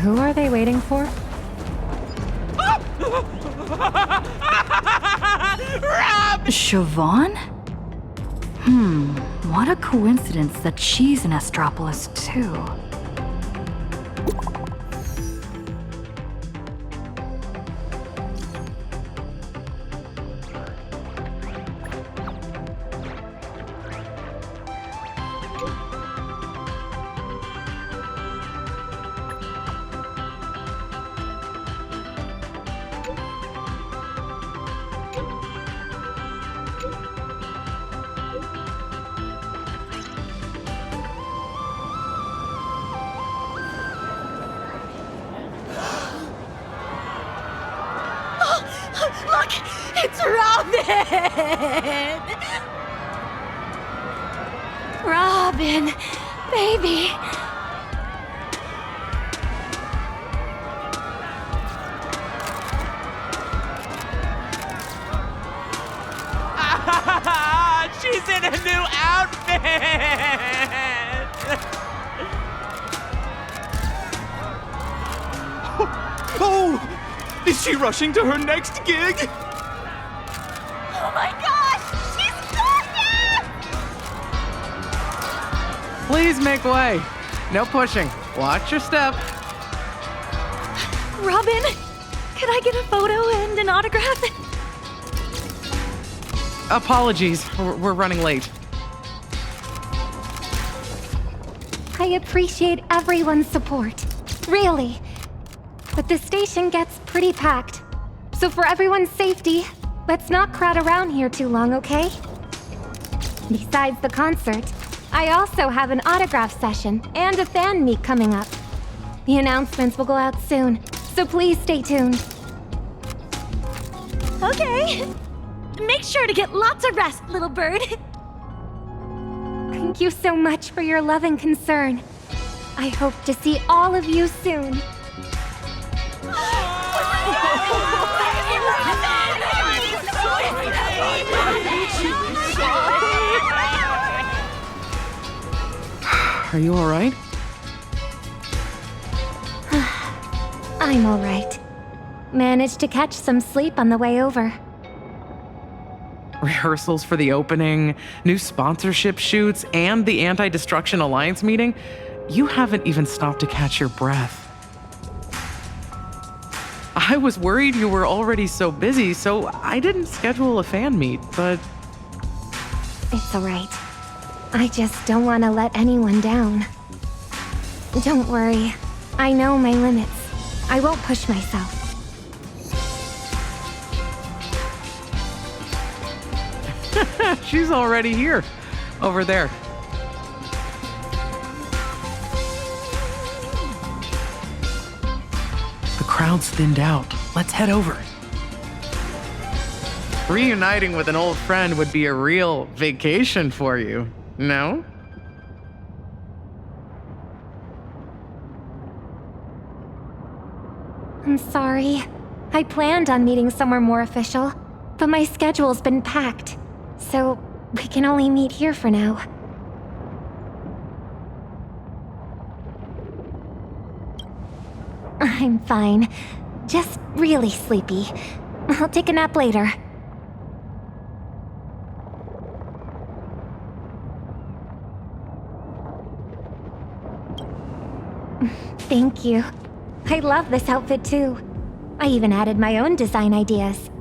Who are they waiting for? Siobhan? What a coincidence that she's in Astropolis too. Look! It's Robin! Robin! Baby! She's in a new outfit! Oh! Is she rushing to her next gig? Oh my gosh! She's gorgeous! Please make way. No pushing. Watch your step. Robin, could I get a photo and an autograph? Apologies, we're running late. I appreciate everyone's support. Really. But the station gets pretty packed. So for everyone's safety, let's not crowd around here too long, okay? Besides the concert, I also have an autograph session and a fan meet coming up. The announcements will go out soon, so please stay tuned. Okay. Make sure to get lots of rest, little bird. Thank you so much for your love and concern. I hope to see all of you soon. Are you all right? I'm all right. Managed to catch some sleep on the way over. Rehearsals for the opening, new sponsorship shoots, and the Anti-Destruction Alliance meeting? You haven't even stopped to catch your breath. I was worried you were already so busy, so I didn't schedule a fan meet, but... It's all right. I just don't want to let anyone down. Don't worry. I know my limits. I won't push myself. She's already here. Over there. The crowd's thinned out. Let's head over. Reuniting with an old friend would be a real vacation for you, no? I'm sorry. I planned on meeting somewhere more official, but my schedule's been packed, so we can only meet here for now. I'm fine. Just really sleepy. I'll take a nap later. Thank you. I love this outfit too. I even added my own design ideas.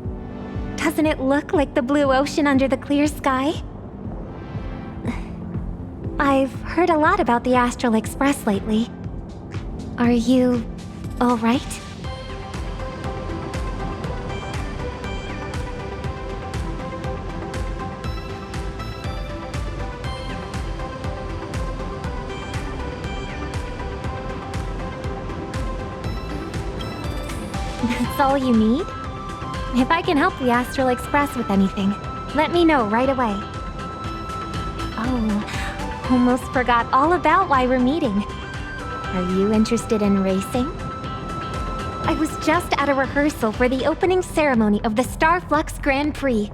Doesn't it look like the blue ocean under the clear sky? I've heard a lot about the Astral Express lately. Are you all right? That's all you need? If I can help the Astral Express with anything, let me know right away. Oh, almost forgot all about why we're meeting. Are you interested in racing? I was just at a rehearsal for the opening ceremony of the Starflux Grand Prix.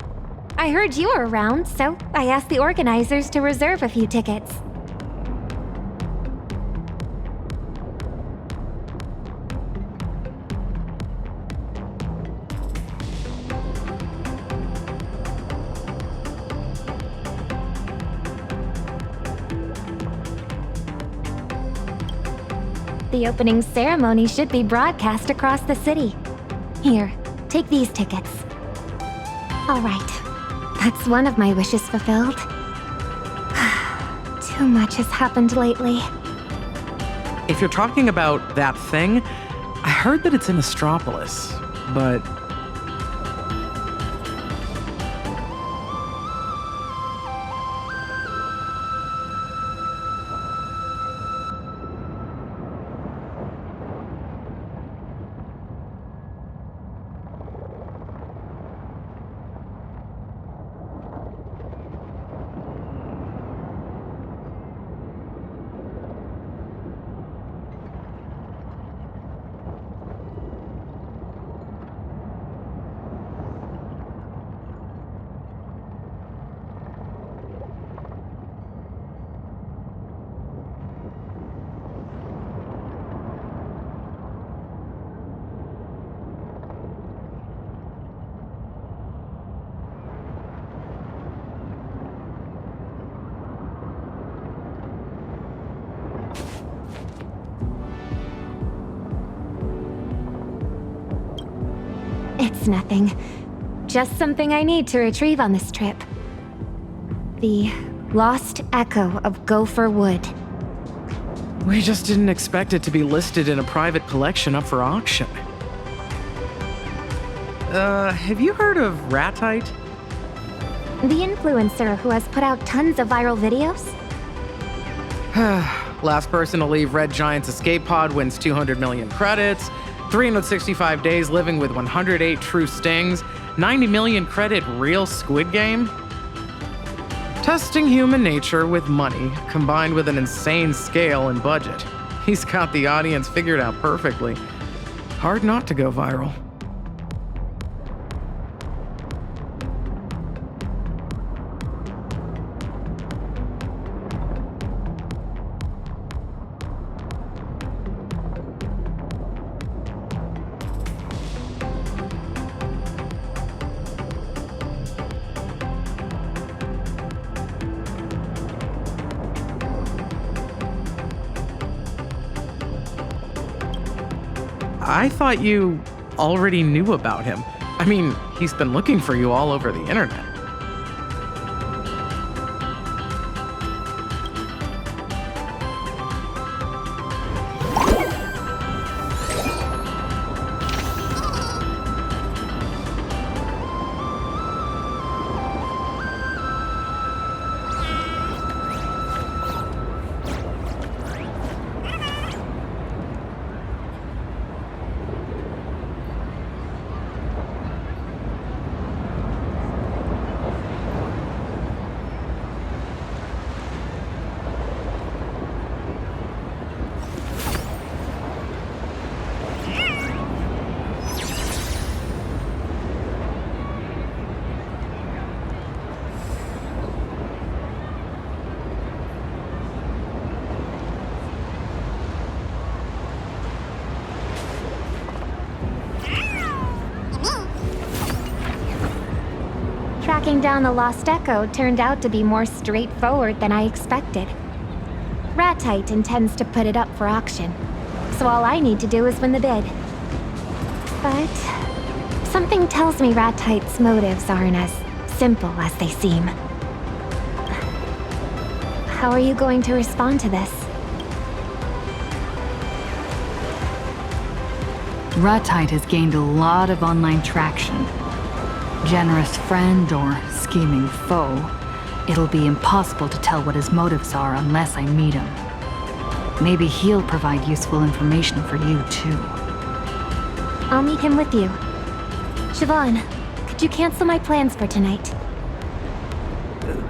I heard you were around, so I asked the organizers to reserve a few tickets. The opening ceremony should be broadcast across the city. Here, take these tickets. All right, that's one of my wishes fulfilled. Too much has happened lately. If you're talking about that thing, I heard that it's in Astropolis, but... It's nothing. Just something I need to retrieve on this trip. The lost echo of Gopher Wood. We just didn't expect it to be listed in a private collection up for auction. Have you heard of Ratite? The influencer who has put out tons of viral videos? Last person to leave Red Giant's escape pod wins 200 million credits, 365 days living with 108 true stings, 90 million credit real Squid Game? Testing human nature with money, combined with an insane scale and budget. He's got the audience figured out perfectly. Hard not to go viral. I thought you already knew about him. I mean, he's been looking for you all over the internet. Tracking down the Lost Echo turned out to be more straightforward than I expected. Ratite intends to put it up for auction, so all I need to do is win the bid. But something tells me Ratite's motives aren't as simple as they seem. How are you going to respond to this? Ratite has gained a lot of online traction. Generous friend or scheming foe, it'll be impossible to tell what his motives are unless I meet him. Maybe he'll provide useful information for you, too. I'll meet him with you. Siobhan, could you cancel my plans for tonight?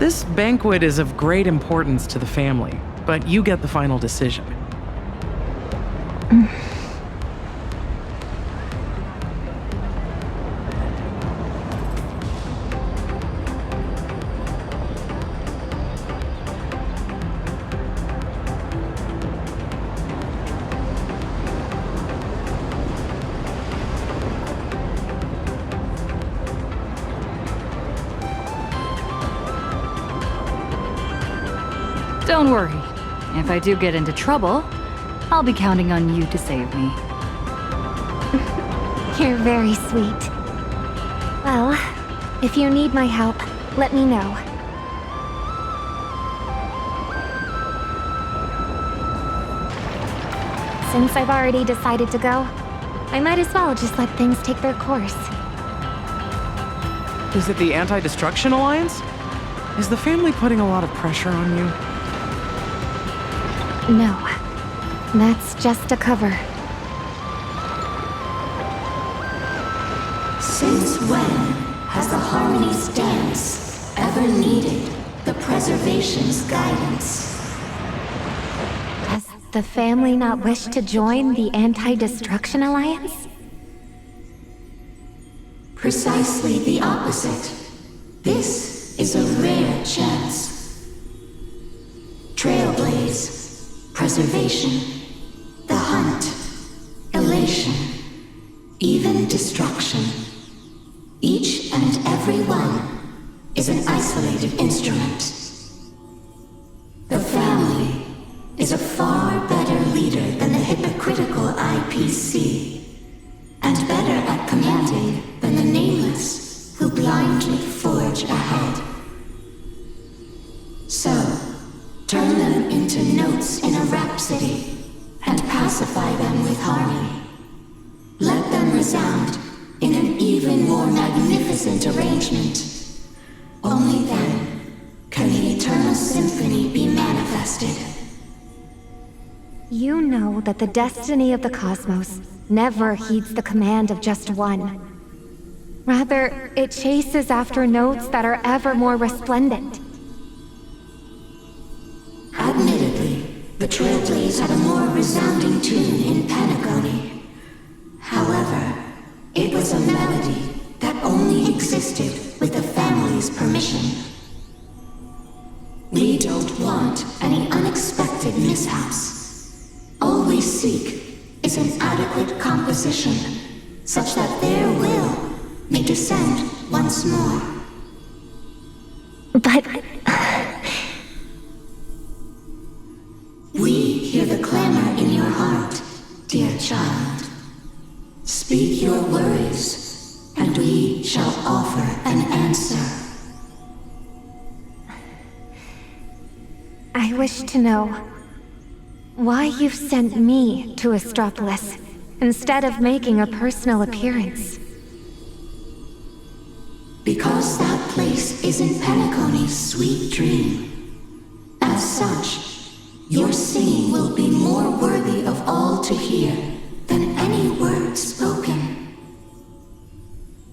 This banquet is of great importance to the family, but you get the final decision. Don't worry. If I do get into trouble, I'll be counting on you to save me. You're very sweet. Well, if you need my help, let me know. Since I've already decided to go, I might as well just let things take their course. Is it the Anti-Destruction Alliance? Is the family putting a lot of pressure on you? No, that's just a cover. Since when has the Harmony's dance ever needed the Preservation's guidance? Does the family not wish to join the Anti-Destruction Alliance? Precisely the opposite. This is a rare chance. Trailblaze, preservation, the hunt, elation, even destruction. Each and every one is an isolated instrument. The family is a far better leader than the hypocritical IPC, and better at commanding than the nameless who blindly forge ahead. So, turn them into notes in a rhapsody and pacify them with harmony. Let them resound in an even more magnificent arrangement. Only then can the eternal symphony be manifested. You know that the destiny of the cosmos never heeds the command of just one. Rather, it chases after notes that are ever more resplendent. Admittedly, the Trailblaze had a more resounding tune in Panagoni. However, it was a melody that only existed with the family's permission. We don't want any unexpected mishaps. All we seek is an adequate composition, such that their will may descend once more. But... We hear the clamor in your heart, dear child. Speak your worries, and we shall offer an answer. I wish to know why you've sent me to Astropolis instead of making a personal appearance. Because that place is in Panagoni's sweet dream. As such, your singing will be more worthy of all to hear than any word spoken.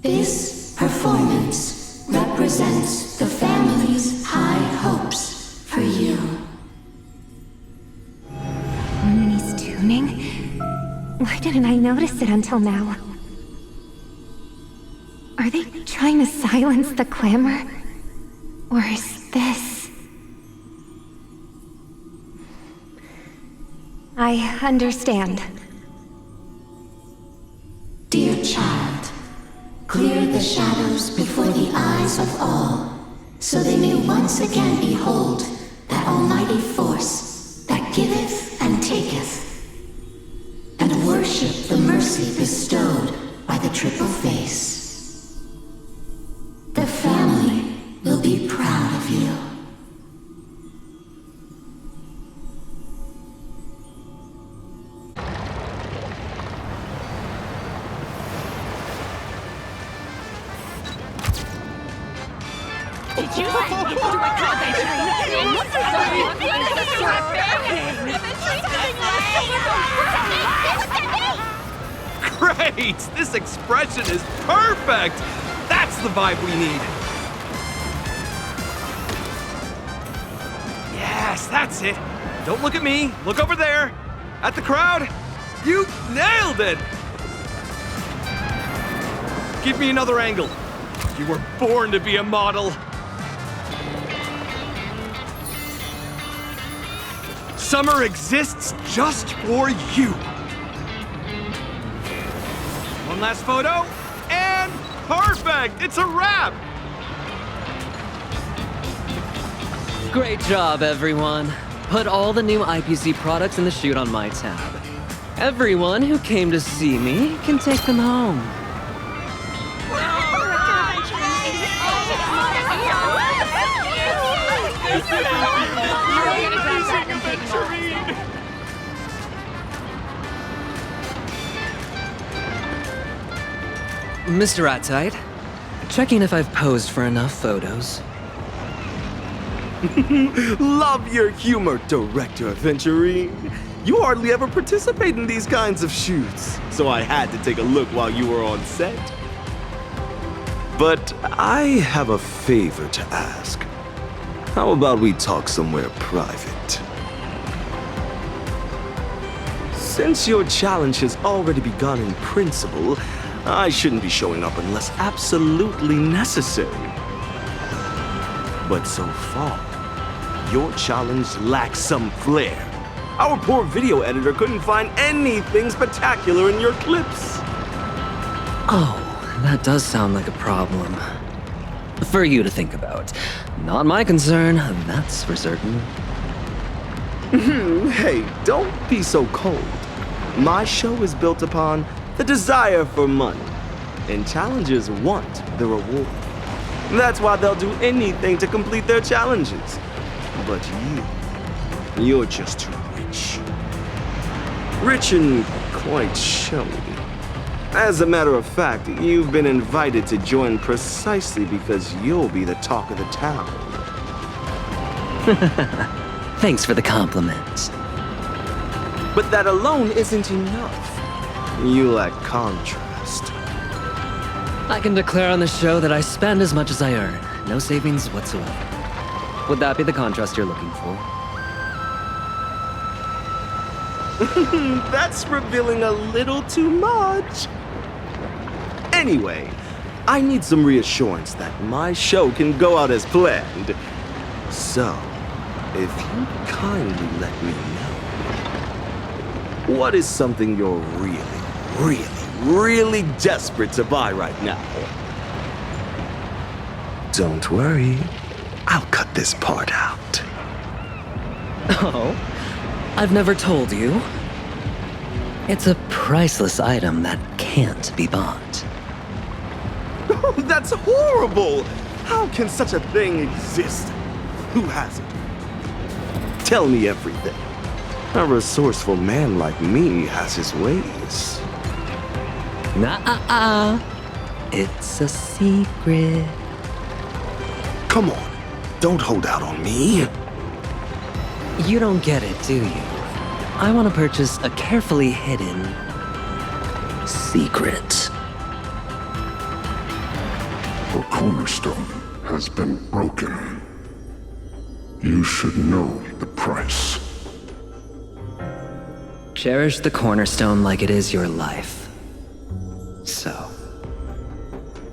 This performance represents the family's high hopes for you. Harmony's tuning? Why didn't I notice it until now? Are they trying to silence the clamor? Or is this... I understand. Dear child, clear the shadows before the eyes of all, so they may once again behold that almighty force that giveth and taketh, and worship the mercy bestowed by the triple face. The family will be proud of you. Did you see it's Great! This expression is perfect! That's the vibe we need! Yes, that's it! Don't look at me, look over there! At the crowd! You nailed it! Give me another angle. You were born to be a model! Summer exists just for you! One last photo, and perfect! It's a wrap! Great job, everyone. put all the new IPC products in the chute on my tab. Everyone who came to see me can take them home. Mr. Attite, checking if I've posed for enough photos. Love your humor, Director Aventurine. You hardly ever participate in these kinds of shoots, so I had to take a look while you were on set. But I have a favor to ask. How about we talk somewhere private? Since your challenge has already begun in principle, I shouldn't be showing up unless absolutely necessary. But so far, your challenge lacks some flair. Our poor video editor couldn't find anything spectacular in your clips. Oh, that does sound like a problem. For you to think about. Not my concern, that's for certain. Hey, don't be so cold. My show is built upon the desire for money, and challengers want the reward. That's why they'll do anything to complete their challenges. But you're just too rich. Rich and quite showy. As a matter of fact, you've been invited to join precisely because you'll be the talk of the town. Thanks for the compliment. But that alone isn't enough. You lack contrast. I can declare on the show that I spend as much as I earn. No savings whatsoever. Would that be the contrast you're looking for? That's revealing a little too much. Anyway, I need some reassurance that my show can go out as planned. So, if you kindly let me know, what is something you're really desperate to buy right now? Don't worry, I'll cut this part out. Oh? I've never told you. It's a priceless item that can't be bought. Oh, that's horrible! How can such a thing exist? Who has it? Tell me everything. A resourceful man like me has his ways. Nah, it's a secret. Come on, don't hold out on me. You don't get it, do you? I want to purchase a carefully hidden secret. The cornerstone has been broken. You should know the price. Cherish the cornerstone like it is your life. So,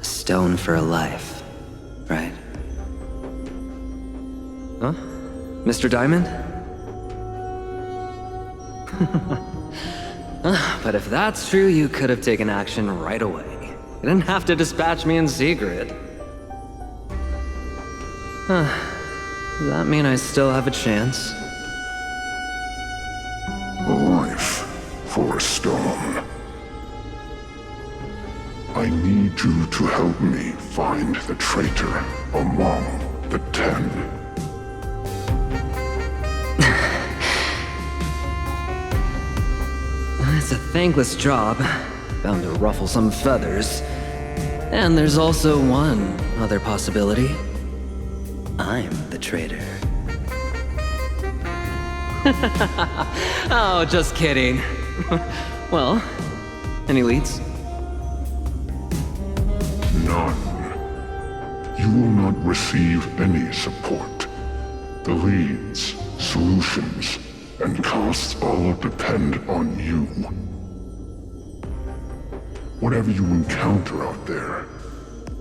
a stone for a life, right? Huh? Mr. Diamond? But if that's true, you could have taken action right away. You didn't have to dispatch me in secret. Does that mean I still have a chance? A life for a stone. I need you to help me find the traitor among the 10. It's a thankless job, bound to ruffle some feathers. And there's also one other possibility. I'm the traitor. Oh, just kidding. Well, any leads? None. You will not receive any support. The leads, solutions, and costs all depend on you. Whatever you encounter out there,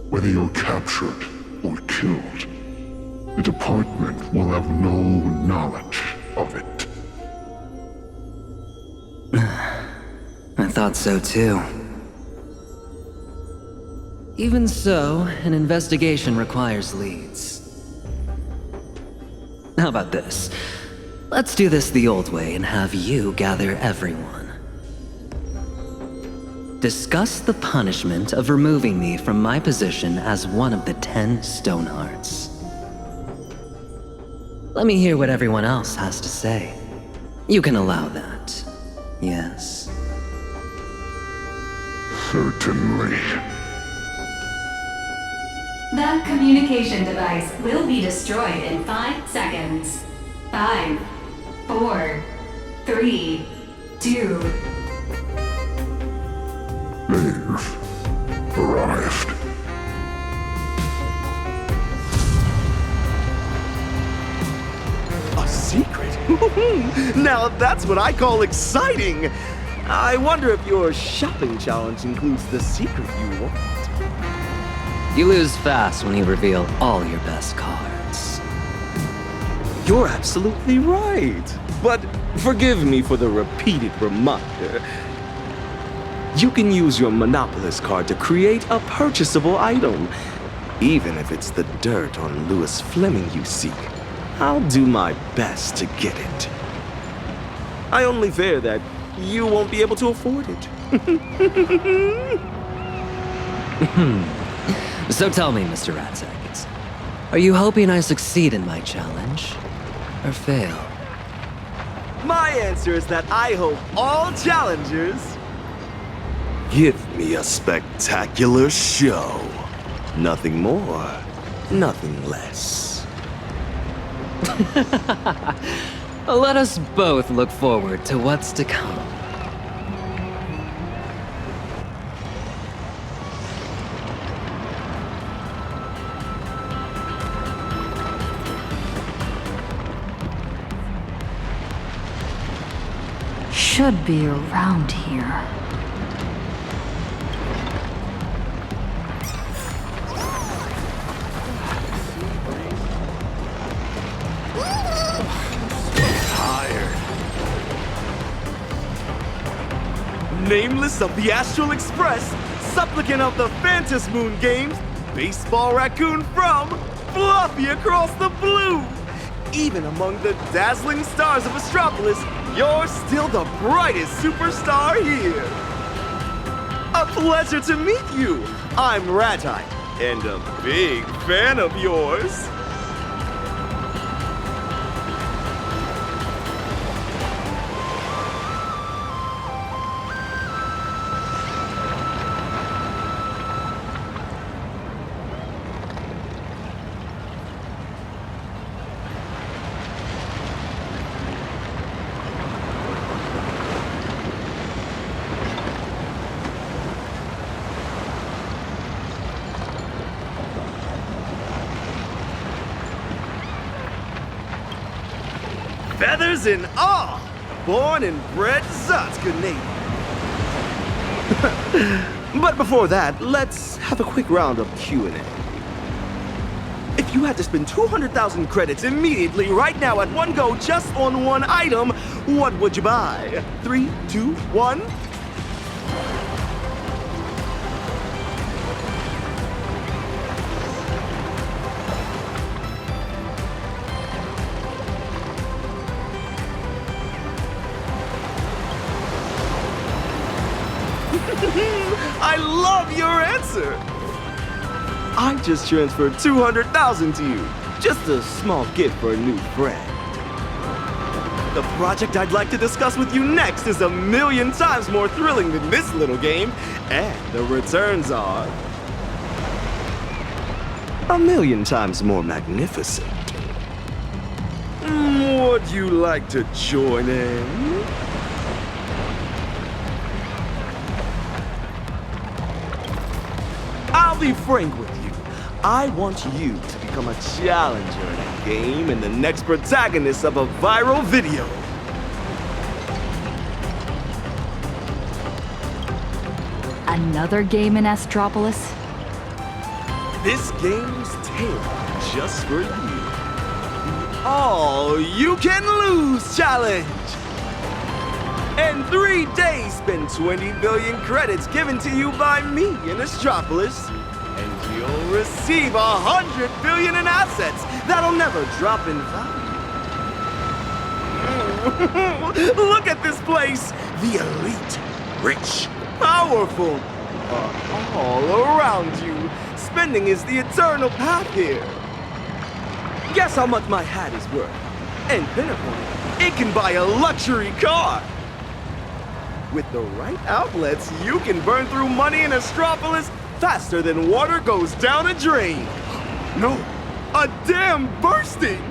whether you're captured or killed, the department will have no knowledge of it. I thought so too. Even so, an investigation requires leads. How about this? Let's do this the old way and have you gather everyone. Discuss the punishment of removing me from my position as one of the 10 Stonehearts. Let me hear what everyone else has to say. You can allow that, yes? Certainly. The communication device will be destroyed in 5 seconds. 5, 4, 3, 2. They've arrived. A secret? Now that's what I call exciting! I wonder if your shopping challenge includes the secret you want. You lose fast when you reveal all your best cards. You're absolutely right. But forgive me for the repeated reminder. You can use your Monopolist card to create a purchasable item. Even if it's the dirt on Lewis Fleming you seek, I'll do my best to get it. I only fear that you won't be able to afford it. So tell me, Mr. Ratsackets, are you hoping I succeed in my challenge, or fail? My answer is that I hope all challengers give me a spectacular show. Nothing more, nothing less. Let us both look forward to what's to come. Should be around here. Nameless of the Astral Express, supplicant of the Phantom Moon Games, baseball raccoon from Fluffy across the blue. Even among the dazzling stars of Astropolis, you're still the brightest superstar here. A pleasure to meet you. I'm Ratai, and a big fan of yours. Feathers and all, born and bred Zotskanate. But before that, let's have a quick round of Q&A. If you had to spend 200,000 credits immediately, right now, at one go, just on one item, what would you buy? 3, 2, 1. I love your answer! I just transferred 200,000 to you. Just a small gift for a new friend. The project I'd like to discuss with you next is 1,000,000 times more thrilling than this little game, and the returns are 1,000,000 times more magnificent. Would you like to join in? I'll be frank with you. I want you to become a challenger in a game and the next protagonist of a viral video. Another game in Astropolis? This game's tailored just for you. All you can lose challenge. In 3 days, spend 20 billion credits given to you by me in Astropolis, and you'll receive 100 billion in assets that'll never drop in value. Look at this place! The elite, rich, powerful are all around you. Spending is the eternal path here. Guess how much my hat is worth? And pinnacle, it can buy a luxury car. With the right outlets, you can burn through money in Astropolis faster than water goes down a drain. No, a dam bursting!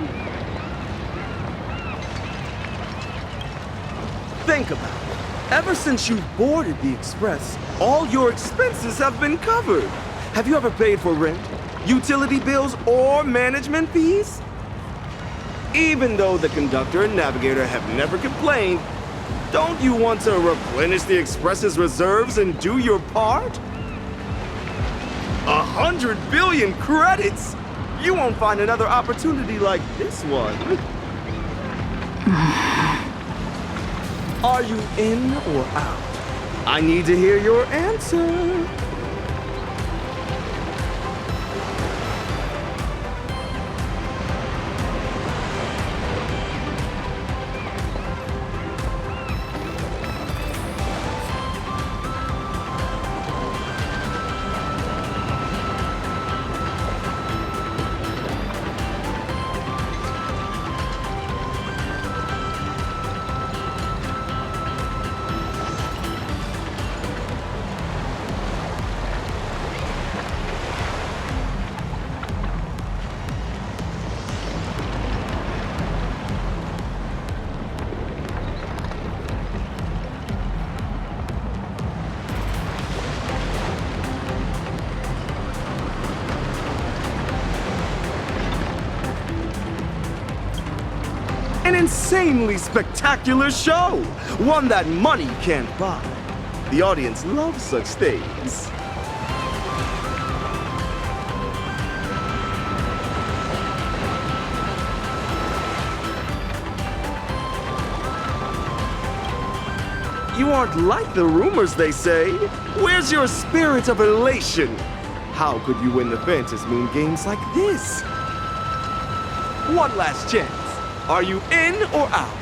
Think about it. Ever since you boarded the express, all your expenses have been covered. Have you ever paid for rent, utility bills, or management fees? Even though the conductor and navigator have never complained, don't you want to replenish the express's reserves and do your part? 100 billion credits! You won't find another opportunity like this one. Are you in or out? I need to hear your answer. An insanely spectacular show! One that money can't buy. The audience loves such things. You aren't like the rumors they say. Where's your spirit of elation? How could you win the Phantom Moon games like this? One last chance. Are you in or out?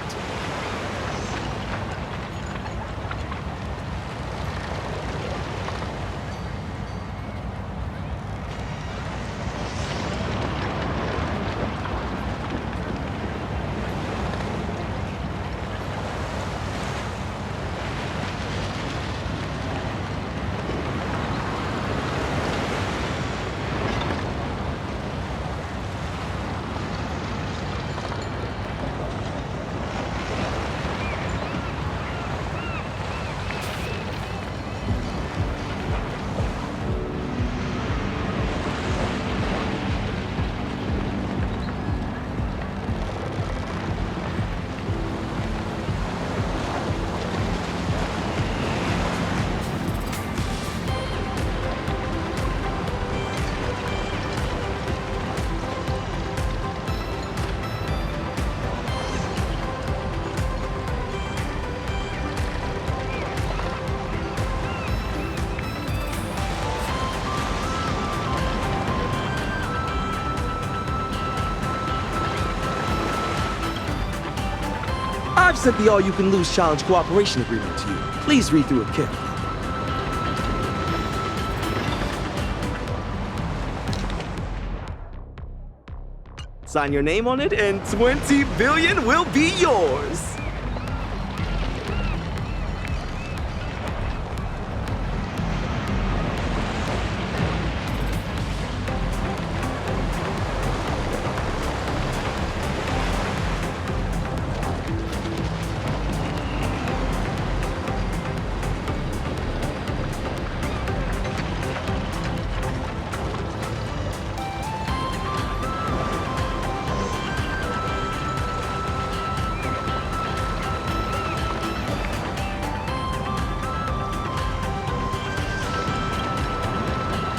I've sent the all-you-can-lose challenge cooperation agreement to you. Please read through it carefully. Sign your name on it and 20 billion will be yours.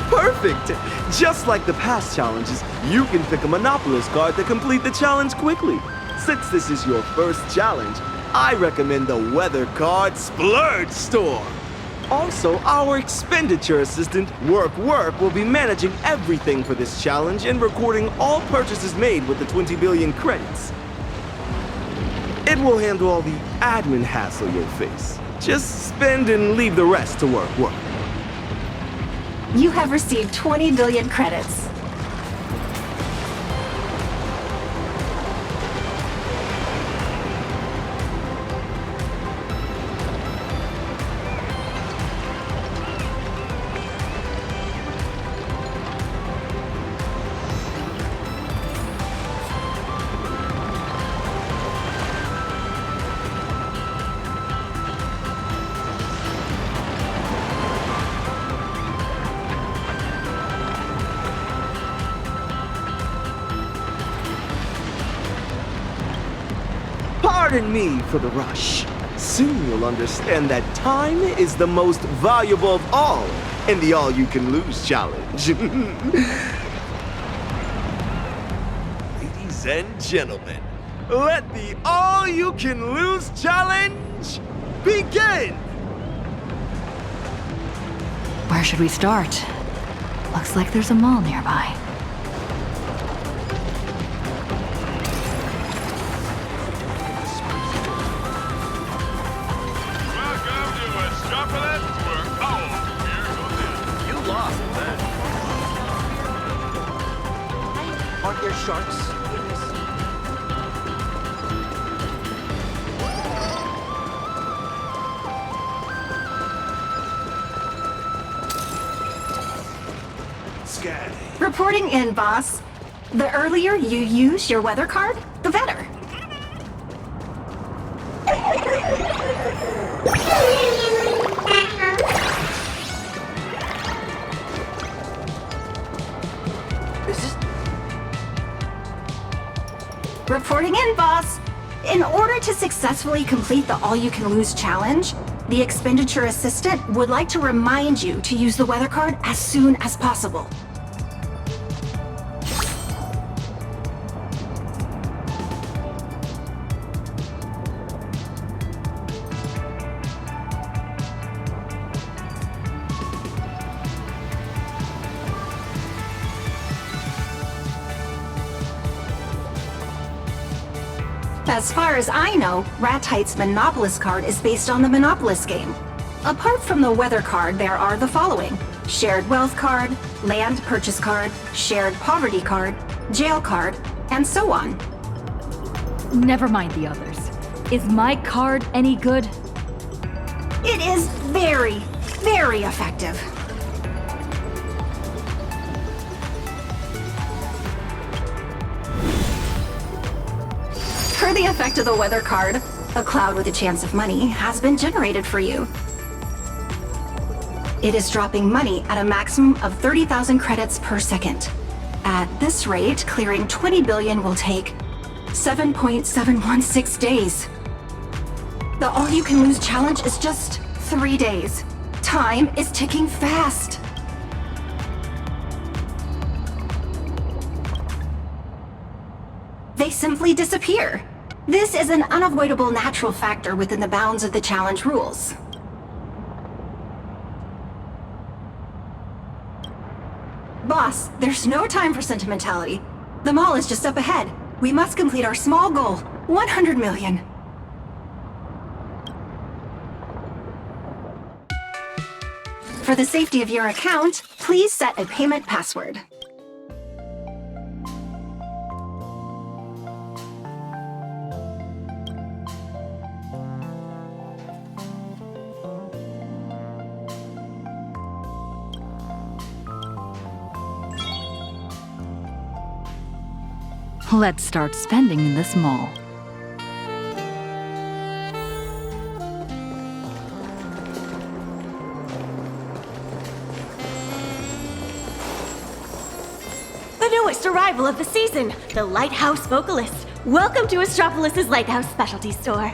Perfect! Just like the past challenges, you can pick a Monopolist card to complete the challenge quickly. Since this is your first challenge, I recommend the Weather Card Splurge Store. Also, our expenditure assistant, Work will be managing everything for this challenge and recording all purchases made with the 20 billion credits. It will handle all the admin hassle you'll face. Just spend and leave the rest to work. You have received 20 billion credits. Pardon me for the rush. Soon you'll understand that time is the most valuable of all in the all-you-can-lose challenge. Ladies and gentlemen, let the all-you-can-lose challenge begin! Where should we start? Looks like there's a mall nearby. Welcome to Astropolis, where all fear goes in. You lost that. Aren't there sharks in this? Reporting in, boss. The earlier you use your weather card, the better. Reporting in, boss. In order to successfully complete the all-you-can-lose challenge, the expenditure assistant would like to remind you to use the weather card as soon as possible. As far as I know, Ratite's Monopolis card is based on the Monopolis game. Apart from the weather card, there are the following: shared wealth card, land purchase card, shared poverty card, jail card, and so on. Never mind the others. Is my card any good? It is very, very effective. For the effect of the weather card, a cloud with a chance of money has been generated for you. It is dropping money at a maximum of 30,000 credits per second. At this rate, clearing 20 billion will take 7.716 days. The all-you-can-lose challenge is just 3 days. Time is ticking fast. They simply disappear. This is an unavoidable natural factor within the bounds of the challenge rules. Boss, there's no time for sentimentality. The mall is just up ahead. We must complete our small goal, 100 million. For the safety of your account, please set a payment password. Let's start spending in this mall. The newest arrival of the season, the Lighthouse Vocalist. Welcome to Astropolis' Lighthouse Specialty Store.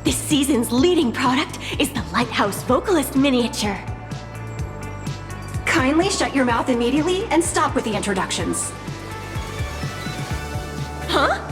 This season's leading product is the Lighthouse Vocalist miniature. Kindly shut your mouth immediately and stop with the introductions. Huh?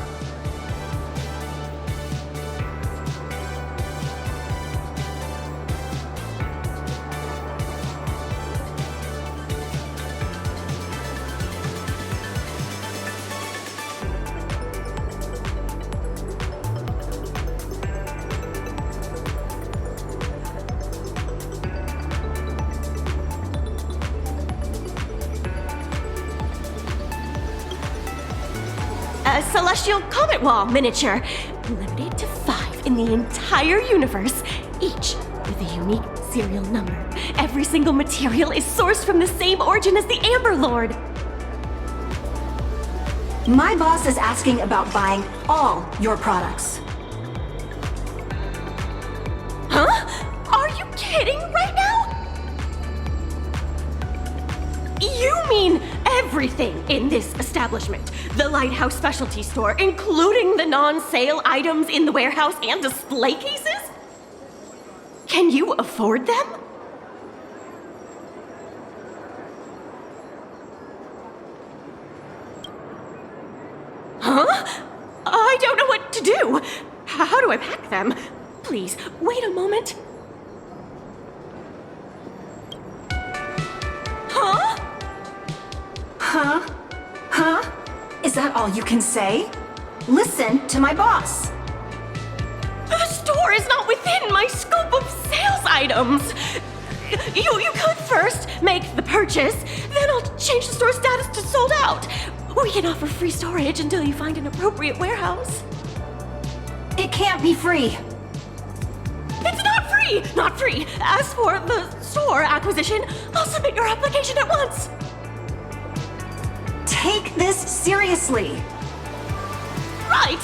a celestial comet wall miniature. Limited to 5 in the entire universe, each with a unique serial number. Every single material is sourced from the same origin as the Amber Lord. My boss is asking about buying all your products. Huh? Are you kidding right now? You mean everything in this establishment? The Lighthouse Specialty Store, including the non-sale items in the warehouse and display cases? Can you afford them? Huh? I don't know what to do. How do I pack them? Please, wait a moment. Huh? Huh? Huh? Is that all you can say? Listen to my boss. The store is not within my scope of sales items. You could first make the purchase, then I'll change the store status to sold out. We can offer free storage until you find an appropriate warehouse. It can't be free. It's not free! Not free! As for the store acquisition, I'll submit your application at once. Take this seriously. Right!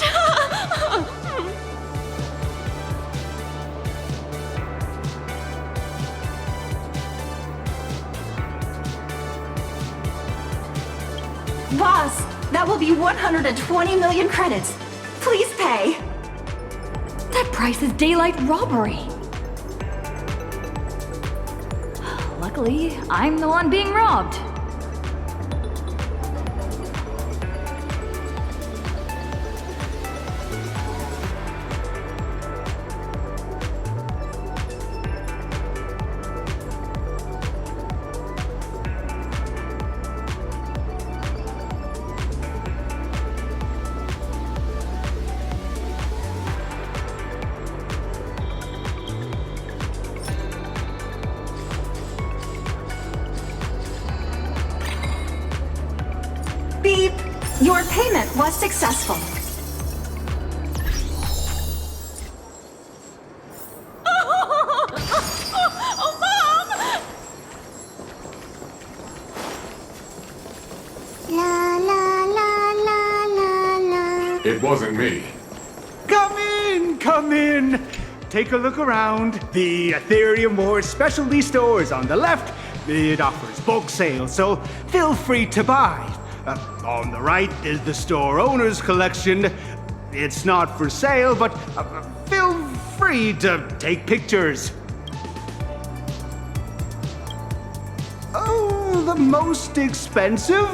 Boss, that will be 120 million credits. Please pay. That price is daylight robbery. Luckily, I'm the one being robbed. Beep! Your payment was successful. Oh, Mom! La la la la la la. It wasn't me. Come in, come in. Take a look around. The Ethereum Wars specialty store is on the left. It offers bulk sales, so feel free to buy. On the right is the store owner's collection. It's not for sale, but feel free to take pictures. Oh, the most expensive?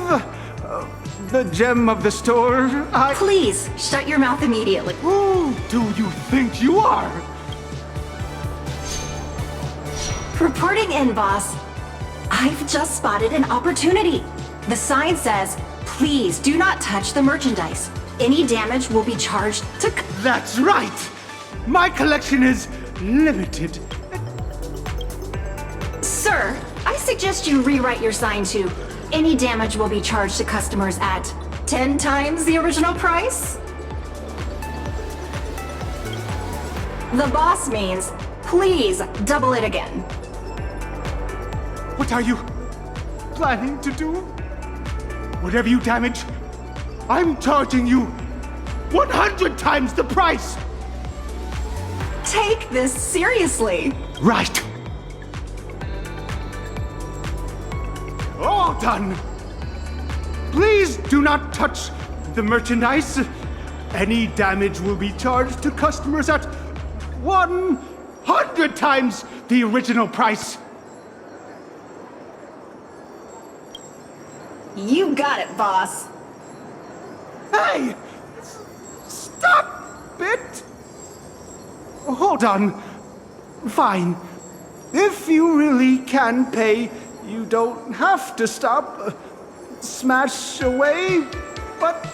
The gem of the store? Please, shut your mouth immediately. Who do you think you are? Reporting in, boss. I've just spotted an opportunity. The sign says, please do not touch the merchandise. Any damage will be charged to... That's right! My collection is limited. Sir, I suggest you rewrite your sign to, any damage will be charged to customers at 10 times the original price? The boss means, please double it again. What are you planning to do? Whatever you damage, I'm charging you 100 times the price! Take this seriously. Right. All done. Please do not touch the merchandise. Any damage will be charged to customers at 100 times the original price. You got it, boss. Hey! Stop it! Hold on. Fine. If you really can pay, you don't have to stop. Smash away, but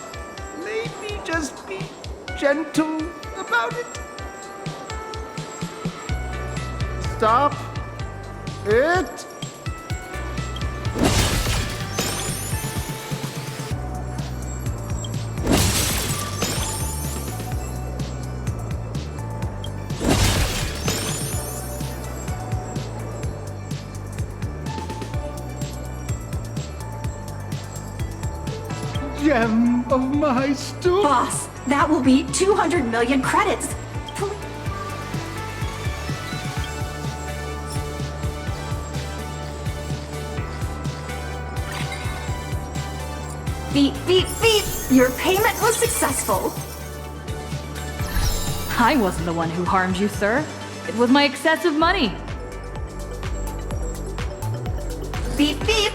maybe just be gentle about it. Stop it. gem of my store. Boss, that will be 200 million credits. Beep, beep, beep. Your payment was successful. I wasn't the one who harmed you, sir. It was my excessive money. Beep, beep.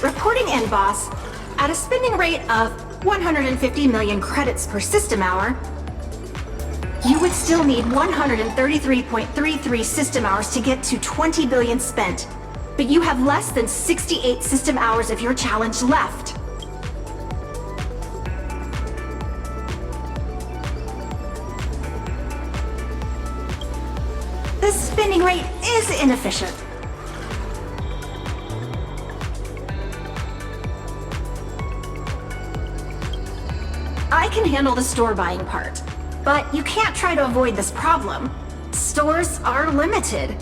Reporting in, boss. At a spending rate of 150 million credits per system hour, you would still need 133.33 system hours to get to 20 billion spent. But you have less than 68 system hours of your challenge left. The spending rate is inefficient. I can handle the store buying part, but you can't try to avoid this problem. Stores are limited.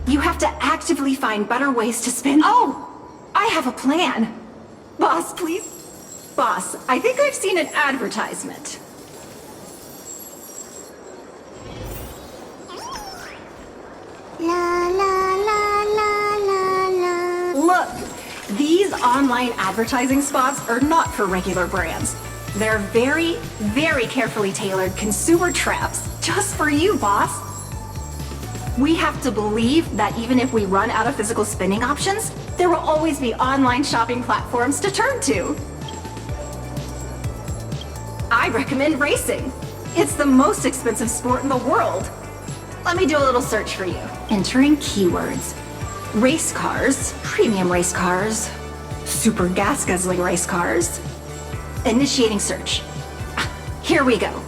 You have to actively find better ways to spend. Oh, I have a plan. Boss, please. Boss, I think I've seen an advertisement. La la la la la la. Look, these online advertising spots are not for regular brands. They're very, very carefully tailored consumer traps just for you, boss. We have to believe that even if we run out of physical spending options, there will always be online shopping platforms to turn to. I recommend racing. It's the most expensive sport in the world. Let me do a little search for you. Entering keywords. Race cars, premium race cars, super gas guzzling race cars. Initiating search. Here we go.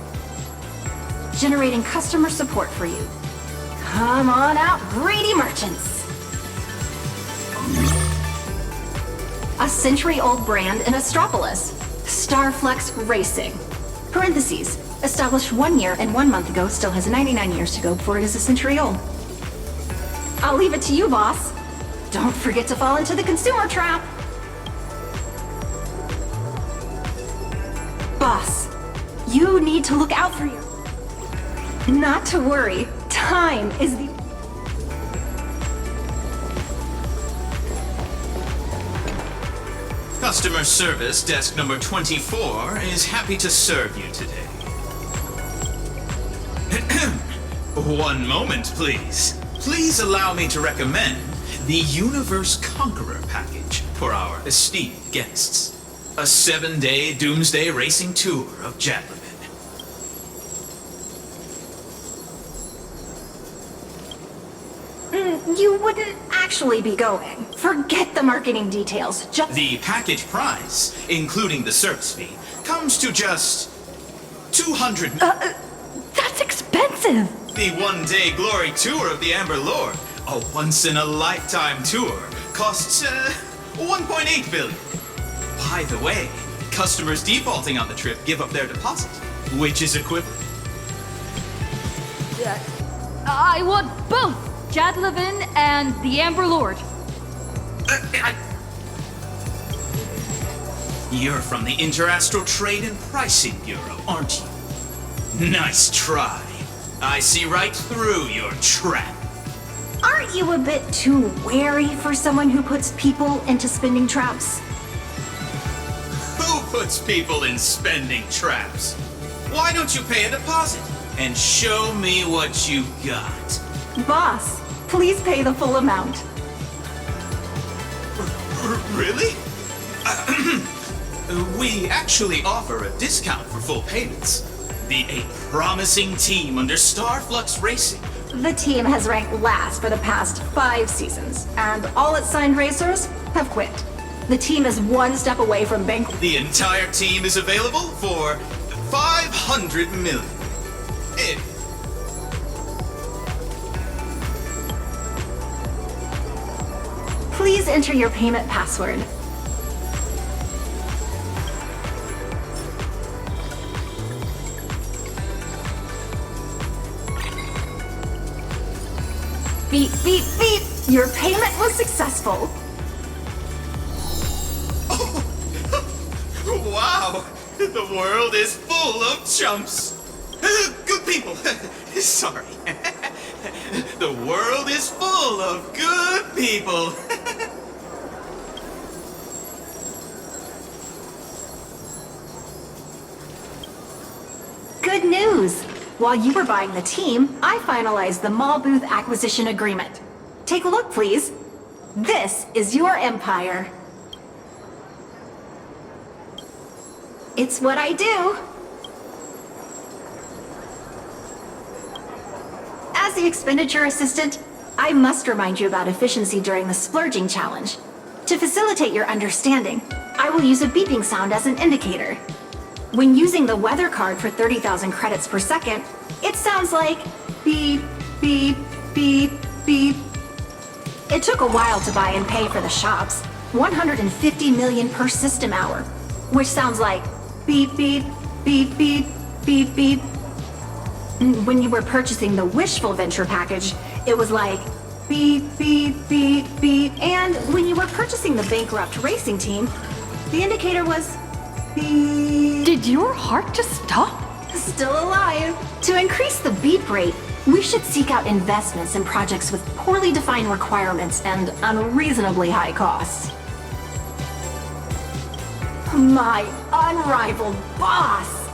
Generating customer support for you. Come on out, greedy merchants. A century-old brand in Astropolis. Starflex Racing. Parentheses. Established 1 year and 1 month ago, still has 99 years to go before it is a century old. I'll leave it to you, boss. Don't forget to fall into the consumer trap. Boss, you need to look out for you. Not to worry, time is the... Customer service desk number 24 is happy to serve you today. 1 moment, please. Please allow me to recommend the Universe Conqueror package for our esteemed guests. A 7-day doomsday racing tour of Jadlevin. You wouldn't actually be going. Forget the marketing details. Just... The package price, including the service fee, comes to just 200... That's expensive! The 1-day glory tour of the Amber Lord, a once-in-a-lifetime tour, costs, 1.8 billion. By the way, customers defaulting on the trip give up their deposit, which is equivalent. I want both Jadlevin and the Amber Lord. You're from the Interastral Trade and Pricing Bureau, aren't you? Nice try. I see right through your trap. Aren't you a bit too wary for someone who puts people into spending traps? Who puts people in spending traps? Why don't you pay a deposit and show me what you got? Boss, please pay the full amount. Really? We actually offer a discount for full payments. A promising team under Starflux Racing. The team has ranked last for the past 5 seasons, and all its signed racers have quit. The team is 1 step away from bankruptcy. The entire team is available for 500 million. Please enter your payment password. Beep, beep, beep! Your payment was successful. Wow! The world is full of chumps. Good people. Sorry. The world is full of good people. Good news! While you were buying the team, I finalized the mall booth acquisition agreement. Take a look, please. This is your empire. It's what I do. As the expenditure assistant, I must remind you about efficiency during the splurging challenge. To facilitate your understanding, I will use a beeping sound as an indicator. When using the weather card for 30,000 credits per second, it sounds like beep, beep, beep, beep. It took a while to buy and pay for the shops, 150 million per system hour, which sounds like beep, beep, beep, beep, beep, beep. When you were purchasing the Wishful Venture package, it was like beep, beep, beep, beep. And when you were purchasing the Bankrupt Racing Team, the indicator was beep. Did your heart just stop? Still alive. To increase the beep rate, we should seek out investments in projects with poorly defined requirements and unreasonably high costs. My unrivaled boss!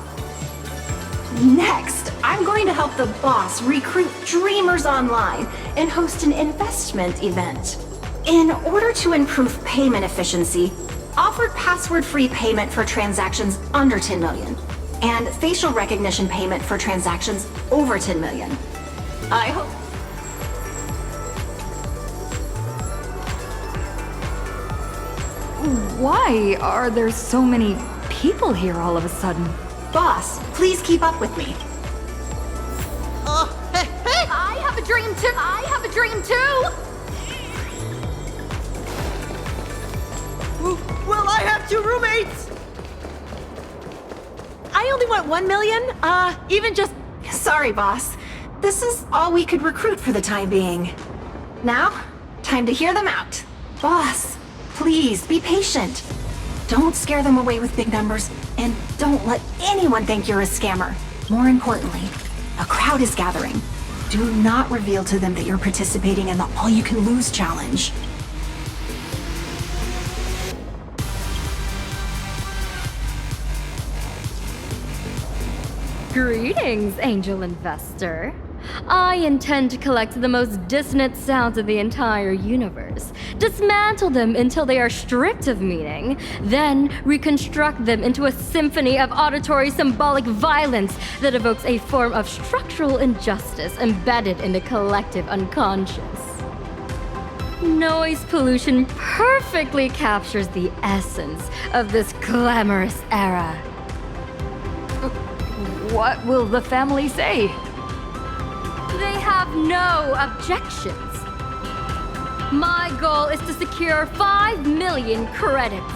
Next, I'm going to help the boss recruit dreamers online and host an investment event. In order to improve payment efficiency, offered password-free payment for transactions under 10 million, and facial recognition payment for transactions over 10 million. I hope... Why are there so many people here all of a sudden? Boss, please keep up with me. I have a dream too! I have a dream too! Well, I have 2 roommates! I only want 1 million. Even just... Sorry, boss. This is all we could recruit for the time being. Now, time to hear them out. Boss, please be patient. Don't scare them away with big numbers, and don't let anyone think you're a scammer. More importantly, a crowd is gathering. Do not reveal to them that you're participating in the all-you-can-lose challenge. Greetings, angel investor. I intend to collect the most dissonant sounds of the entire universe, dismantle them until they are stripped of meaning, then reconstruct them into a symphony of auditory symbolic violence that evokes a form of structural injustice embedded in the collective unconscious. Noise pollution perfectly captures the essence of this glamorous era. What will the family say? They have no objections. My goal is to secure 5 million credits.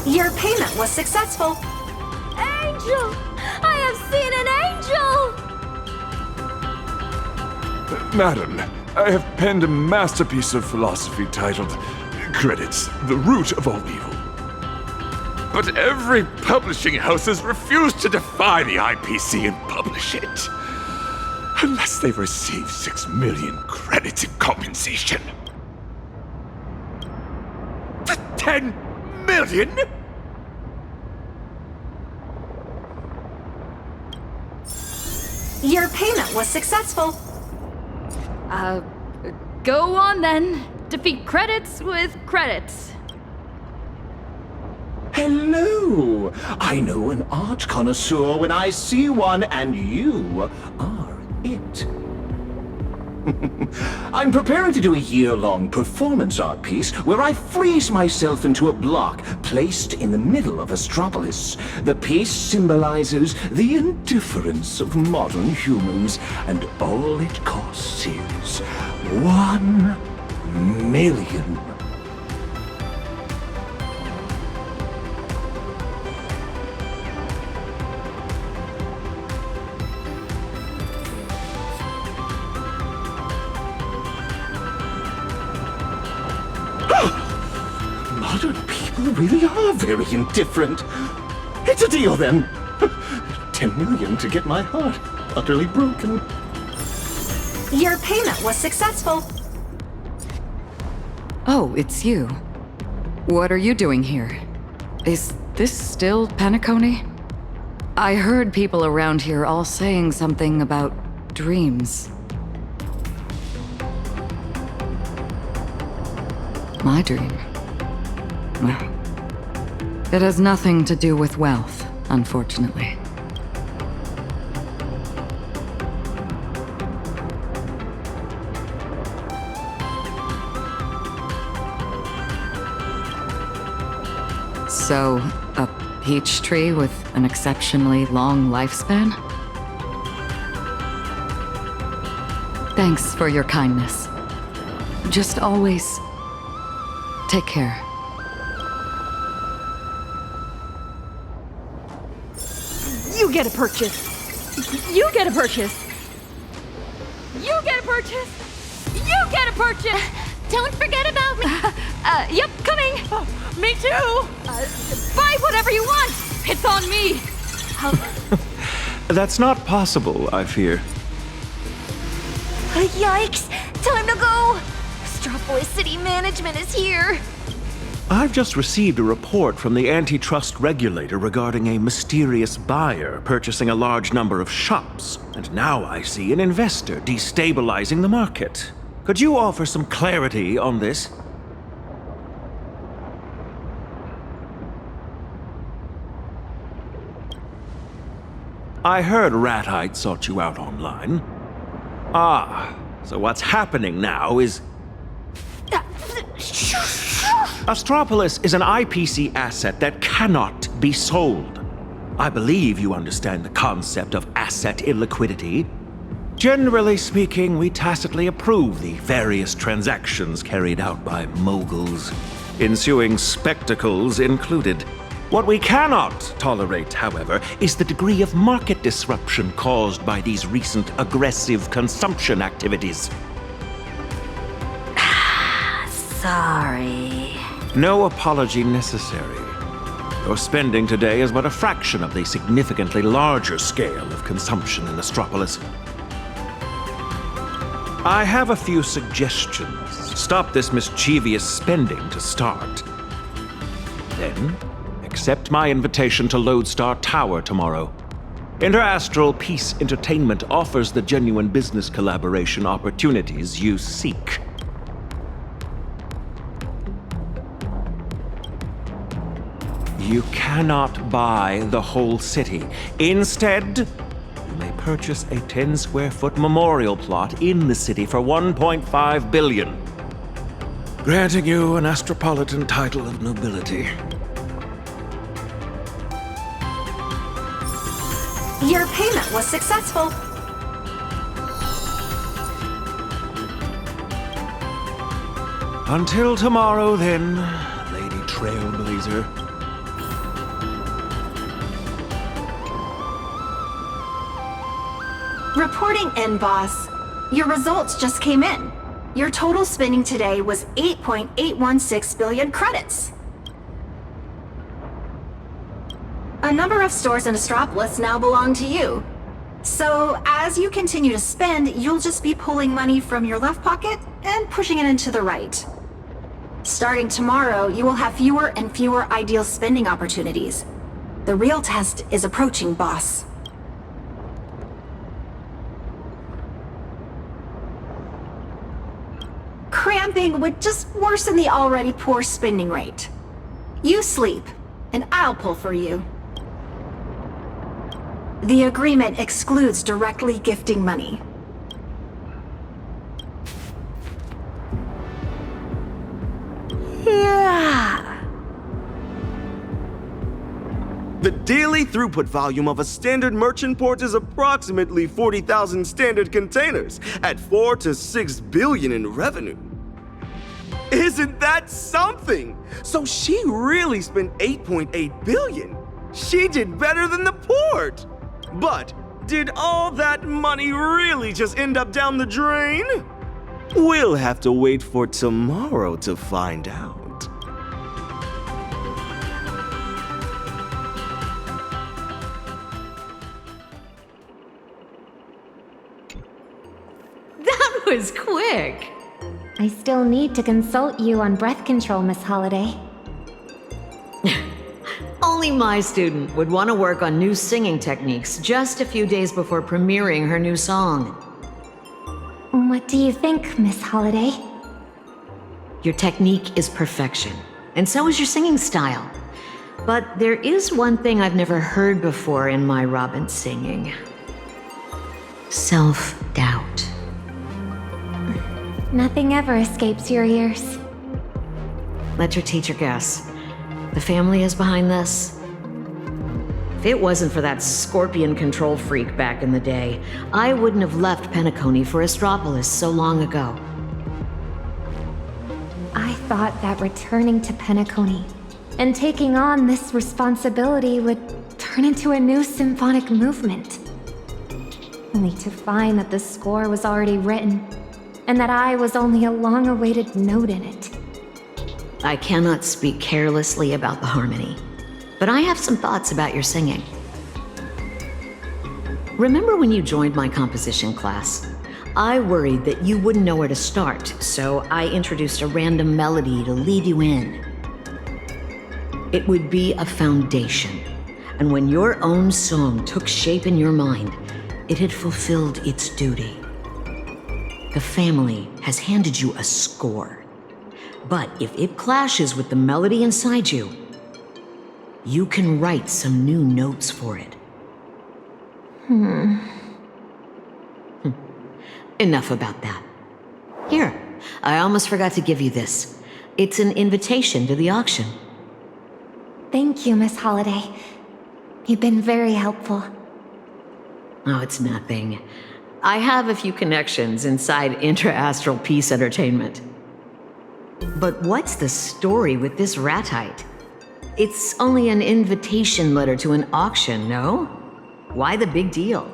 Your payment was successful. Angel! I have seen an angel! Madam, I have penned a masterpiece of philosophy titled Credits, the Root of All Evil. But every publishing house has refused to defy the IPC and publish it. Unless they receive 6 million credits in compensation. For 10 million? Your payment was successful. Go on then. Defeat credits with credits. Hello! I know an art connoisseur when I see one, and you are it. I'm preparing to do a year-long performance art piece where I freeze myself into a block placed in the middle of Astropolis. The piece symbolizes the indifference of modern humans, and all it costs is 1 million. Modern people really are very indifferent. It's a deal then. 10 million to get my heart utterly broken. Your payment was successful. Oh, it's you. What are you doing here? Is this still Penacony? I heard people around here all saying something about dreams. My dream? Well, it has nothing to do with wealth, unfortunately. So, a peach tree with an exceptionally long lifespan? Thanks for your kindness. Just always take care. You get a purchase. You get a purchase. You get a purchase. You get a purchase. Don't forget about me. Yep, coming. Me too. Buy whatever you want. It's on me. That's not possible, I fear. Yikes! Time to go! Astropolis City Management is here! I've just received a report from the antitrust regulator regarding a mysterious buyer purchasing a large number of shops, and now I see an investor destabilizing the market. Could you offer some clarity on this? I heard Ratite sought you out online. Ah, so what's happening now is... Astropolis is an IPC asset that cannot be sold. I believe you understand the concept of asset illiquidity. Generally speaking, we tacitly approve the various transactions carried out by moguls, ensuing spectacles included. What we cannot tolerate, however, is the degree of market disruption caused by these recent aggressive consumption activities. Sorry. No apology necessary. Your spending today is but a fraction of the significantly larger scale of consumption in Astropolis. I have a few suggestions. Stop this mischievous spending to start. Then, accept my invitation to Lodestar Tower tomorrow. Interastral Peace Entertainment offers the genuine business collaboration opportunities you seek. You cannot buy the whole city. Instead, you may purchase a 10-square-foot memorial plot in the city for 1.5 billion, granting you an Astropolitan title of nobility. Your payment was successful. Until tomorrow, then, Lady Trailblazer. Reporting in, boss. Your results just came in. Your total spending today was 8.816 billion credits. A number of stores in Astropolis now belong to you. So, as you continue to spend, you'll just be pulling money from your left pocket and pushing it into the right. Starting tomorrow, you will have fewer and fewer ideal spending opportunities. The real test is approaching, boss. Cramping would just worsen the already poor spending rate. You sleep, and I'll pull for you. The agreement excludes directly gifting money. daily throughput volume of a standard merchant port is approximately 40,000 standard containers at 4 to 6 billion in revenue. Isn't that something? So she really spent 8.8 billion. She did better than the port. But did all that money really just end up down the drain? We'll have to wait for tomorrow to find out. That was quick. I still need to consult you on breath control, Miss Holiday. Only my student would want to work on new singing techniques just a few days before premiering her new song. What do you think, Miss Holiday? Your technique is perfection, and so is your singing style. But there is one thing I've never heard before in my Robin singing. Self-doubt. Nothing ever escapes your ears. Let your teacher guess. The family is behind this? If it wasn't for that scorpion control freak back in the day, I wouldn't have left Penacony for Astropolis so long ago. I thought that returning to Penacony and taking on this responsibility would turn into a new symphonic movement. Only to find that the score was already written, and that I was only a long-awaited note in it. I cannot speak carelessly about the harmony, but I have some thoughts about your singing. Remember when you joined my composition class? I worried that you wouldn't know where to start, so I introduced a random melody to lead you in. It would be a foundation, and when your own song took shape in your mind, it had fulfilled its duty. The family has handed you a score. But if it clashes with the melody inside you, you can write some new notes for it. Enough about that. Here, I almost forgot to give you this. It's an invitation to the auction. Thank you, Miss Holiday. You've been very helpful. Oh, it's nothing. I have a few connections inside intra-astral peace entertainment. But what's the story with this ratite? It's only an invitation letter to an auction, no? Why the big deal?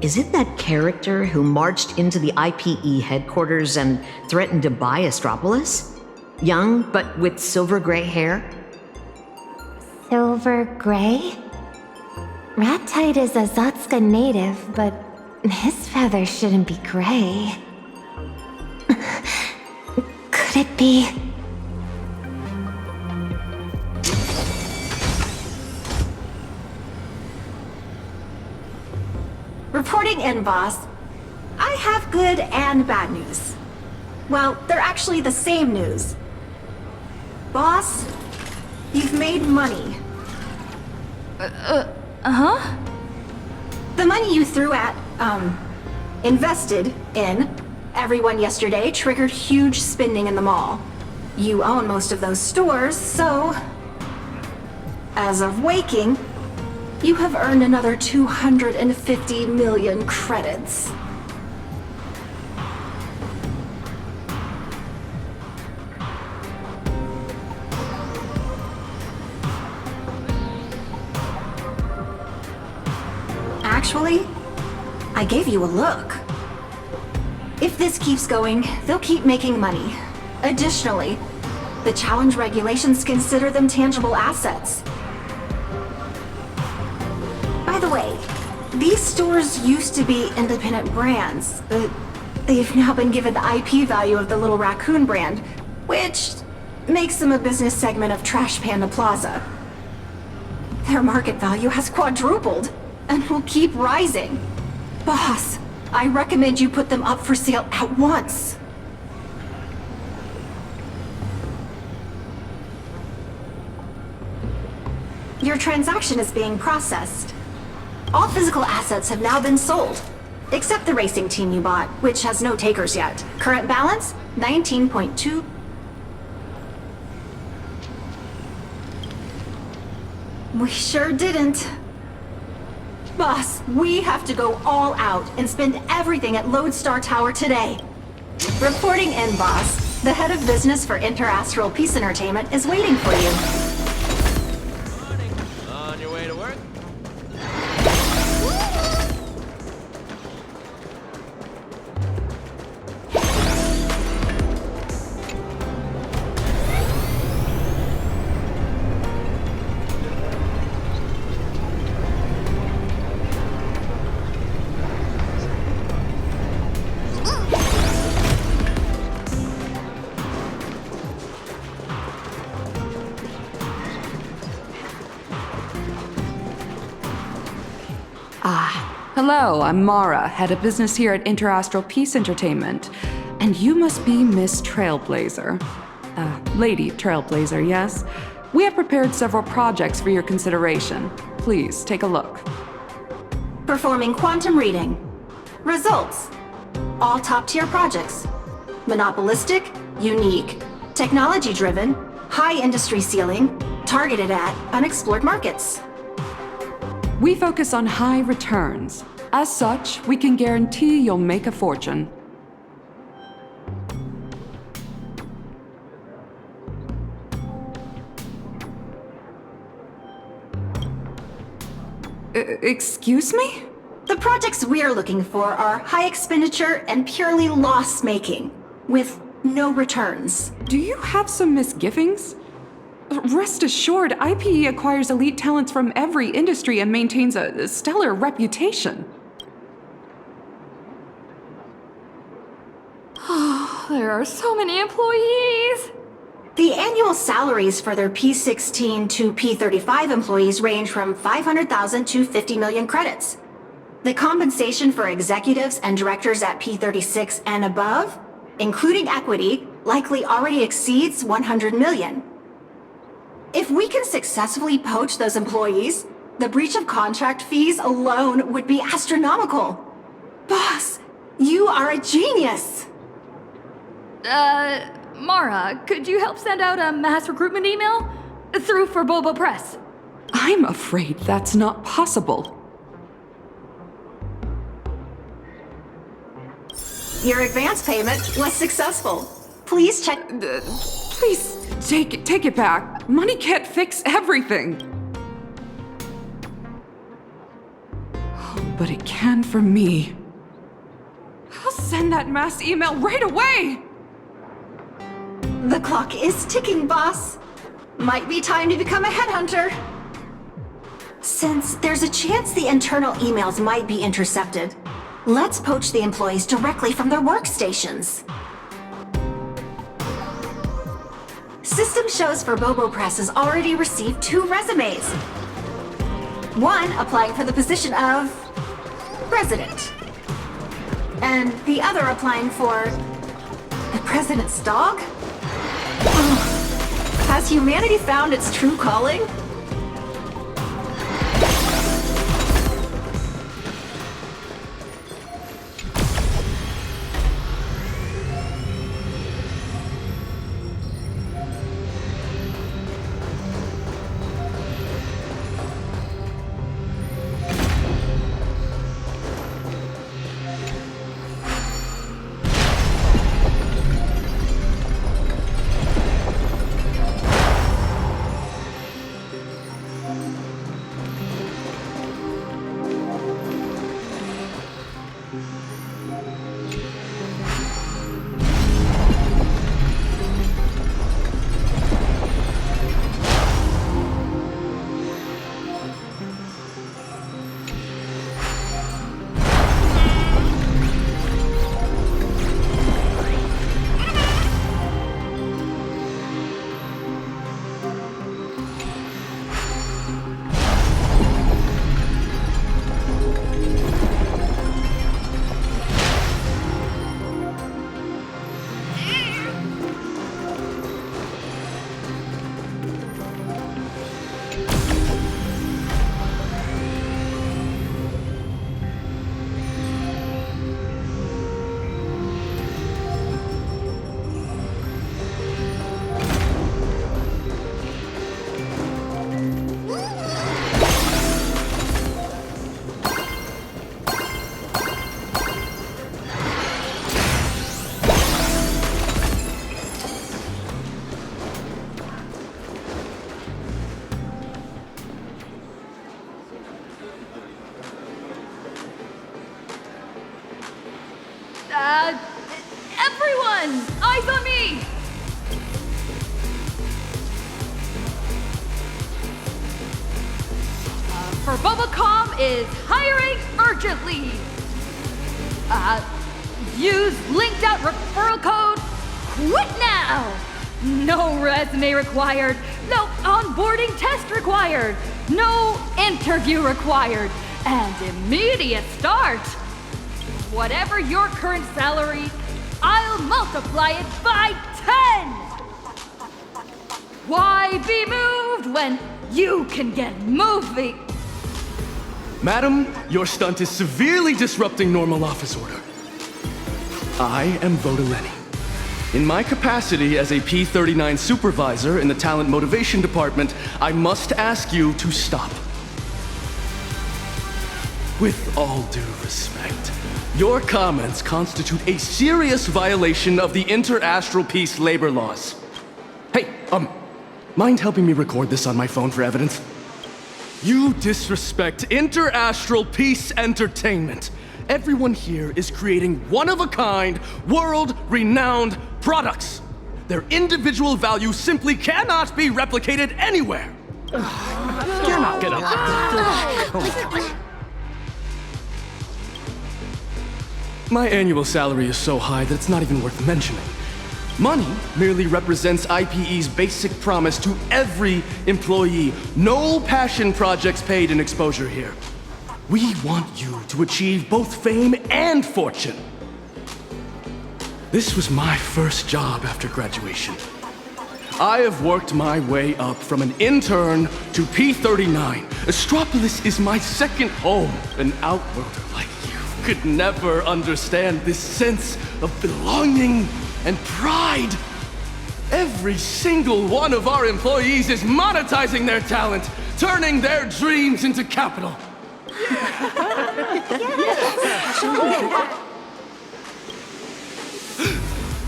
Is it that character who marched into the IPE headquarters and threatened to buy Astropolis? Young, but with silver gray hair? Silver gray? Ratite is a Zotska native, but his feathers shouldn't be gray. Could it be? Reporting in, boss. I have good and bad news. Well, they're actually the same news. Boss, you've made money. Huh? The money you threw at, invested in everyone yesterday triggered huge spending in the mall. You own most of those stores, so as of waking, you have earned another 250 million credits. Actually, I gave you a look. If this keeps going, they'll keep making money. Additionally, the challenge regulations consider them tangible assets. By the way, these stores used to be independent brands, but they've now been given the IP value of the Little Raccoon brand, which makes them a business segment of Trash Panda Plaza. Their market value has quadrupled and will keep rising. Boss, I recommend you put them up for sale at once. Your transaction is being processed. All physical assets have now been sold, except the racing team you bought, which has no takers yet. Current balance, 19.2. We sure didn't. Boss, we have to go all out and spend everything at Lodestar Tower today. Reporting in, boss. The head of business for Interastral Peace Entertainment is waiting for you. On your way to work? Hello, I'm Mara, head of business here at Interastral Peace Entertainment. And you must be Miss Trailblazer. Lady Trailblazer, yes? We have prepared several projects for your consideration. Please, take a look. Performing quantum reading. Results. All top-tier projects. Monopolistic, unique, technology-driven, high industry ceiling, targeted at unexplored markets. We focus on high returns. As such, we can guarantee you'll make a fortune. Excuse me? The projects we're looking for are high expenditure and purely loss-making, with no returns. Do you have some misgivings? Rest assured, IPE acquires elite talents from every industry and maintains a stellar reputation. Oh, there are so many employees! The annual salaries for their P16 to P35 employees range from 500,000 to 50 million credits. The compensation for executives and directors at P36 and above, including equity, likely already exceeds 100 million. If we can successfully poach those employees, the breach of contract fees alone would be astronomical. Boss, you are a genius! Mara, could you help send out a mass recruitment email? Through for Bobo Press. I'm afraid that's not possible. Your advance payment was successful. Please check... Please, take it back. Money can't fix everything. Oh, but it can for me. I'll send that mass email right away! The clock is ticking, boss. Might be time to become a headhunter. Since there's a chance the internal emails might be intercepted, let's poach the employees directly from their workstations. System shows for Bobo Press has already received 2 resumes. One applying for the position of president, and the other applying for the president's dog? Has humanity found its true calling? Everyone, eyes on me! For Bubacom is hiring urgently. Use linked out referral code QUIT NOW! No resume required, no onboarding test required, no interview required, and immediate start. Whatever your current salary, I'll multiply it by 10! Why be moved when you can get moving? Madam, your stunt is severely disrupting normal office order. I am Vodaleni. In my capacity as a P-39 supervisor in the Talent Motivation Department, I must ask you to stop. With all due respect, your comments constitute a serious violation of the inter-astral peace labor laws. Hey, mind helping me record this on my phone for evidence? You disrespect inter-astral peace entertainment. Everyone here is creating one-of-a-kind, world-renowned products. Their individual value simply cannot be replicated anywhere. Get up. My annual salary is so high that it's not even worth mentioning. Money merely represents IPE's basic promise to every employee. No passion projects paid in exposure here. We want you to achieve both fame and fortune. This was my first job after graduation. I have worked my way up from an intern to P-39. Astropolis is my second home. An outworlder like you could never understand this sense of belonging and pride. Every single one of our employees is monetizing their talent, turning their dreams into capital.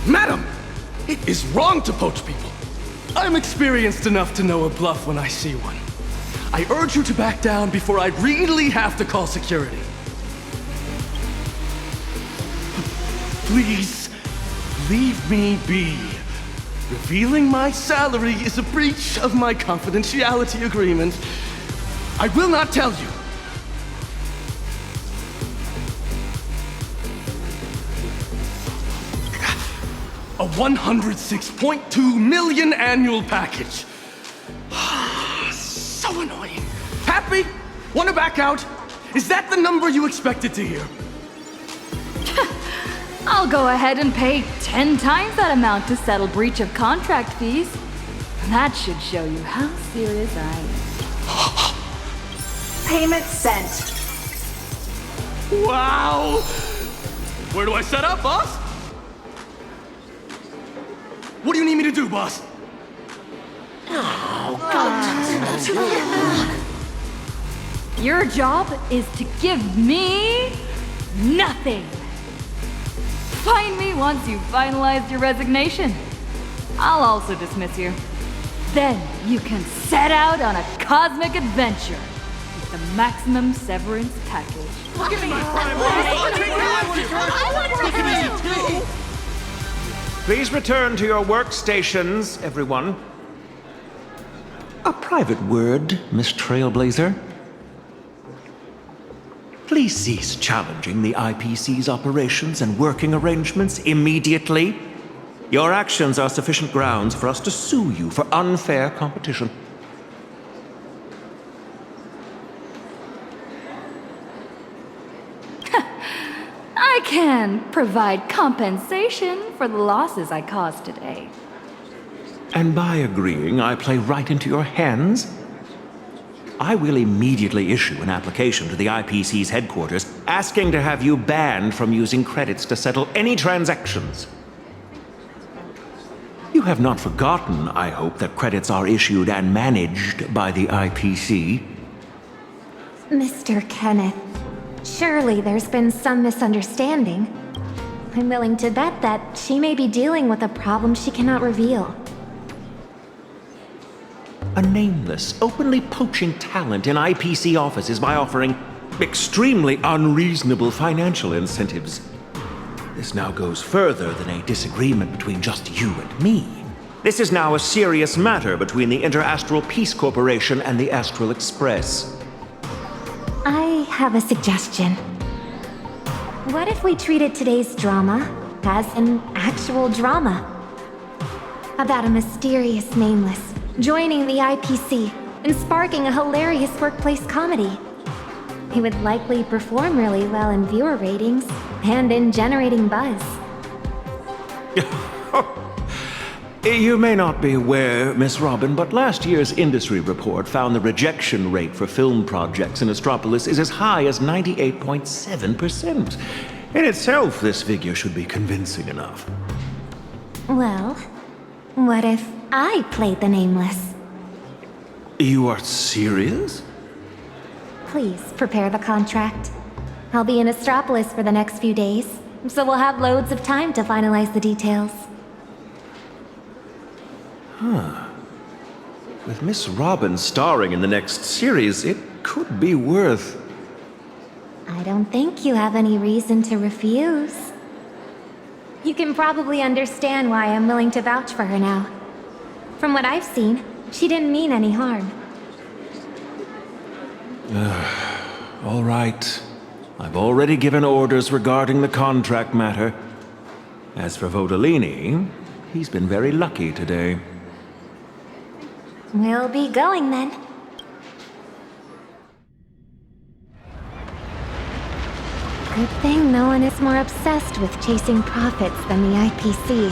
Madam, it is wrong to poach people. I'm experienced enough to know a bluff when I see one. I urge you to back down before I really have to call security. Please, leave me be. Revealing my salary is a breach of my confidentiality agreement. I will not tell you. A 106.2 million annual package. So annoying. Happy? Want to back out? Is that the number you expected to hear? I'll go ahead and pay 10 times that amount to settle breach of contract fees. That should show you how serious I am. Payment sent. Wow! Where do I set up, boss? What do you need me to do, boss? Your job is to give me nothing. Find me once you've finalized your resignation. I'll also dismiss you. Then you can set out on a cosmic adventure with the maximum severance package. Look at me! Please return to your workstations, everyone. A private word, Miss Trailblazer. Please cease challenging the IPC's operations and working arrangements immediately. Your actions are sufficient grounds for us to sue you for unfair competition. I can provide compensation for the losses I caused today. And by agreeing, I play right into your hands. I will immediately issue an application to the IPC's headquarters asking to have you banned from using credits to settle any transactions. You have not forgotten, I hope, that credits are issued and managed by the IPC. Mr. Kenneth, surely there's been some misunderstanding. I'm willing to bet that she may be dealing with a problem she cannot reveal. A nameless, openly poaching talent in IPC offices by offering extremely unreasonable financial incentives. This now goes further than a disagreement between just you and me. This is now a serious matter between the Inter-Astral Peace Corporation and the Astral Express. I have a suggestion. What if we treated today's drama as an actual drama? About a mysterious nameless joining the IPC and sparking a hilarious workplace comedy. He would likely perform really well in viewer ratings and in generating buzz. You may not be aware, Miss Robin, but last year's industry report found the rejection rate for film projects in Astropolis is as high as 98.7%. In itself, this figure should be convincing enough. Well, what if I played the nameless? You are serious? Please prepare the contract. I'll be in Astropolis for the next few days, so we'll have loads of time to finalize the details. Huh. With Miss Robin starring in the next series, it could be worth... I don't think you have any reason to refuse. You can probably understand why I'm willing to vouch for her now. From what I've seen, she didn't mean any harm. All right. I've already given orders regarding the contract matter. As for Vodolini, he's been very lucky today. We'll be going then. Good thing no one is more obsessed with chasing profits than the IPC.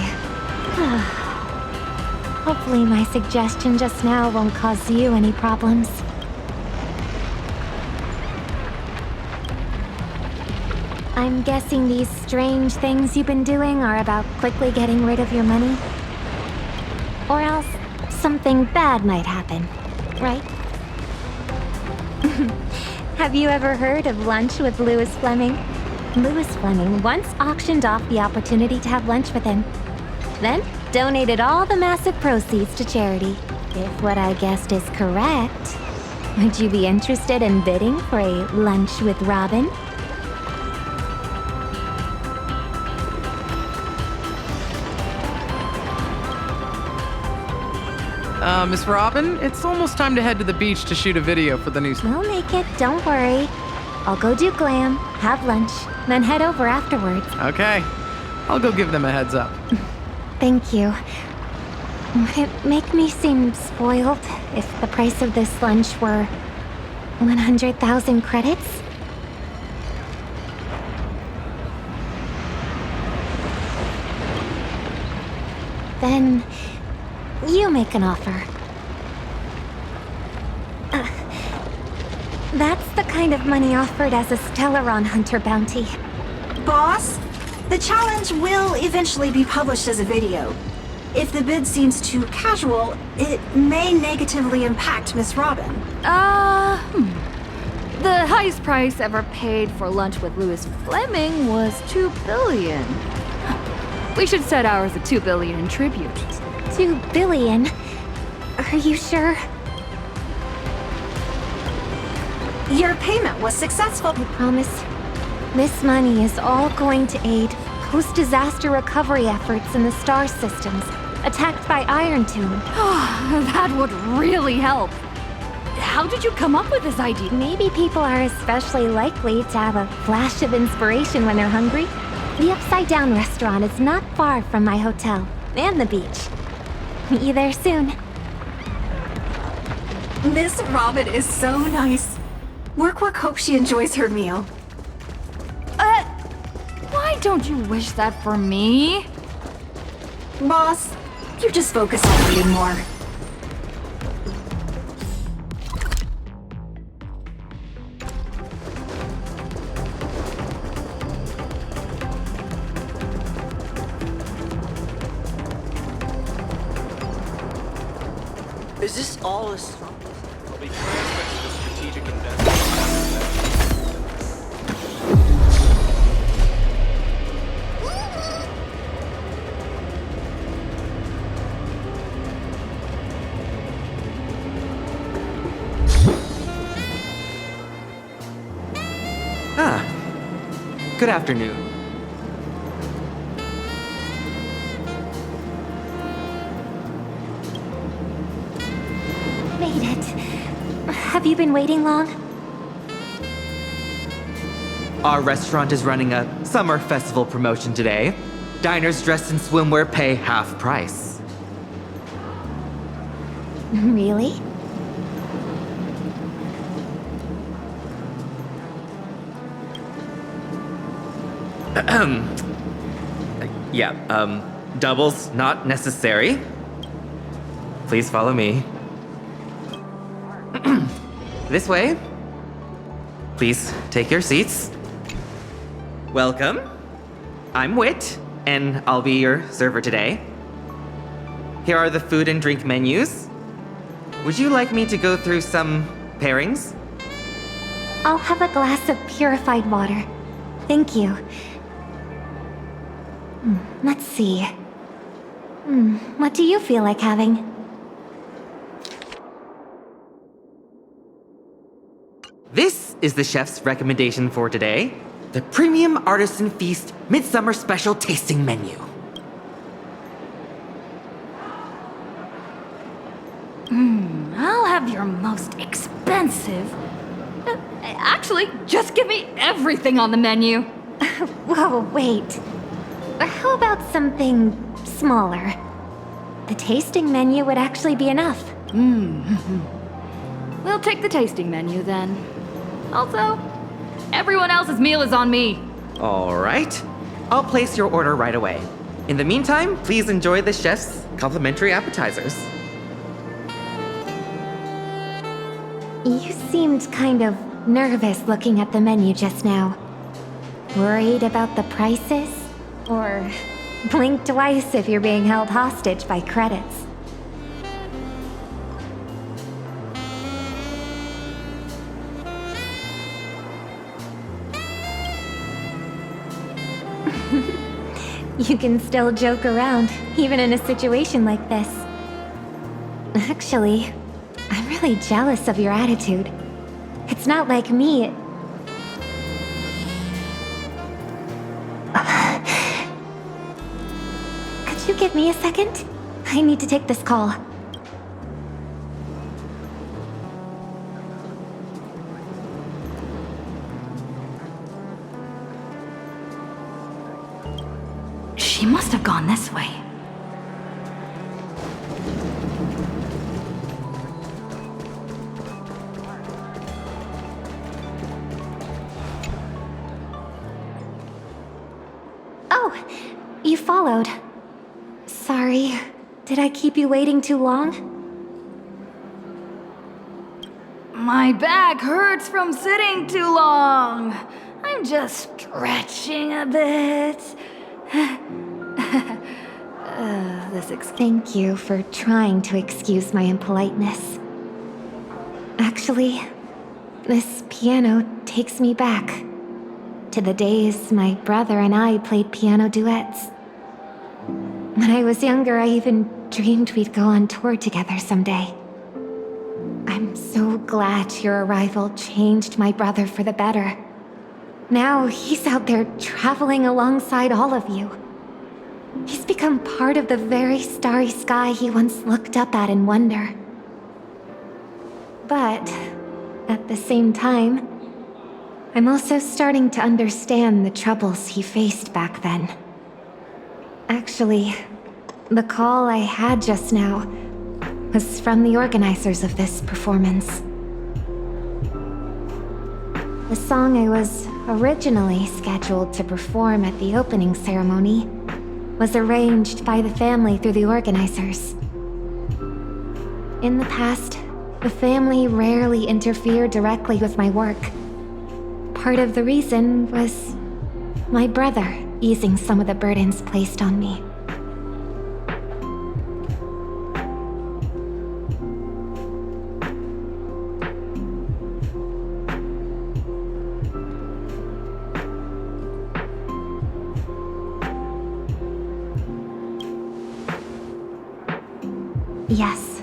Hopefully my suggestion just now won't cause you any problems. I'm guessing these strange things you've been doing are about quickly getting rid of your money? Or else something bad might happen, right? Have you ever heard of lunch with Louis Fleming? Louis Fleming once auctioned off the opportunity to have lunch with him. Then donated all the massive proceeds to charity. If what I guessed is correct, would you be interested in bidding for a lunch with Robin? Miss Robin, it's almost time to head to the beach to shoot a video for the new... We'll make it, don't worry. I'll go do glam, have lunch, then head over afterwards. Okay. I'll go give them a heads up. Thank you. Would it make me seem spoiled if the price of this lunch were 100,000 credits? Then you make an offer. That's the kind of money offered as a Stellaron Hunter bounty. Boss, the challenge will eventually be published as a video. If the bid seems too casual, it may negatively impact Miss Robin. The highest price ever paid for lunch with Louis Fleming was 2 billion. We should set ours at 2 billion in tribute. 2 billion? Are you sure? Your payment was successful. I promise. This money is all going to aid post-disaster recovery efforts in the star systems attacked by Iron Tomb. That would really help. How did you come up with this idea? Maybe people are especially likely to have a flash of inspiration when they're hungry. The Upside Down restaurant is not far from my hotel and the beach. Meet you there soon. Miss Robin is so nice. Work hopes she enjoys her meal. Why don't you wish that for me? Boss, you just focus on reading more. Is this all a struggle? I'll be transferred to the strategic investment. Good afternoon. made it. Have you been waiting long? Our restaurant is running a summer festival promotion today. Diners dressed in swimwear pay half price. Really? Yeah, doubles not necessary. Please follow me. This way. Please take your seats. Welcome. I'm Wit, and I'll be your server today. Here are the food and drink menus. Would you like me to go through some pairings? I'll have a glass of purified water. Thank you. Let's see. What do you feel like having? This is the chef's recommendation for today. The Premium Artisan Feast Midsummer Special Tasting Menu. I'll have your most expensive. Actually, just give me everything on the menu. Whoa, wait. How about something smaller? The tasting menu would actually be enough. We'll take the tasting menu then. Also, everyone else's meal is on me. All right. I'll place your order right away. In the meantime, please enjoy the chef's complimentary appetizers. You seemed kind of nervous looking at the menu just now. Worried about the prices? Or blink twice if you're being held hostage by credits? You can still joke around, even in a situation like this. Actually, I'm really jealous of your attitude. It's not like me. Could you give me a second? I need to take this call. She must have gone this way. Oh, you followed. Sorry, did I keep you waiting too long? My back hurts from sitting too long. I'm just stretching a bit. Thank you for trying to excuse my impoliteness. Actually, this piano takes me back to the days my brother and I played piano duets. When I was younger, I even dreamed we'd go on tour together someday. I'm so glad your arrival changed my brother for the better. Now he's out there traveling alongside all of you. He's become part of the very starry sky he once looked up at in wonder. But at the same time, I'm also starting to understand the troubles he faced back then. Actually, the call I had just now was from the organizers of this performance. The song I was originally scheduled to perform at the opening ceremony was arranged by the family through the organizers. In the past, the family rarely interfered directly with my work. Part of the reason was my brother easing some of the burdens placed on me. Yes,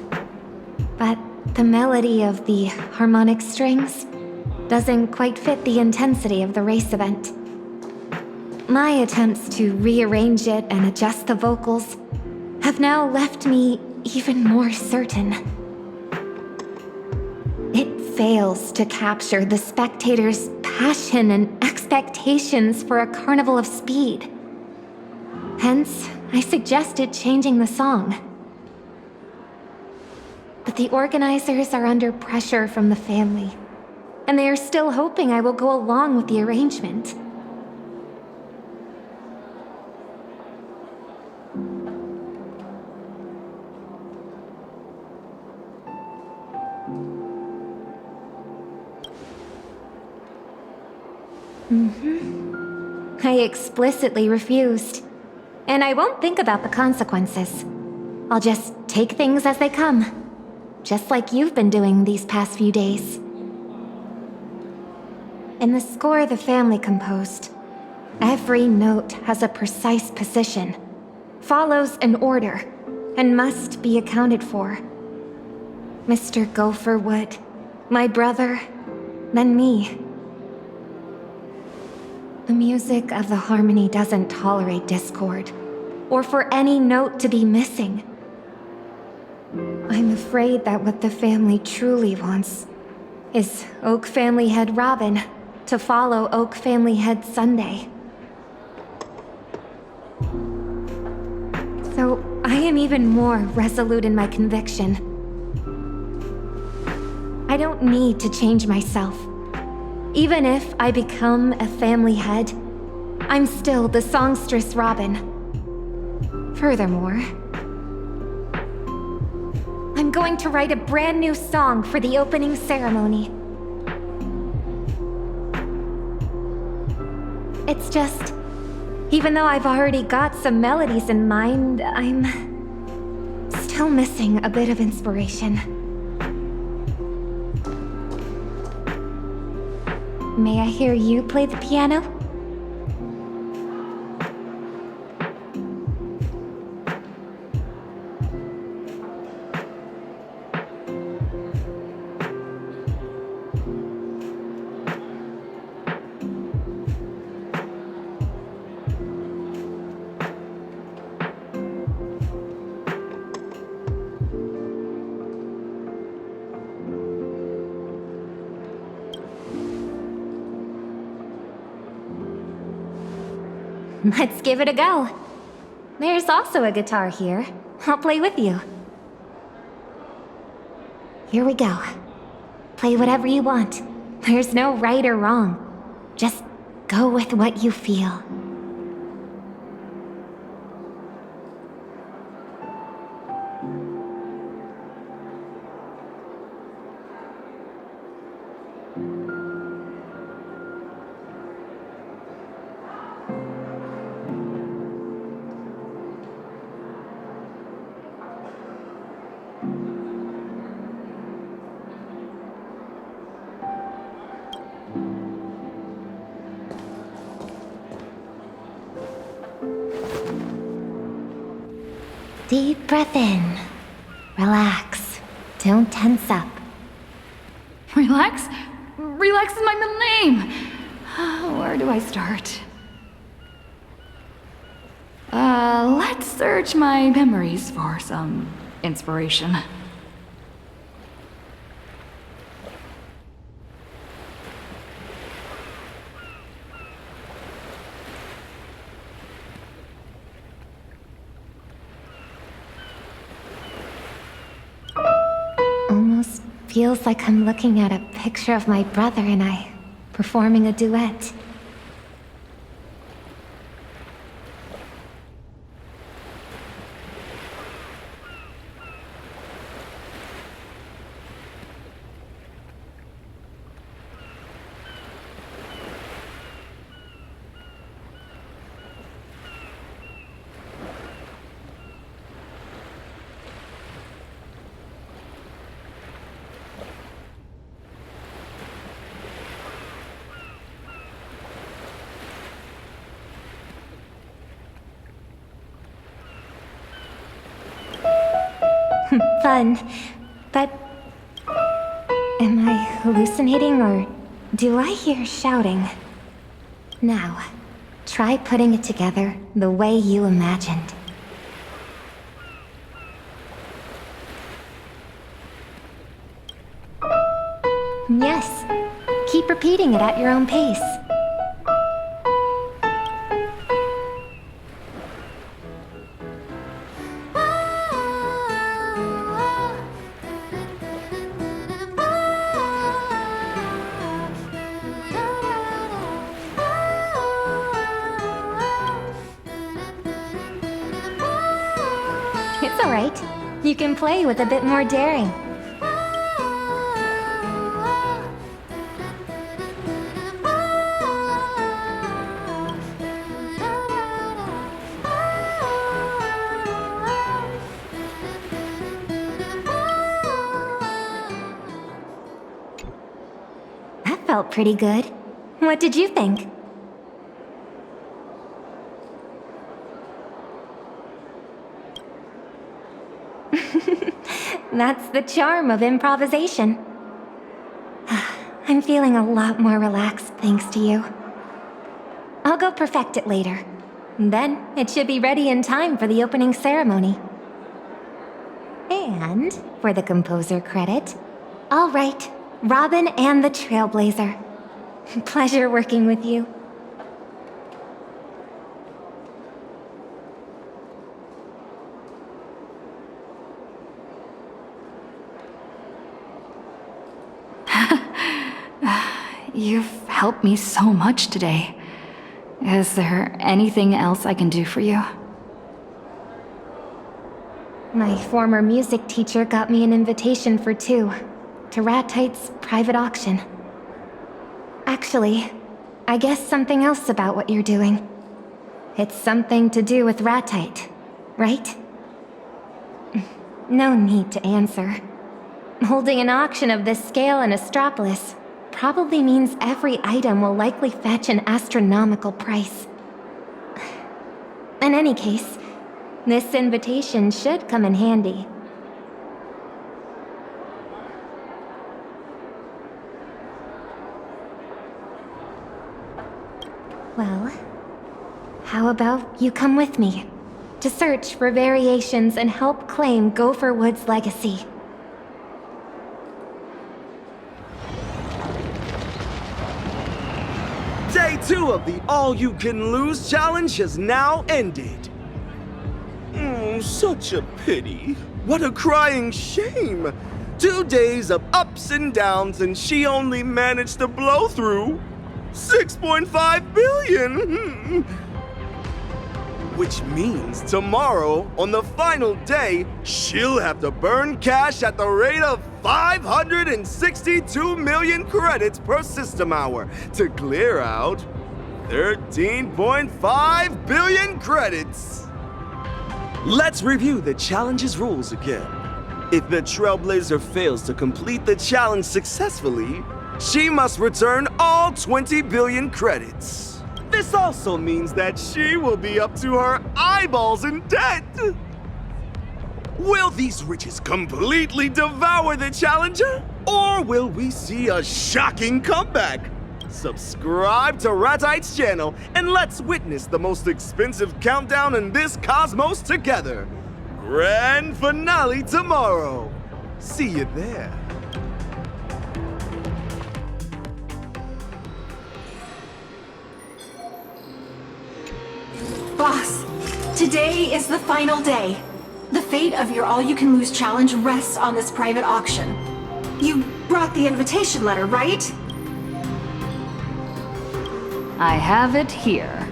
but the melody of the harmonic strings doesn't quite fit the intensity of the race event. My attempts to rearrange it and adjust the vocals have now left me even more certain. fails to capture the spectators' passion and expectations for a carnival of speed. Hence, I suggested changing the song. But the organizers are under pressure from the family, and they are still hoping I will go along with the arrangement. I explicitly refused. And I won't think about the consequences. I'll just take things as they come. Just like you've been doing these past few days. In the score the family composed, every note has a precise position, follows an order, and must be accounted for. Mr. Gopher would, my brother, then me. The music of the harmony doesn't tolerate discord, or for any note to be missing. I'm afraid that what the family truly wants is Oak Family Head Robin to follow Oak Family Head Sunday. So I am even more resolute in my conviction. I don't need to change myself. Even if I become a family head, I'm still the songstress Robin. Furthermore, I'm going to write a brand new song for the opening ceremony. It's just, even though I've already got some melodies in mind, I'm still missing a bit of inspiration. May I hear you play the piano? Let's give it a go. There's also a guitar here. I'll play with you. Here we go. Play whatever you want. There's no right or wrong. Just go with what you feel. Deep breath in. Relax. Don't tense up. Relax? Relax is my middle name. Where do I start? Let's search my memories for some inspiration. Almost feels like I'm looking at a picture of my brother and I performing a duet. Fun, but am I hallucinating or do I hear shouting? Now, try putting it together the way you imagined. Yes, keep repeating it at your own pace. It's alright. You can play with a bit more daring. That felt pretty good. What did you think? That's the charm of improvisation. I'm feeling a lot more relaxed thanks to you. I'll go perfect it later. Then it should be ready in time for the opening ceremony. And for the composer credit, I'll write Robin and the Trailblazer. Pleasure working with you. You've helped me so much today. Is there anything else I can do for you? My former music teacher got me an invitation for 2 to Ratite's private auction. Actually, I guess something else about what you're doing. It's something to do with Ratite, right? No need to answer. Holding an auction of this scale in Astropolis probably means every item will likely fetch an astronomical price. In any case, this invitation should come in handy. Well, how about you come with me to search for variations and help claim Gopher Wood's legacy? Day 2 of the All-You-Can-Lose challenge has now ended. Such a pity. What a crying shame. 2 days of ups and downs and she only managed to blow through 6.5 billion. Which means tomorrow, on the final day, she'll have to burn cash at the rate of 562 million credits per system hour to clear out 13.5 billion credits. Let's review the challenge's rules again. If the Trailblazer fails to complete the challenge successfully, she must return all 20 billion credits. This also means that she will be up to her eyeballs in debt. Will these riches completely devour the challenger? Or will we see a shocking comeback? Subscribe to Ratite's channel and let's witness the most expensive countdown in this cosmos together. Grand finale tomorrow. See you there. Boss, today is the final day. The fate of your All-You-Can-Lose challenge rests on this private auction. You brought the invitation letter, right? I have it here.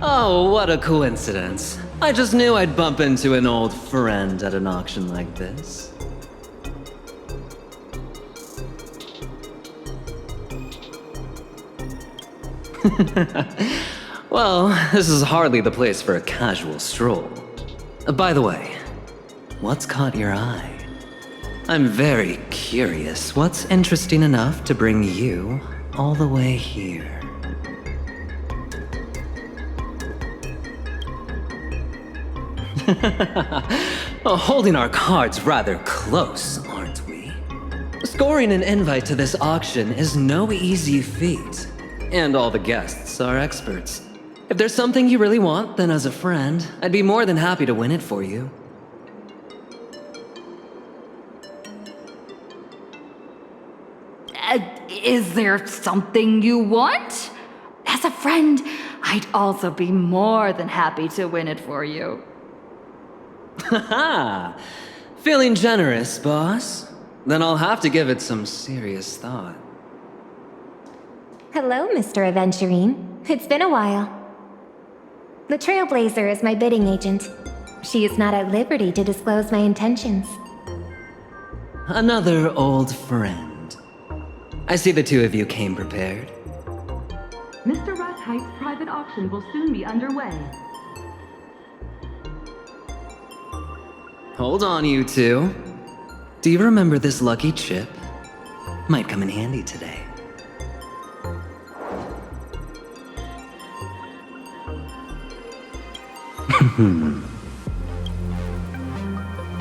Oh, what a coincidence. I just knew I'd bump into an old friend at an auction like this. Well, this is hardly the place for a casual stroll. By the way, what's caught your eye? I'm very curious what's interesting enough to bring you all the way here. Holding our cards rather close, aren't we? Scoring an invite to this auction is no easy feat, and all the guests are experts. If there's something you really want, then as a friend, I'd be more than happy to win it for you. Is there something you want? As a friend, I'd also be more than happy to win it for you. Haha! Feeling generous, boss? Then I'll have to give it some serious thought. Hello, Mr. Aventurine. It's been a while. The Trailblazer is my bidding agent. She is not at liberty to disclose my intentions. Another old friend. I see the two of you came prepared. Mr. Rattight's private auction will soon be underway. Hold on, you two. Do you remember this lucky chip? Might come in handy today.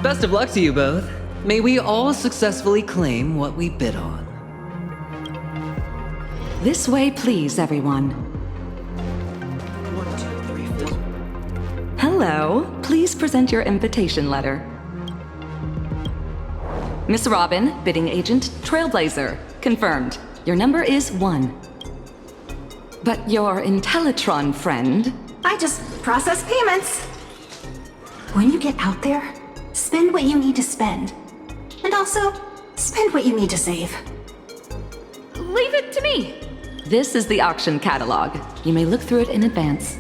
Best of luck to you both. May we all successfully claim what we bid on. This way, please, everyone. 1, 2, 3, 4. Hello. Please present your invitation letter. Miss Robin, bidding agent, Trailblazer. Confirmed. Your number is 1. But your Intellitron friend... I just process payments. When you get out there, spend what you need to spend. And also, spend what you need to save. Leave it to me. This is the auction catalog. You may look through it in advance.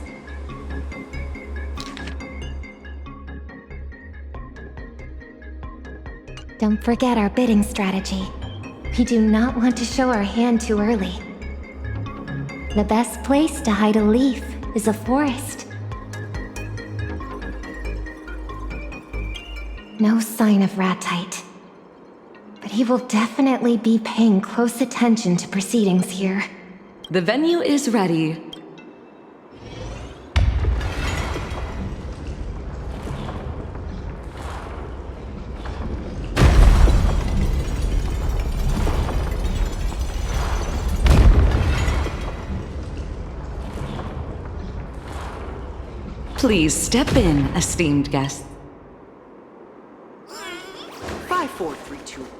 Don't forget our bidding strategy. We do not want to show our hand too early. The best place to hide a leaf is a forest. No sign of Rattight. But he will definitely be paying close attention to proceedings here. The venue is ready. Please step in, esteemed guests. 5, 4, 3, 2, 1.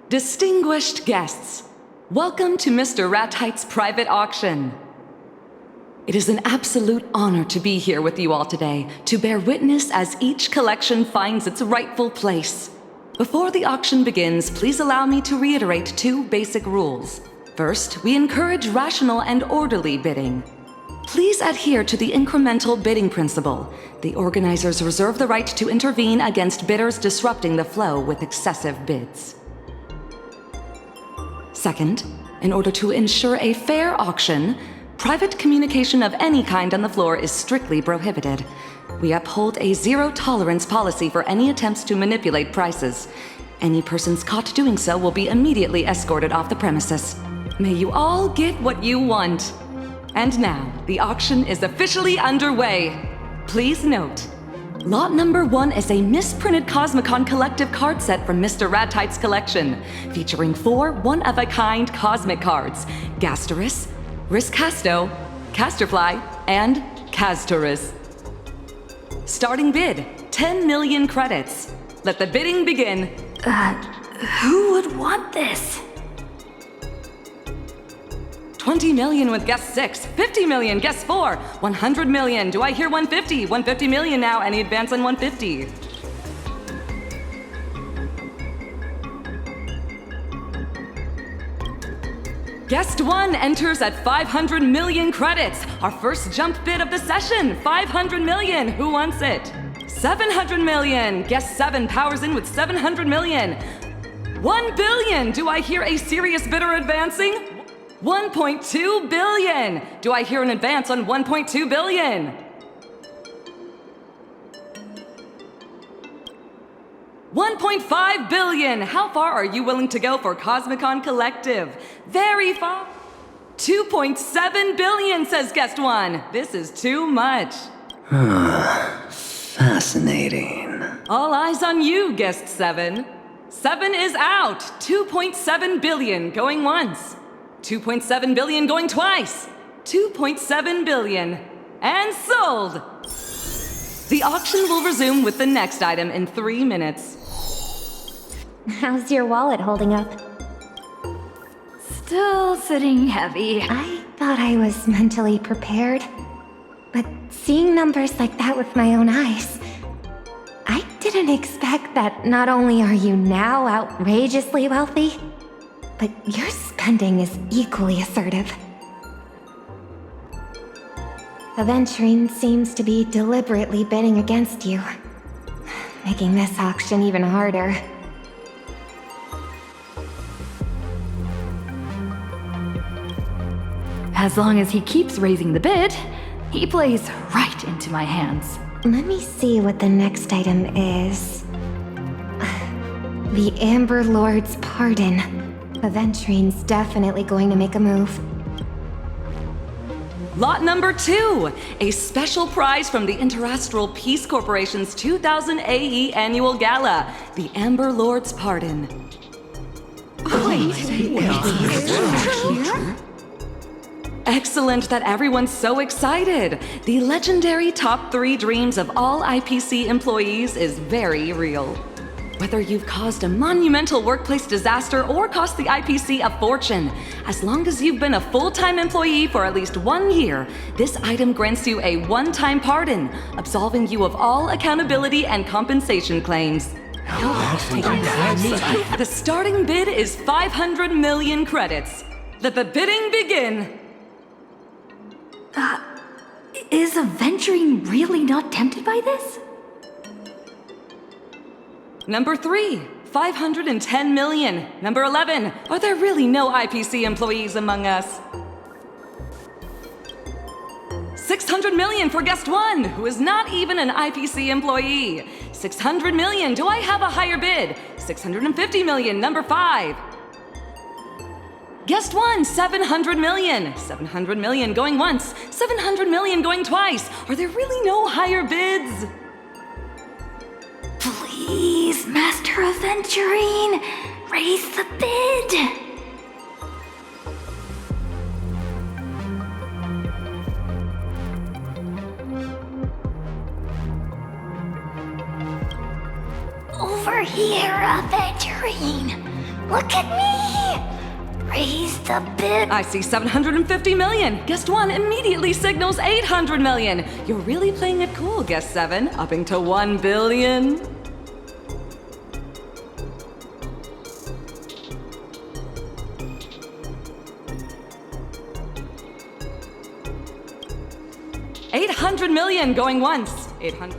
Distinguished guests, welcome to Mr. Rattight's private auction. It is an absolute honor to be here with you all today, to bear witness as each collection finds its rightful place. Before the auction begins, please allow me to reiterate 2 basic rules. First, we encourage rational and orderly bidding. Please adhere to the incremental bidding principle. The organizers reserve the right to intervene against bidders disrupting the flow with excessive bids. Second, in order to ensure a fair auction, private communication of any kind on the floor is strictly prohibited. We uphold a zero-tolerance policy for any attempts to manipulate prices. Any persons caught doing so will be immediately escorted off the premises. May you all get what you want. And now, the auction is officially underway. Please note, lot number 1 is a misprinted Cosmicon collective card set from Mr. Rattight's collection, featuring 4 one-of-a-kind cosmic cards: Gasterus, Riscasto, Casterfly, and Castorus. Starting bid, 10 million credits. Let the bidding begin. Who would want this? 20 million with guest 6, 50 million, guest 4, 100 million. Do I hear 150? 150 million now. Any advance on 150? Guest 1 enters at 500 million credits. Our first jump bid of the session, 500 million. Who wants it? 700 million. Guest 7 powers in with 700 million. 1 billion. Do I hear a serious bidder advancing? 1.2 billion! Do I hear an advance on 1.2 billion? $1.5 billion! How far are you willing to go for Cosmicon Collective? Very far. 2.7 billion, says guest one. This is too much. Fascinating. All eyes on you, guest 7. 7 is out. 2.7 billion going once. 2.7 billion going twice. 2.7 billion. And sold! The auction will resume with the next item in 3 minutes. How's your wallet holding up? Still sitting heavy. I thought I was mentally prepared. But seeing numbers like that with my own eyes, I didn't expect that not only are you now outrageously wealthy, but your spending is equally assertive. Aventurine seems to be deliberately bidding against you, making this auction even harder. As long as he keeps raising the bid, he plays right into my hands. Let me see what the next item is. The Amber Lord's Pardon. Aventurine's definitely going to make a move. Lot number 2, a special prize from the Interastral Peace Corporation's 2000 AE Annual Gala, the Amber Lord's Pardon. Excellent that everyone's so excited. The legendary top 3 dreams of all IPC employees is very real. Whether you've caused a monumental workplace disaster or cost the IPC a fortune, as long as you've been a full-time employee for at least 1 year, this item grants you a one-time pardon, absolving you of all accountability and compensation claims. The starting bid is 500 million credits. Let the bidding begin. Is Aventurine really not tempted by this? Number 3, 510 million. Number 11, are there really no IPC employees among us? 600 million for guest 1, who is not even an IPC employee. 600 million, do I have a higher bid? 650 million, number 5. Guest 1, 700 million. 700 million going once. 700 million going twice. Are there really no higher bids? Please, Master Aventurine, raise the bid. Over here, Aventurine. Look at me. Raise the bid. I see 750 million. Guest 1 immediately signals 800 million. You're really playing it cool, guest 7, upping to 1 billion. $800 million going once. 800.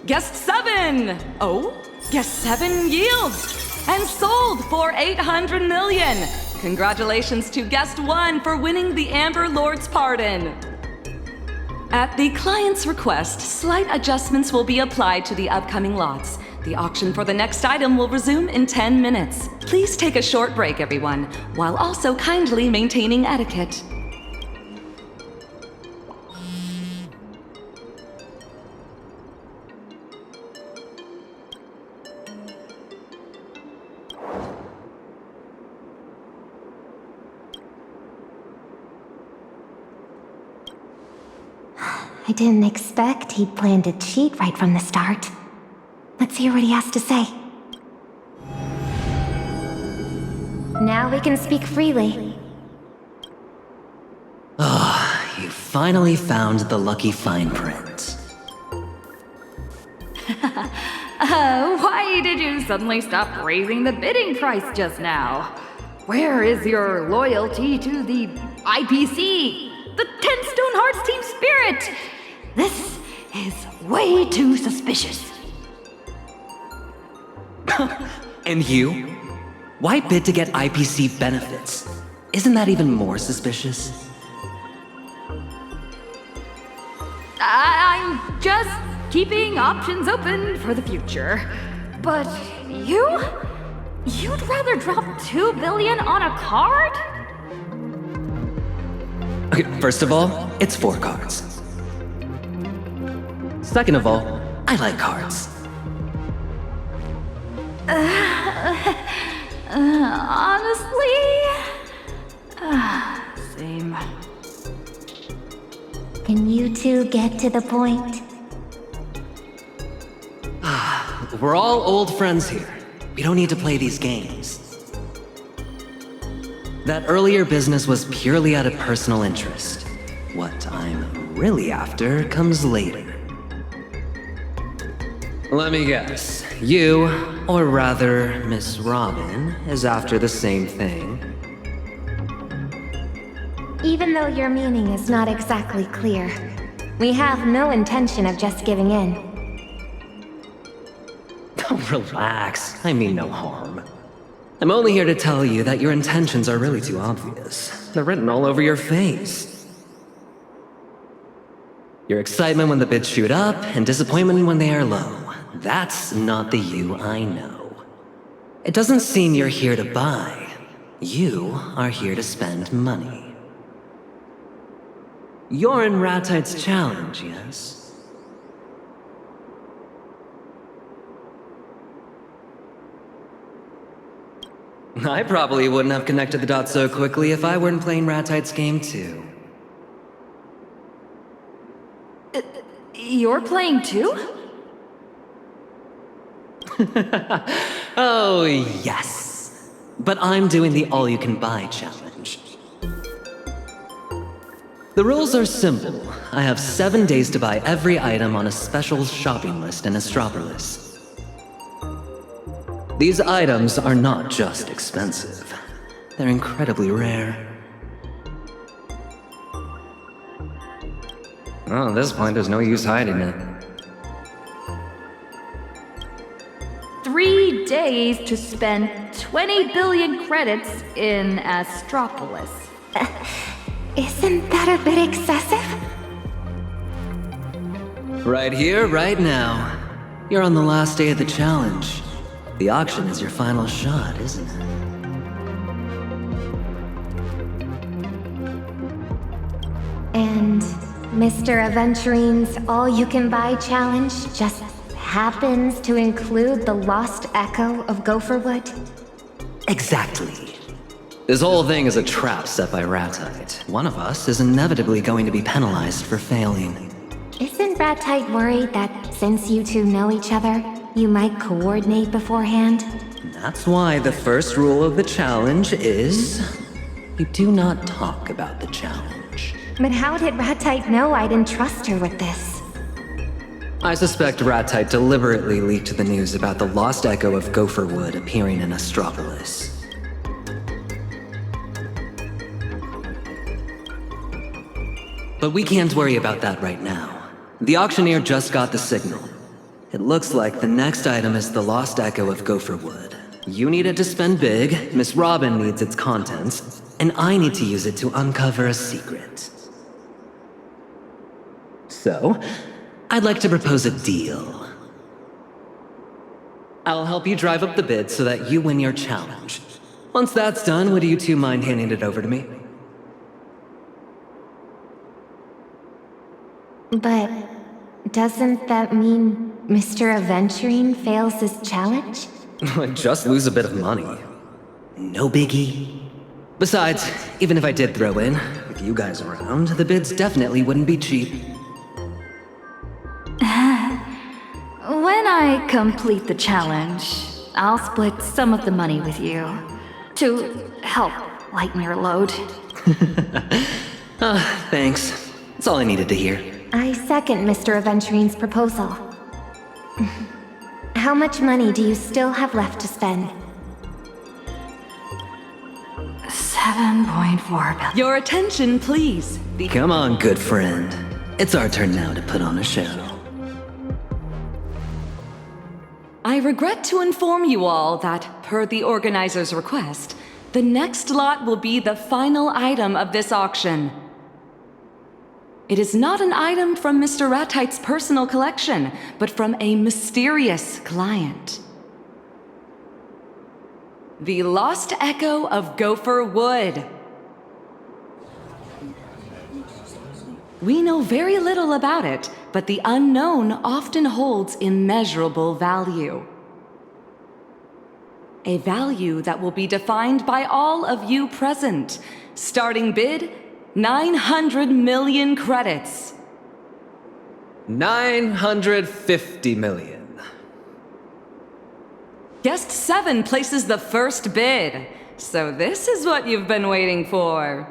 Guest 7. Oh, guest 7 yields. And sold for 800 million. Congratulations to guest 1 for winning the Amber Lord's Pardon. At the client's request, slight adjustments will be applied to the upcoming lots. The auction for the next item will resume in 10 minutes. Please take a short break, everyone, while also kindly maintaining etiquette. I didn't expect he'd planned to cheat right from the start. Let's hear what he has to say. Now we can speak freely. You finally found the lucky fine print. Why did you suddenly stop raising the bidding price just now? Where is your loyalty to the IPC? The 10 Stone Hearts team spirit? This is way too suspicious. And you? Why bid to get IPC benefits? Isn't that even more suspicious? I'm just keeping options open for the future. But you? You'd rather drop $2 billion on a card? Okay, first of all, it's 4 cards. Second of all, I like cards. Honestly, same. Can you two get to the point? We're all old friends here. We don't need to play these games. That earlier business was purely out of personal interest. What I'm really after comes later. Let me guess. You, or rather, Miss Robin, is after the same thing. Even though your meaning is not exactly clear, we have no intention of just giving in. Relax, I mean no harm. I'm only here to tell you that your intentions are really too obvious. They're written all over your face. Your excitement when the bids shoot up, and disappointment when they are low. That's not the you I know. It doesn't seem you're here to buy. You are here to spend money. You're in Ratite's challenge, yes? I probably wouldn't have connected the dots so quickly if I weren't playing Ratite's game too. You're playing too? Oh, yes. But I'm doing the all-you-can-buy challenge. The rules are simple. I have 7 days to buy every item on a special shopping list in Astropolis. These items are not just expensive. They're incredibly rare. Well, at this point, there's no use hiding it. 3 days to spend 20 billion credits in Astropolis. Isn't that a bit excessive? Right here, right now. You're on the last day of the challenge. The auction is your final shot, isn't it? And Mr. Aventurine's all-you-can-buy challenge just happens to include the lost echo of Gopherwood? Exactly. This whole thing is a trap set by Ratite. One of us is inevitably going to be penalized for failing. Isn't Ratite worried that since you two know each other, you might coordinate beforehand? That's why the first rule of the challenge is... you do not talk about the challenge. But how did Ratite know I'd entrust her with this? I suspect Ratite deliberately leaked the news about the lost echo of Gopherwood appearing in Astropolis. But we can't worry about that right now. The auctioneer just got the signal. It looks like the next item is the lost echo of Gopherwood. You need it to spend big, Miss Robin needs its contents, and I need to use it to uncover a secret. So, I'd like to propose a deal. I'll help you drive up the bid so that you win your challenge. Once that's done, would you two mind handing it over to me? But doesn't that mean Mr. Aventurine fails his challenge? I'd just lose a bit of money. No biggie. Besides, even if I did throw in, with you guys around, the bids definitely wouldn't be cheap. When I complete the challenge, I'll split some of the money with you to help lighten your load. Thanks. That's all I needed to hear. I second Mr. Aventurine's proposal. How much money do you still have left to spend? 7.4 billion. Your attention, please. Come on, good friend. It's our turn now to put on a show. I regret to inform you all that, per the organizer's request, The next lot will be the final item of this auction. It is not an item from Mr. Ratite's personal collection, but from a mysterious client. The Lost Echo of Gopher Wood. We know very little about it, but the unknown often holds immeasurable value. A value that will be defined by all of you present. Starting bid, 900 million credits. 950 million. Guest 7 places the first bid. So this is what you've been waiting for.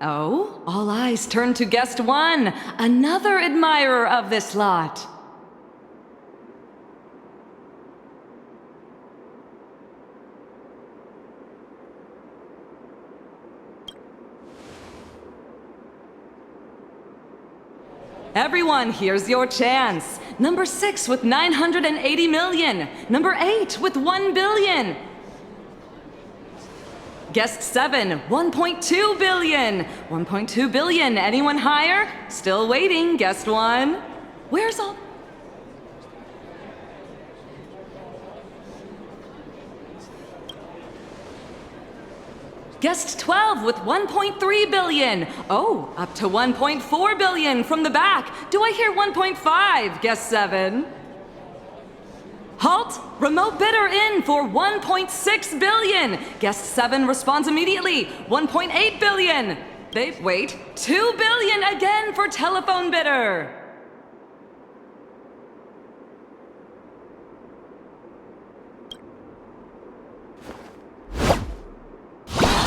Oh, all eyes turn to Guest 1, another admirer of this lot. Everyone, here's your chance. Number 6 with 980 million. Number 8 with 1 billion. Guest 7, 1.2 billion. 1.2 billion. Anyone higher? Still waiting. Guest 1. Where's all... Guest 12 with 1.3 billion. Oh, up to 1.4 billion from the back. Do I hear 1.5? Guest 7. Halt! Remote bidder in for 1.6 billion. Guest 7 responds immediately. 1.8 billion. They wait. 2 billion again for telephone bidder.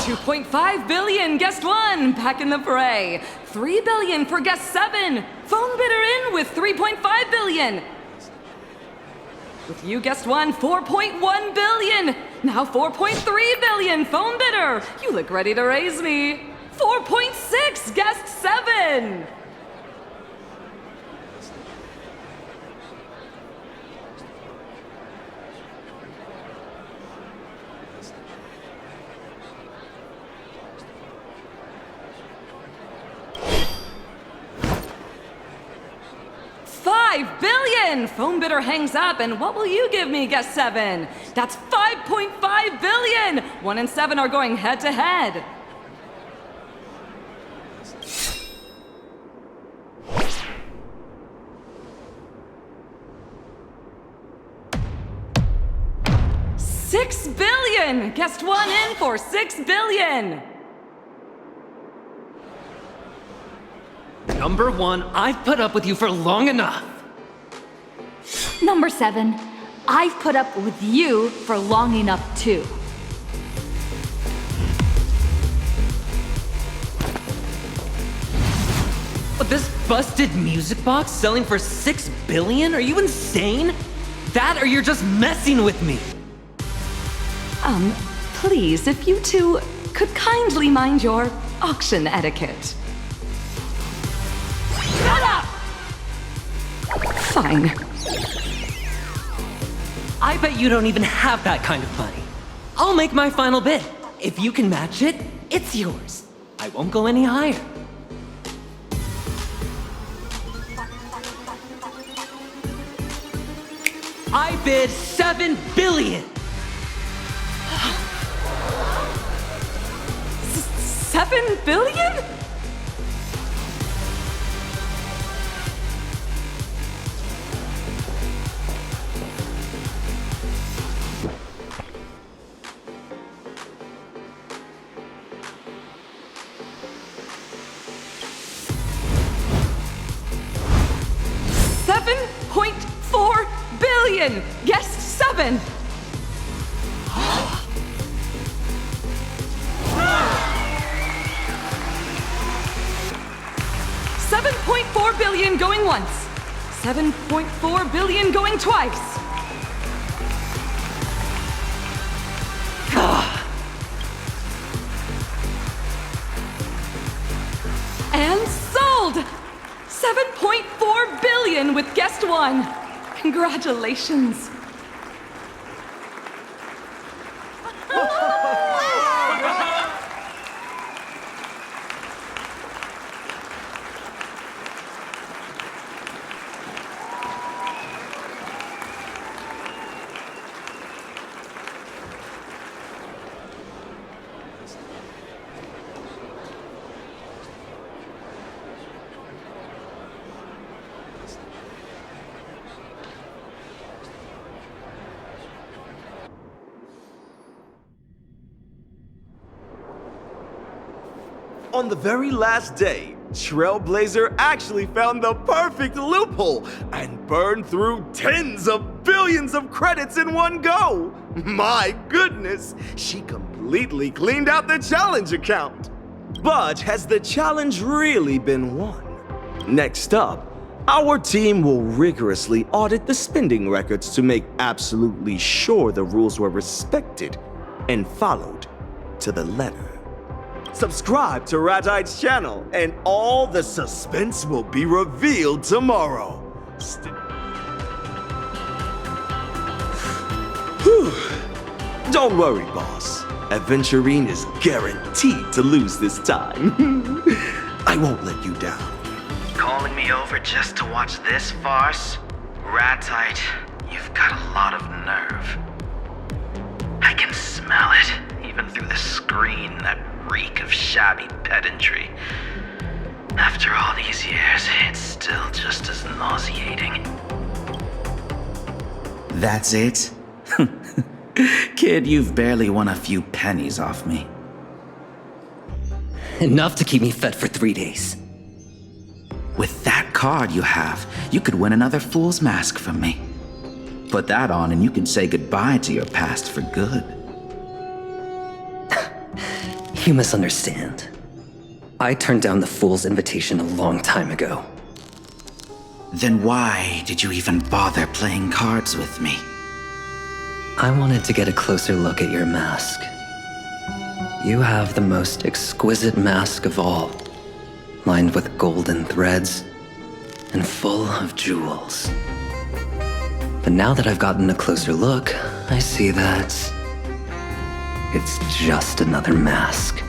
$2.5 billion, Guest 1, back in the fray. 3 billion for Guest 7. Phone bidder in with 3.5 billion. With you, Guest 1, 4.1 billion. Now 4.3 billion, phone bidder. You look ready to raise me. 4.6, Guest 7. $5 billion! Phone bidder hangs up, and what will you give me, Guest 7? That's $5.5 billion! 1 and 7 are going head to head. $6 billion! Guest 1 in for $6 billion! Number 1, I've put up with you for long enough. Number 7, I've put up with you for long enough too. This busted music box selling for $6 billion? Are you insane? That or you're just messing with me? Please, if you two could kindly mind your auction etiquette. Shut up! Fine. I bet you don't even have that kind of money. I'll make my final bid. If you can match it, it's yours. I won't go any higher. I bid $7 billion. $7 billion? $7.4 billion! Guest 7! $7.4 billion going once. $7.4 billion going twice. And sold! $7.4 billion with Guest 1. Congratulations. On the very last day, Trailblazer actually found the perfect loophole and burned through tens of billions of credits in one go. My goodness, she completely cleaned out the challenge account. But has the challenge really been won? Next up, our team will rigorously audit the spending records to make absolutely sure the rules were respected and followed to the letter. Subscribe to Ratite's channel, and all the suspense will be revealed tomorrow. Whew. Don't worry, boss. Aventurine is guaranteed to lose this time. I won't let you down. Calling me over just to watch this farce? Ratite, you've got a lot of nerve. I can smell it, even through the screen, that reek of shabby pedantry. After all these years, it's still just as nauseating. That's it? Kid, you've barely won a few pennies off me. Enough to keep me fed for 3 days. With that card you have, you could win another Fool's Mask from me. Put that on and you can say goodbye to your past for good. You misunderstand. I turned down the Fool's invitation a long time ago. Then why did you even bother playing cards with me? I wanted to get a closer look at your mask. You have the most exquisite mask of all, lined with golden threads and full of jewels. But now that I've gotten a closer look, I see that it's just another mask.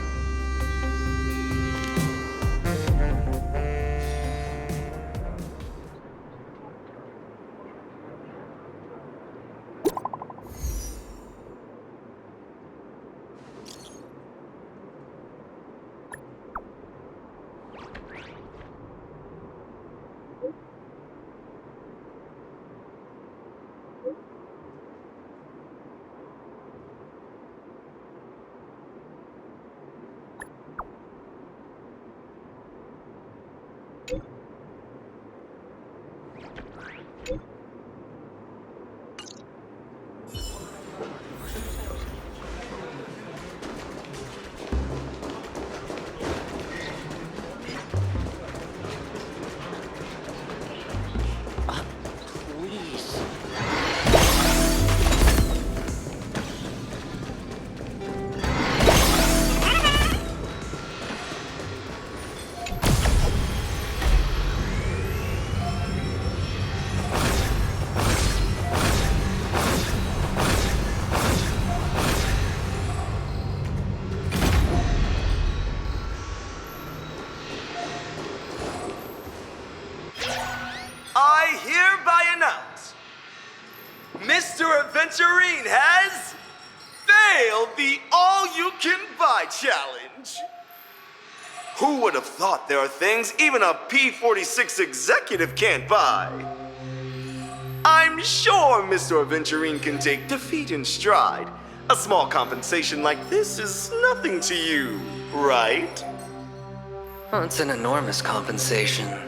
I hereby announce, Mr. Aventurine has failed the all-you-can-buy challenge. Who would have thought there are things even a P-46 executive can't buy? I'm sure Mr. Aventurine can take defeat in stride. A small compensation like this is nothing to you, right? Oh, it's an enormous compensation.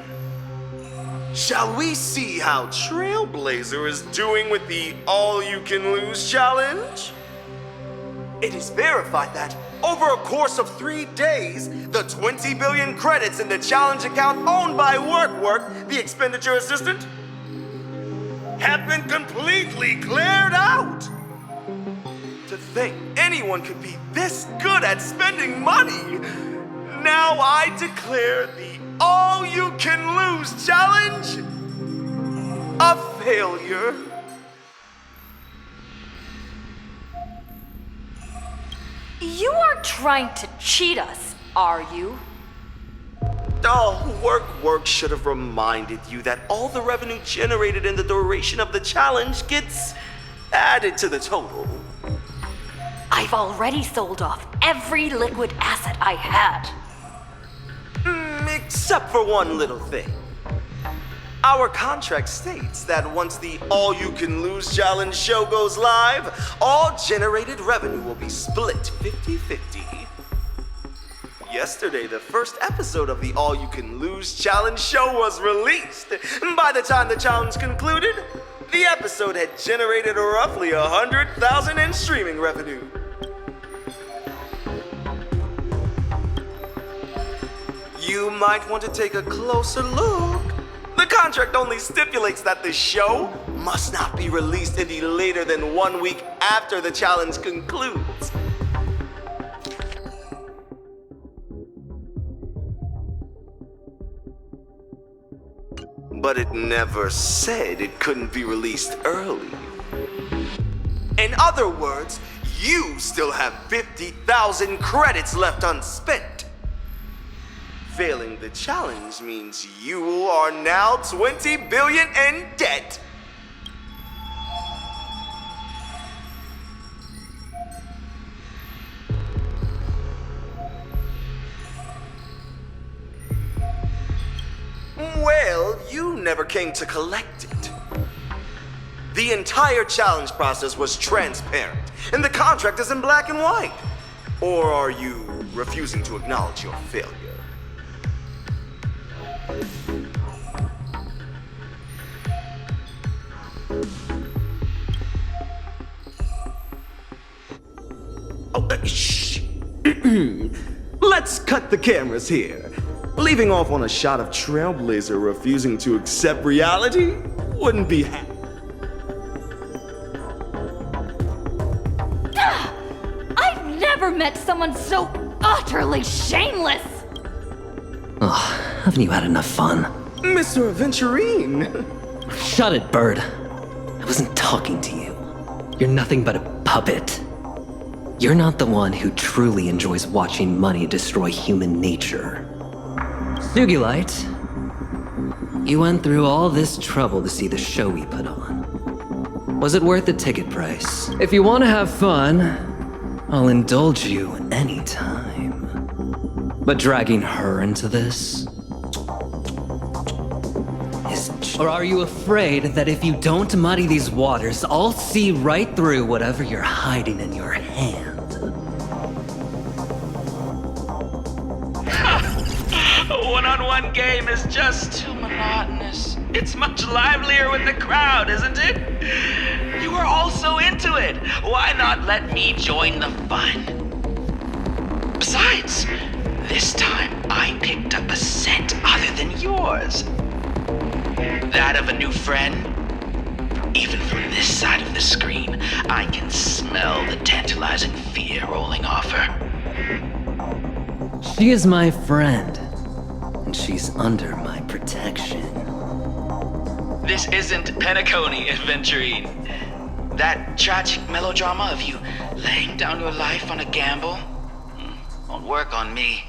Shall we see how Trailblazer is doing with the all-you-can-lose challenge? It is verified that, over a course of 3 days, the 20 billion credits in the challenge account owned by WorkWork, the expenditure assistant, have been completely cleared out. To think anyone could be this good at spending money. Now I declare the all-you-can-lose challenge a failure. You aren't trying to cheat us, are you? Oh, WorkWork should have reminded you that all the revenue generated in the duration of the challenge gets added to the total. I've already sold off every liquid asset I had. Except for one little thing. Our contract states that once the all-you-can-lose challenge show goes live, all generated revenue will be split 50-50. Yesterday, the first episode of the All You Can Lose Challenge show was released. By the time the challenge concluded, the episode had generated roughly 100,000 in streaming revenue. You might want to take a closer look. The contract only stipulates that the show must not be released any later than 1 week after the challenge concludes. But it never said it couldn't be released early. In other words, you still have 50,000 credits left unspent. Failing the challenge means you are now 20 billion in debt. Well, you never came to collect it. The entire challenge process was transparent, and the contract is in black and white. Or are you refusing to acknowledge your failure? Shh. Let's cut the cameras here. Leaving off on a shot of Trailblazer refusing to accept reality wouldn't be happy. I've never met someone so utterly shameless! Ugh, haven't you had enough fun? Mr. Aventurine! Shut it, bird. I wasn't talking to you. You're nothing but a puppet. You're not the one who truly enjoys watching money destroy human nature. Sugilite, you went through all this trouble to see the show we put on. Was it worth the ticket price? If you want to have fun, I'll indulge you anytime. But dragging her into this? Or are you afraid that if you don't muddy these waters, I'll see right through whatever you're hiding in your hand? A one-on-one game is just too monotonous. It's much livelier with the crowd, isn't it? You are all so into it. Why not let me join the fun? Besides, this time I picked up a scent other than yours. That of a new friend. Even from this side of the screen, I can smell the tantalizing fear rolling off her. She is my friend, and she's under my protection. This isn't Penacony, Aventurine. That tragic melodrama of you laying down your life on a gamble won't work on me.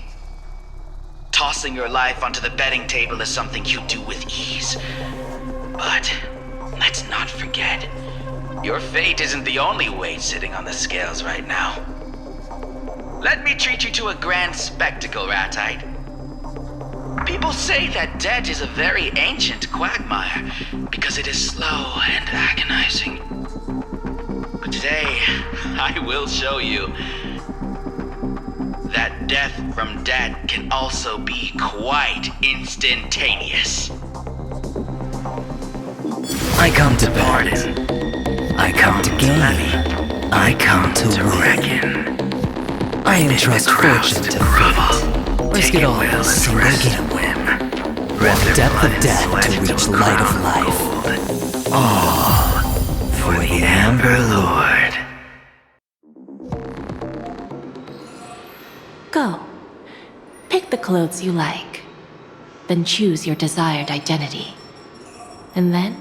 Tossing your life onto the betting table is something you do with ease. But let's not forget, your fate isn't the only weight sitting on the scales right now. Let me treat you to a grand spectacle, Ratite. People say that debt is a very ancient quagmire because it is slow and agonizing. But today, I will show you that death from debt can also be quite instantaneous. I come to pardon. I come to gain. I come to reckon. I entrust fortune to fate. Risk it all in a single game. Walk depth of death to reach light of life. All for the Amber Lord. Go. Pick the clothes you like. Then choose your desired identity. And then,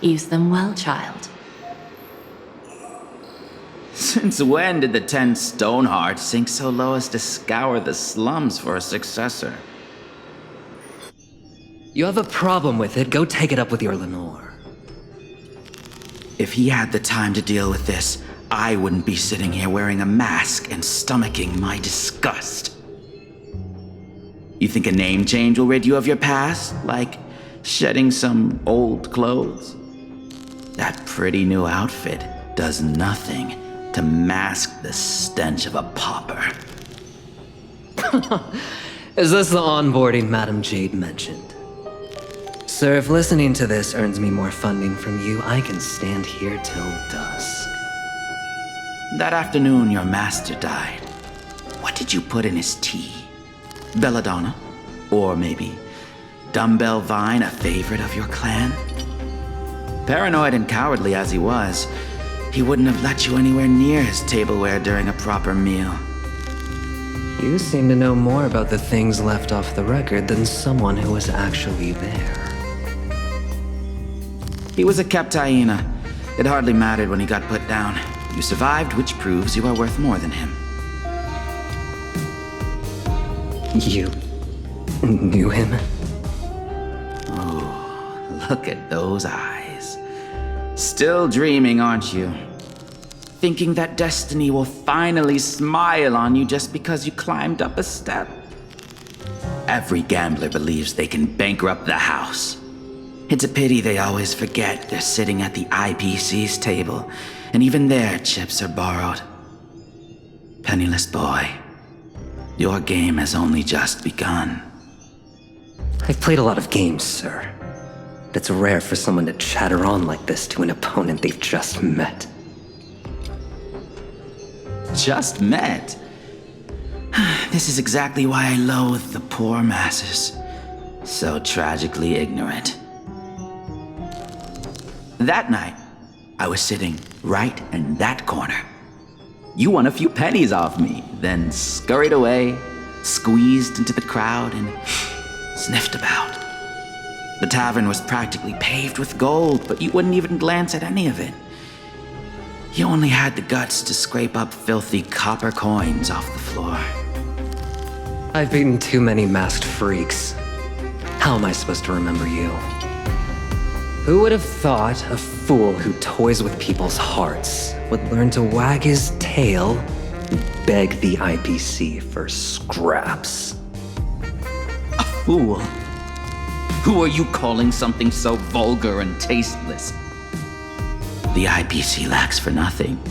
use them well, child. Since when did the 10 Stoneheart sink so low as to scour the slums for a successor? You have a problem with it, go take it up with your Lenore. If he had the time to deal with this, I wouldn't be sitting here wearing a mask and stomaching my disgust. You think a name change will rid you of your past? Like shedding some old clothes? That pretty new outfit does nothing to mask the stench of a pauper. Is this the onboarding Madam Jade mentioned? Sir, if listening to this earns me more funding from you, I can stand here till dusk. That afternoon your master died. What did you put in his tea? Belladonna? Or maybe Dumbbell Vine, a favorite of your clan? Paranoid and cowardly as he was, he wouldn't have let you anywhere near his tableware during a proper meal. You seem to know more about the things left off the record than someone who was actually there. He was a kept hyena. It hardly mattered when he got put down. You survived, which proves you are worth more than him. You knew him? Oh, look at those eyes. Still dreaming, aren't you? Thinking that destiny will finally smile on you just because you climbed up a step? Every gambler believes they can bankrupt the house. It's a pity they always forget they're sitting at the IPC's table, and even their chips are borrowed. Penniless boy, your game has only just begun. I've played a lot of games, sir. But it's rare for someone to chatter on like this to an opponent they've just met. Just met? This is exactly why I loathe the poor masses. So tragically ignorant. That night, I was sitting right in that corner. You won a few pennies off me, then scurried away, squeezed into the crowd, and sniffed about. The tavern was practically paved with gold, but you wouldn't even glance at any of it. You only had the guts to scrape up filthy copper coins off the floor. I've beaten too many masked freaks. How am I supposed to remember you? Who would have thought a fool who toys with people's hearts would learn to wag his tail and beg the IPC for scraps? A fool? Who are you calling something so vulgar and tasteless? The IPC lacks for nothing,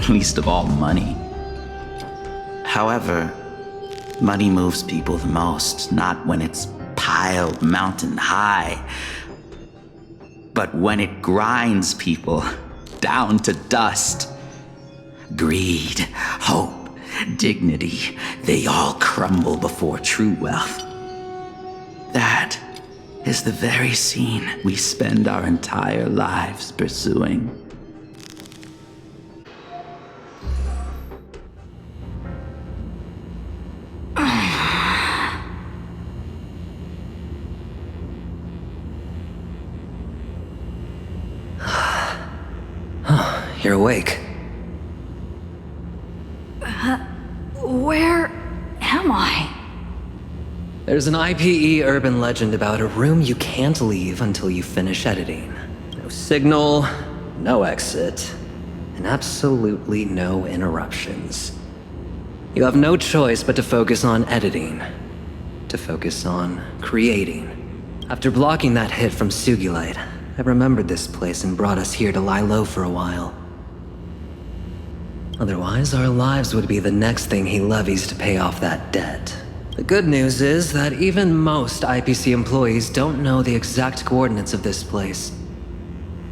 least of all money. However, money moves people the most, not when it's piled mountain high, but when it grinds people down to dust. Greed, hope, dignity, they all crumble before true wealth. That is the very scene we spend our entire lives pursuing. You're awake. Where am I? There's an IPE urban legend about a room you can't leave until you finish editing. No signal, no exit, and absolutely no interruptions. You have no choice but to focus on editing, to focus on creating. After blocking that hit from Sugilite, I remembered this place and brought us here to lie low for a while. Otherwise, our lives would be the next thing he levies to pay off that debt. The good news is that even most IPC employees don't know the exact coordinates of this place.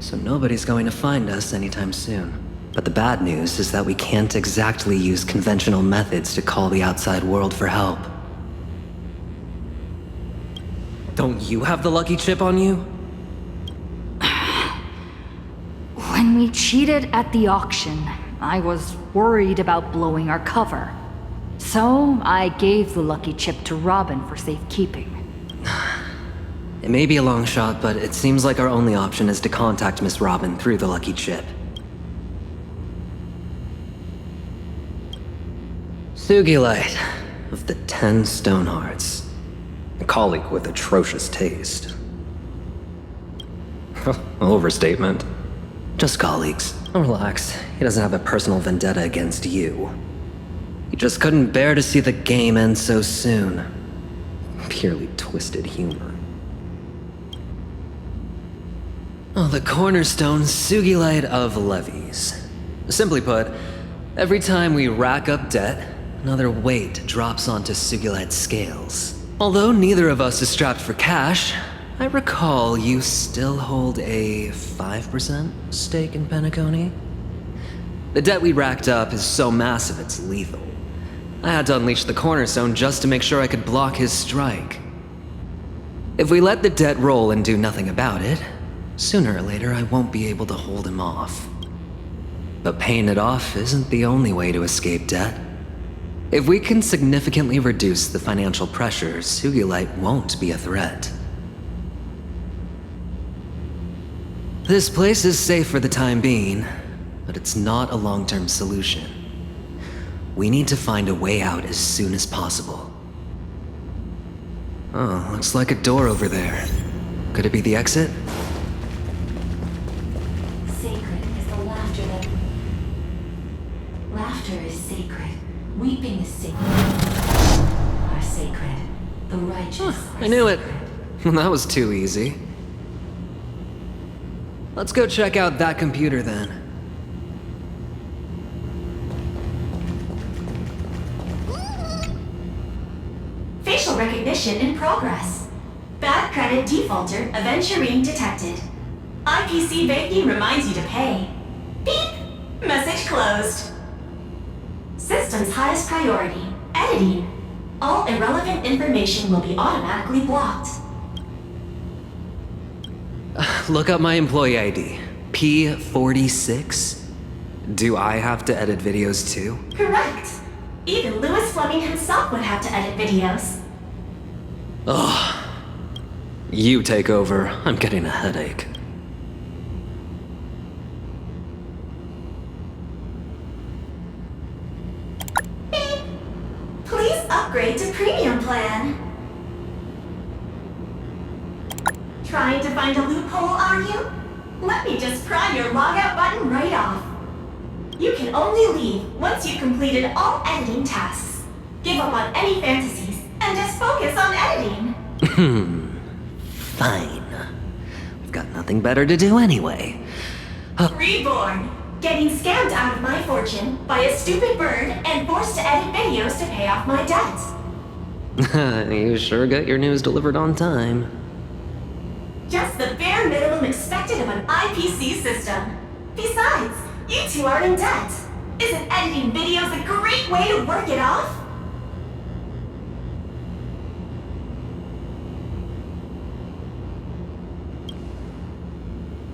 So nobody's going to find us anytime soon. But the bad news is that we can't exactly use conventional methods to call the outside world for help. Don't you have the lucky chip on you? When we cheated at the auction, I was worried about blowing our cover. So I gave the lucky chip to Robin for safekeeping. It may be a long shot, but it seems like our only option is to contact Miss Robin through the lucky chip. Sugilite of the 10 Stonehearts. A colleague with atrocious taste. Overstatement. Just colleagues. Relax. He doesn't have a personal vendetta against you. He just couldn't bear to see the game end so soon. Purely twisted humor. Oh, the cornerstone Sugilite of levies. Simply put, every time we rack up debt, Another weight drops onto Sugulet's scales. Although neither of us is strapped for cash, I recall you still hold a 5% stake in Penacony? The debt we racked up is so massive it's lethal. I had to unleash the cornerstone just to make sure I could block his strike. If we let the debt roll and do nothing about it, sooner or later I won't be able to hold him off. But paying it off isn't the only way to escape debt. If we can significantly reduce the financial pressure, Sugilite won't be a threat. This place is safe for the time being, but it's not a long-term solution. We need to find a way out as soon as possible. Oh, looks like a door over there. Could it be the exit? Sacred is the laughter that... Laughter is sacred. Weeping is sacred. Are sacred. The righteous I knew it. That was too easy. Let's go check out that computer then. Facial recognition in progress. Bad credit defaulter Aventurine detected. IPC banking reminds you to pay. Beep! Message closed. System's highest priority, editing. All irrelevant information will be automatically blocked. Look up my employee ID. P46. Do I have to edit videos too? Correct. Even Lewis Fleming himself would have to edit videos. Ugh. You take over. I'm getting a headache. Beep. Please upgrade to premium plan. Trying to find a loophole, are you? Let me just pry your logout button right off. You can only leave once you've completed all editing tasks. Give up on any fantasies and just focus on editing. Fine. We've got nothing better to do anyway. Reborn. Getting scammed out of my fortune by a stupid bird and forced to edit videos to pay off my debt. You sure got your news delivered on time. Just the bare minimum expected of an IPC system. Besides, you two are in debt. Isn't editing videos a great way to work it off?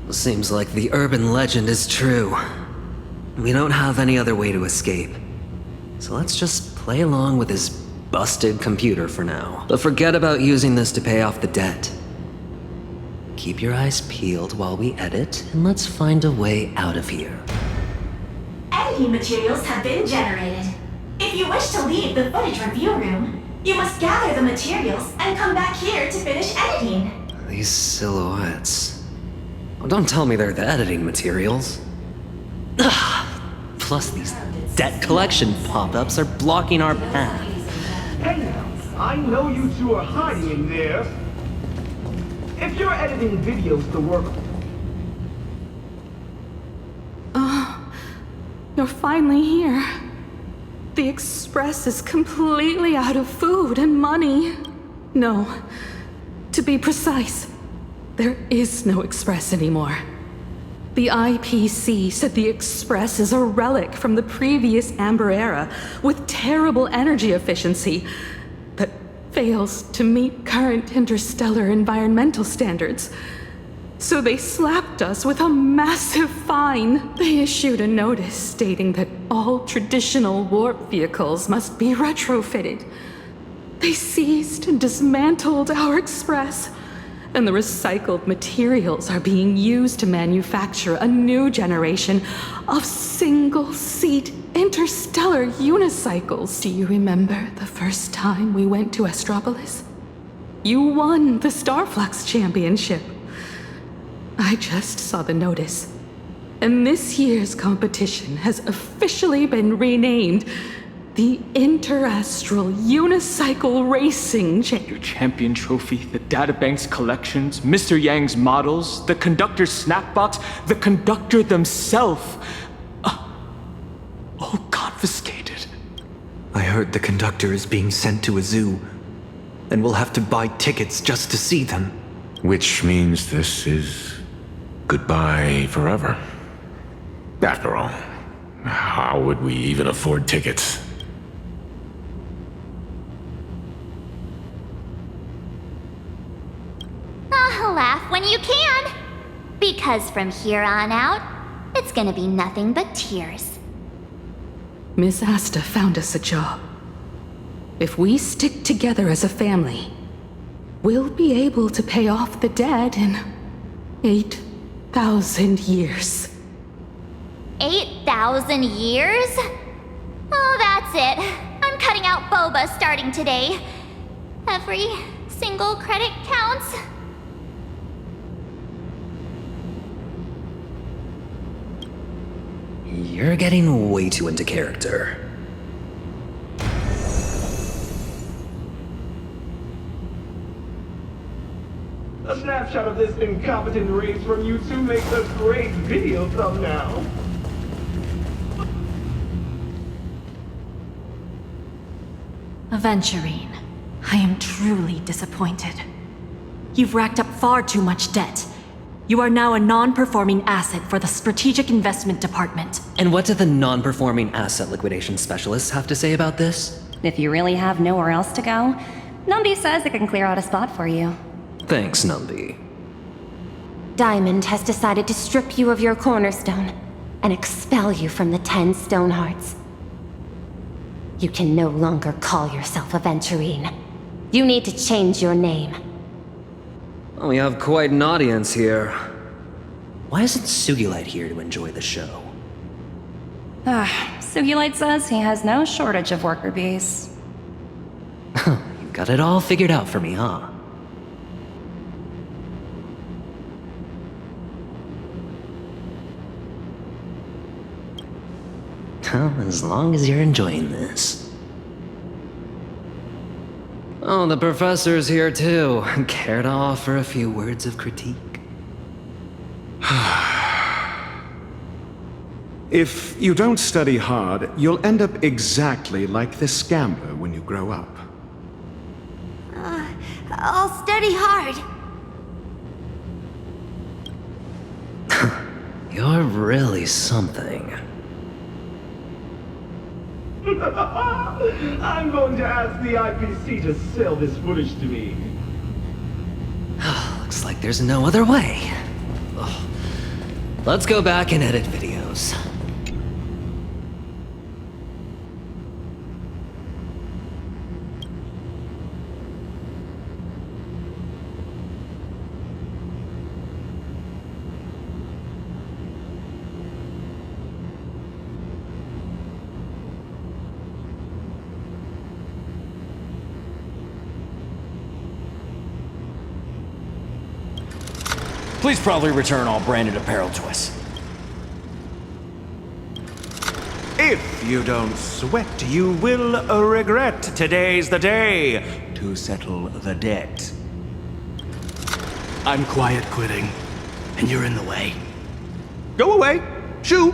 Seems like the urban legend is true. We don't have any other way to escape. So let's just play along with this busted computer for now. But forget about using this to pay off the debt. Keep your eyes peeled while we edit, and let's find a way out of here. Editing materials have been generated. If you wish to leave the footage review room, you must gather the materials and come back here to finish editing. These silhouettes. Oh, don't tell me they're the editing materials. Ugh. Plus these debt collection pop-ups are blocking our path. Hey, I know you two are hiding in there. If you're editing videos to work... You're finally here. The Express is completely out of food and money. No, to be precise, there is no Express anymore. The IPC said the Express is a relic from the previous Amber Era with terrible energy efficiency that fails to meet current interstellar environmental standards. So they slapped us with a massive fine. They issued a notice stating that all traditional warp vehicles must be retrofitted. They seized and dismantled our Express, and the recycled materials are being used to manufacture a new generation of single-seat interstellar unicycles. Do you remember the first time we went to Astropolis? You won the Starflux Championship. I just saw the notice, and this year's competition has officially been renamed the Interastral Unicycle Racing Your champion trophy, the databank's collections, Mr. Yang's models, the conductor's snapbox, the conductor themselves. All confiscated. I heard the conductor is being sent to a zoo, and we'll have to buy tickets just to see them. Which means this is goodbye forever. After all, how would we even afford tickets? Laugh when you can. Because from here on out, it's gonna be nothing but tears. Miss Asta found us a job. If we stick together as a family, we'll be able to pay off the debt in 8,000 years. 8,000 years? Oh, that's it. I'm cutting out boba starting today. Every single credit counts. You're getting way too into character. A snapshot of this incompetent race from you two makes a great video thumbnail. Aventurine, I am truly disappointed. You've racked up far too much debt. You are now a non-performing asset for the Strategic Investment Department. And what do the non-performing asset liquidation specialists have to say about this? If you really have nowhere else to go, Numby says they can clear out a spot for you. Thanks, Numby. Diamond has decided to strip you of your cornerstone and expel you from the 10 Stonehearts. You can no longer call yourself Aventurine. You need to change your name. We have quite an audience here. Why isn't Sugilite here to enjoy the show? Sugilite says he has no shortage of worker bees. You got it all figured out for me, huh? Well, as long as you're enjoying this. Oh, the professor's here too. Care to offer a few words of critique? If you don't study hard, you'll end up exactly like this gambler when you grow up. I'll study hard. You're really something. I'm going to ask the IPC to sell this footage to me. Looks like there's no other way. Ugh. Let's go back and edit videos. Please proudly return all branded apparel to us. If you don't sweat, you will regret. Today's the day to settle the debt. I'm quiet quitting, and you're in the way. Go away. Shoo.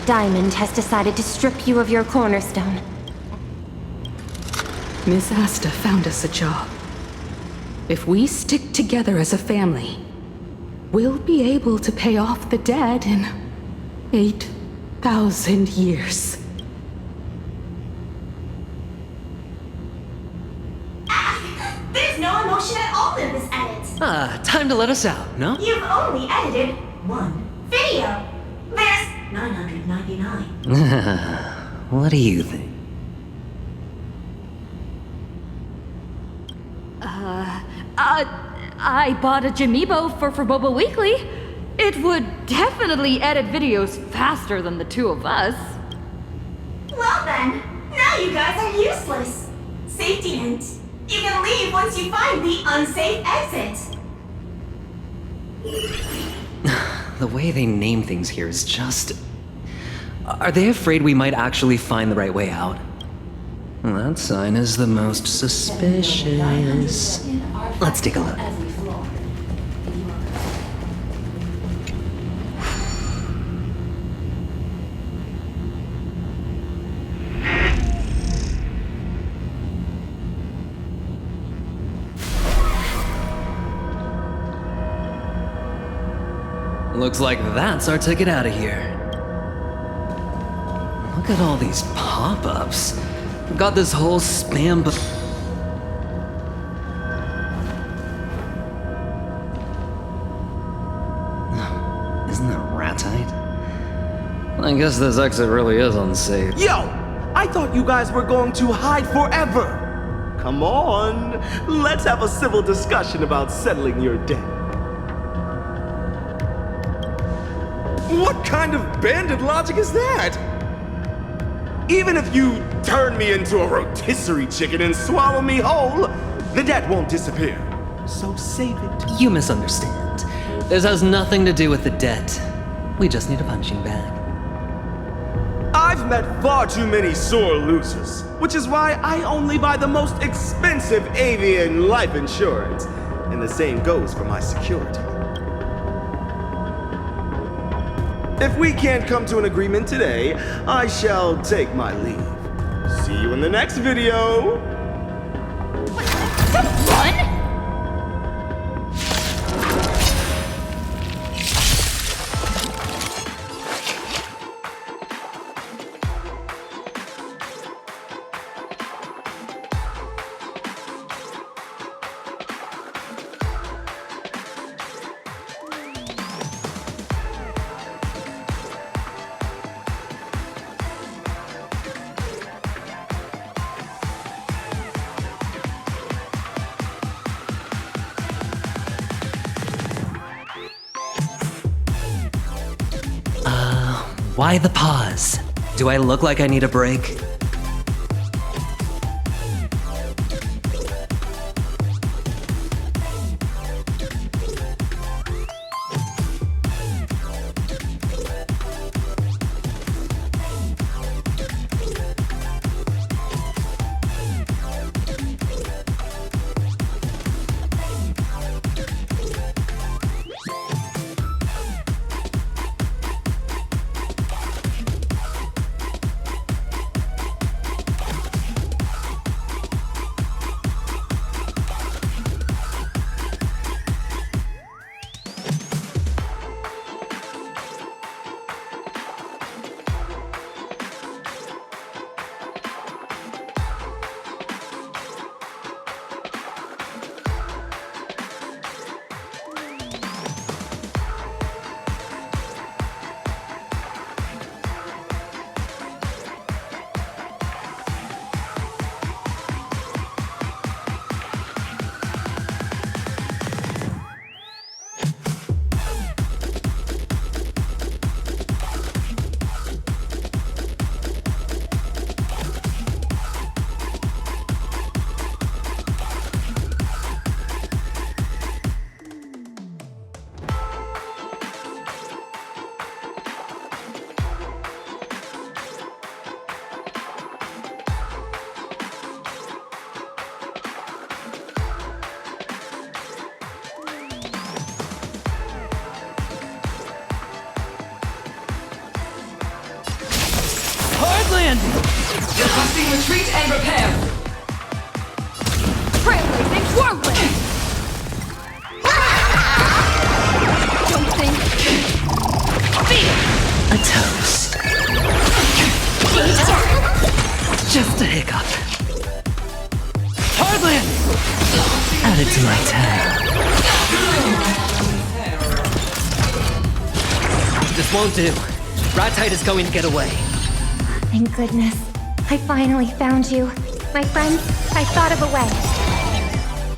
Diamond has decided to strip you of your cornerstone. Miss Asta found us a job. If we stick together as a family, we'll be able to pay off the debt in 8,000 years. There's no emotion at all in this edit. Time to let us out, no? You've only edited one video. There's 999. What do you think? I bought a Jamiibo for Boba Weekly. It would definitely edit videos faster than the two of us. Well then, now you guys are useless. Safety hint. You can leave once you find the unsafe exit. The way they name things here is just... Are they afraid we might actually find the right way out? That sign is the most suspicious. Let's take a look. Looks like that's our ticket out of here. Look at all these pop-ups. We've got this whole spam Isn't that ratite? I guess this exit really is unsafe. Yo! I thought you guys were going to hide forever! Come on, let's have a civil discussion about settling your debt. What kind of bandit logic is that? Even if you turn me into a rotisserie chicken and swallow me whole, the debt won't disappear. So save it. You misunderstand. This has nothing to do with the debt. We just need a punching bag. I've met far too many sore losers, which is why I only buy the most expensive avian life insurance. And the same goes for my security. If we can't come to an agreement today, I shall take my leave. See you in the next video! Run? Why the pause? Do I look like I need a break? Requesting retreat and repair. Trailblazing whirlwind! Don't think. A toast. Just a hiccup. Hardland! Add it to my tab. This won't do. Ratite is going to get away. Thank goodness. I finally found you. My friends, I thought of a way.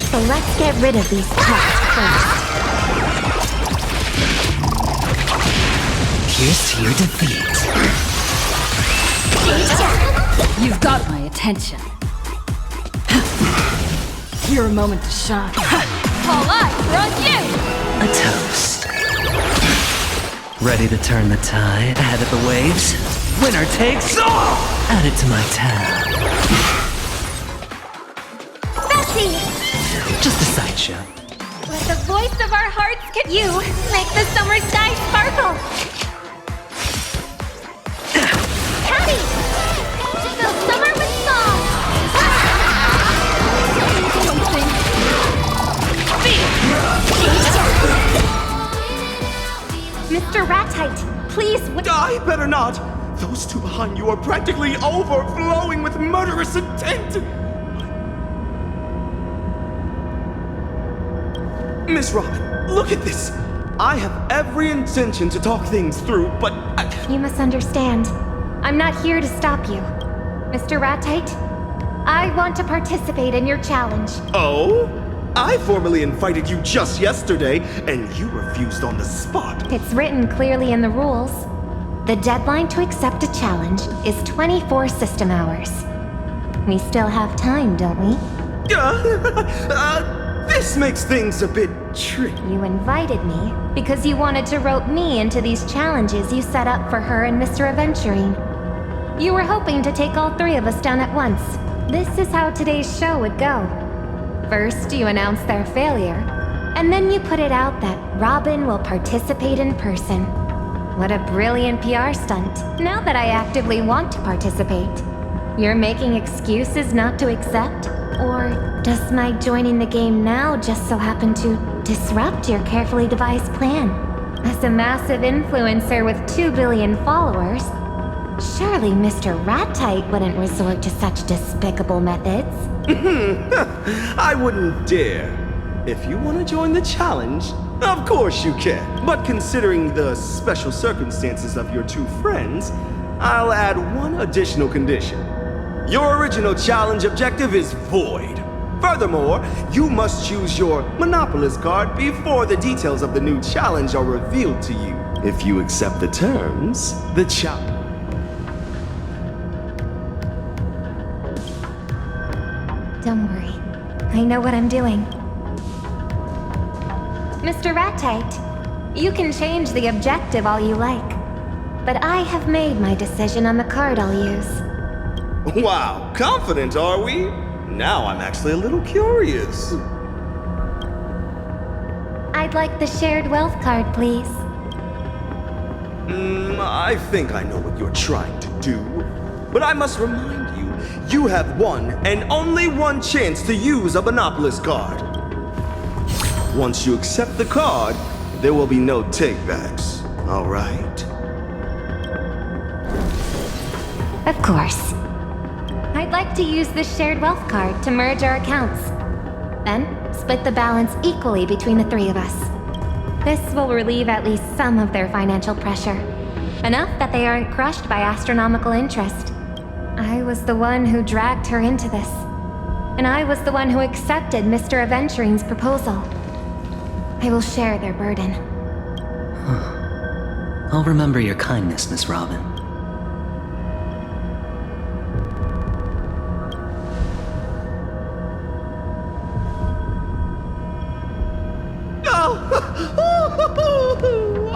So let's get rid of these pups first. Here's to your defeat. You've got my attention. Your moment to shine. All eyes are on you! A toast. Ready to turn the tide ahead of the waves? Winner takes all! Add it to my tab. Bessie! Just a sideshow. Let the voice of our hearts get you. Make the summer sky sparkle. Caddy! Fill summer with song. Miss Ratite, please I better not! Those two behind you are practically overflowing with murderous intent! Miss Robin, look at this! I have every intention to talk things through, but You must understand. I'm not here to stop you. Mr. Ratite, I want to participate in your challenge. Oh? I formally invited you just yesterday, and you refused on the spot. It's written clearly in the rules. The deadline to accept a challenge is 24 system hours. We still have time, don't we? This makes things a bit tricky. You invited me because you wanted to rope me into these challenges you set up for her and Mr. Aventurine. You were hoping to take all three of us down at once. This is how today's show would go. First, you announce their failure, and then you put it out that Robin will participate in person. What a brilliant PR stunt. Now that I actively want to participate, you're making excuses not to accept? Or does my joining the game now just so happen to disrupt your carefully devised plan? As a massive influencer with 2 billion followers, surely Mr. Ratite wouldn't resort to such despicable methods. I wouldn't dare. If you want to join the challenge, of course you can. But considering the special circumstances of your two friends, I'll add one additional condition. Your original challenge objective is void. Furthermore, you must choose your Monopolist card before the details of the new challenge are revealed to you. If you accept the terms, the challenge... Don't worry. I know what I'm doing. Mr. Ratite, you can change the objective all you like. But I have made my decision on the card I'll use. Wow, confident are we? Now I'm actually a little curious. I'd like the shared wealth card, please. I think I know what you're trying to do. But I must remind you, you have one and only one chance to use a Monopolist card. Once you accept the card, there will be no takebacks, all right? Of course. I'd like to use this shared wealth card to merge our accounts. Then, split the balance equally between the three of us. This will relieve at least some of their financial pressure. Enough that they aren't crushed by astronomical interest. I was the one who dragged her into this. And I was the one who accepted Mr. Aventurine's proposal. I will share their burden. I'll remember your kindness, Miss Robin.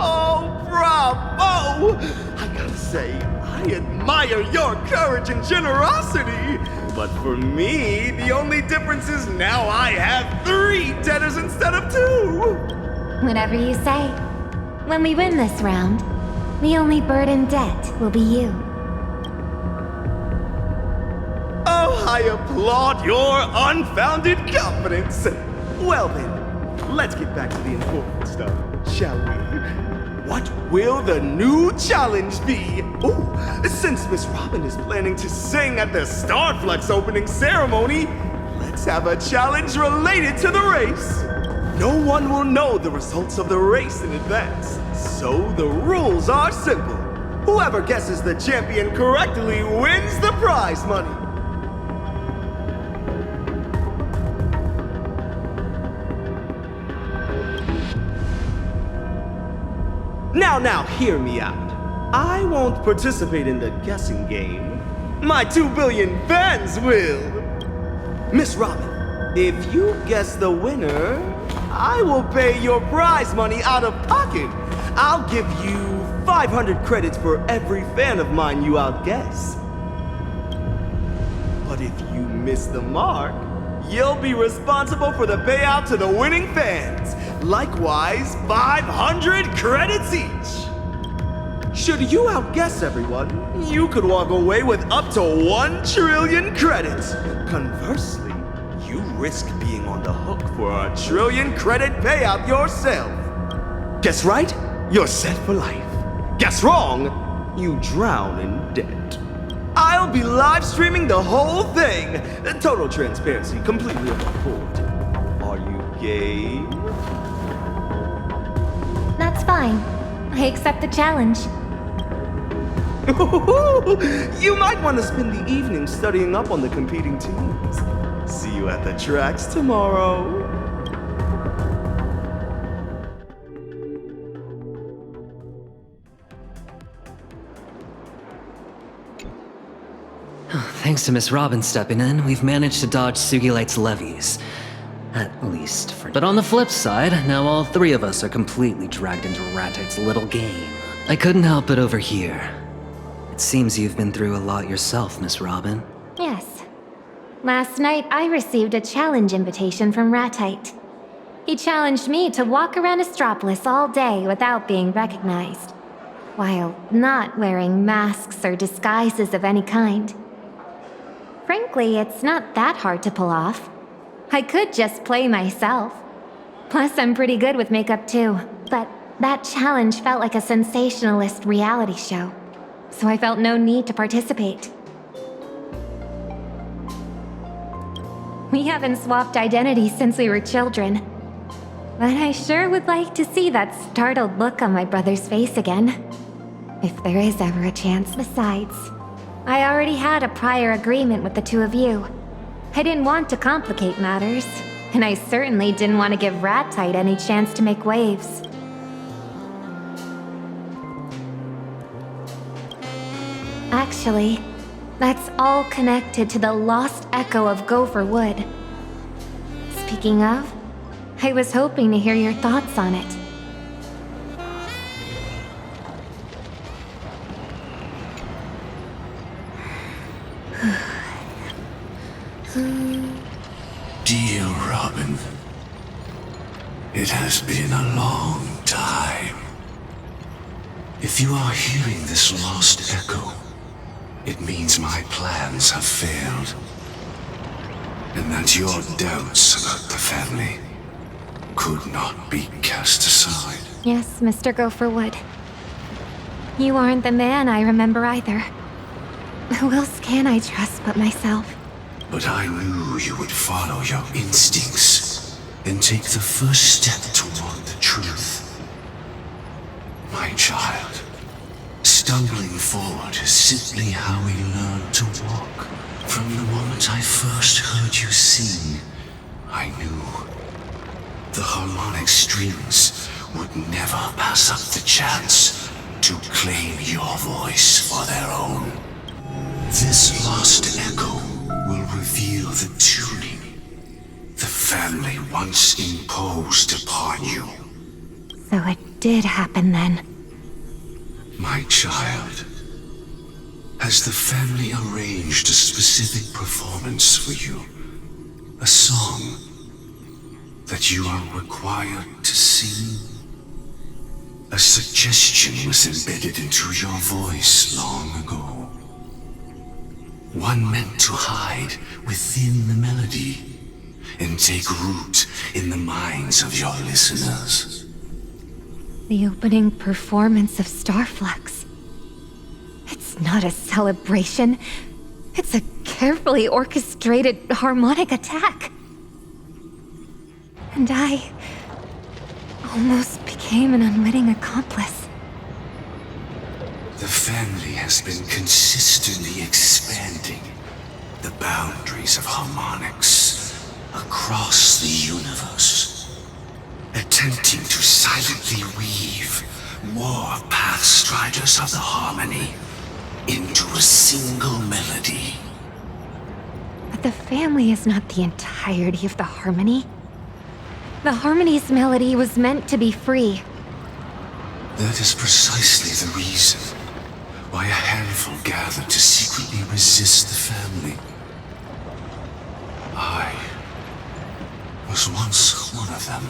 Oh, bravo! I gotta say, I admire your courage and generosity. But for me, the only difference is now I have 3 debtors instead of 2. Whatever you say. When we win this round, the only burdened debt will be you. Oh, I applaud your unfounded confidence. Well then, let's get back to the important stuff, shall we? What will the new challenge be? Ooh, since Miss Robin is planning to sing at the Starflux opening ceremony, let's have a challenge related to the race. No one will know the results of the race in advance, so the rules are simple. Whoever guesses the champion correctly wins the prize money. Now, hear me out. I won't participate in the guessing game. My 2 billion fans will. Miss Robin, if you guess the winner, I will pay your prize money out of pocket. I'll give you 500 credits for every fan of mine you outguess. But if you miss the mark, you'll be responsible for the payout to the winning fans. Likewise, 500 credits each. Should you outguess everyone, you could walk away with up to 1 trillion credits. Conversely, you risk being on the hook for a 1 trillion credit payout yourself. Guess right? You're set for life. Guess wrong, you drown in debt. I'll be live streaming the whole thing. Total transparency, completely above board. Are you game? That's fine. I accept the challenge. You might want to spend the evening studying up on the competing teams. See you at the tracks tomorrow. Thanks to Miss Robin stepping in, we've managed to dodge Sugilite's levies. At least for... But on the flip side, now all three of us are completely dragged into Ratite's little game. I couldn't help but overhear. It seems you've been through a lot yourself, Miss Robin. Yes. Last night, I received a challenge invitation from Ratite. He challenged me to walk around Astropolis all day without being recognized, while not wearing masks or disguises of any kind. Frankly, it's not that hard to pull off. I could just play myself. Plus, I'm pretty good with makeup too. But that challenge felt like a sensationalist reality show, so I felt no need to participate. We haven't swapped identities since we were children. But I sure would like to see that startled look on my brother's face again. If there is ever a chance. Besides, I already had a prior agreement with the two of you. I didn't want to complicate matters, and I certainly didn't want to give Ratite any chance to make waves. Actually, that's all connected to the lost echo of Gopher Wood. Speaking of, I was hoping to hear your thoughts on it. Dear Robin, it has been a long time. If you are hearing this lost echo, it means my plans have failed, and that your doubts about the family could not be cast aside. Yes, Mr. Gopherwood. You aren't the man I remember either. Who else can I trust but myself? But I knew you would follow your instincts and take the first step toward the truth. My child, stumbling forward is simply how we learn to walk. From the moment I first heard you sing, I knew the harmonic strings would never pass up the chance to claim your voice for their own. This lost echo will reveal the tuning the family once imposed upon you. So it did happen then. My child, has the family arranged a specific performance for you? A song that you are required to sing? A suggestion was embedded into your voice long ago. One meant to hide within the melody and take root in the minds of your listeners. The opening performance of Starflux. It's not a celebration. It's a carefully orchestrated harmonic attack. And I almost became an unwitting accomplice. The family has been consistently expanding the boundaries of harmonics across the universe, attempting to silently weave more pathstriders of the harmony into a single melody. But the family is not the entirety of the harmony. The harmony's melody was meant to be free. That is precisely the reason why a handful gathered to secretly resist the family. I was once one of them.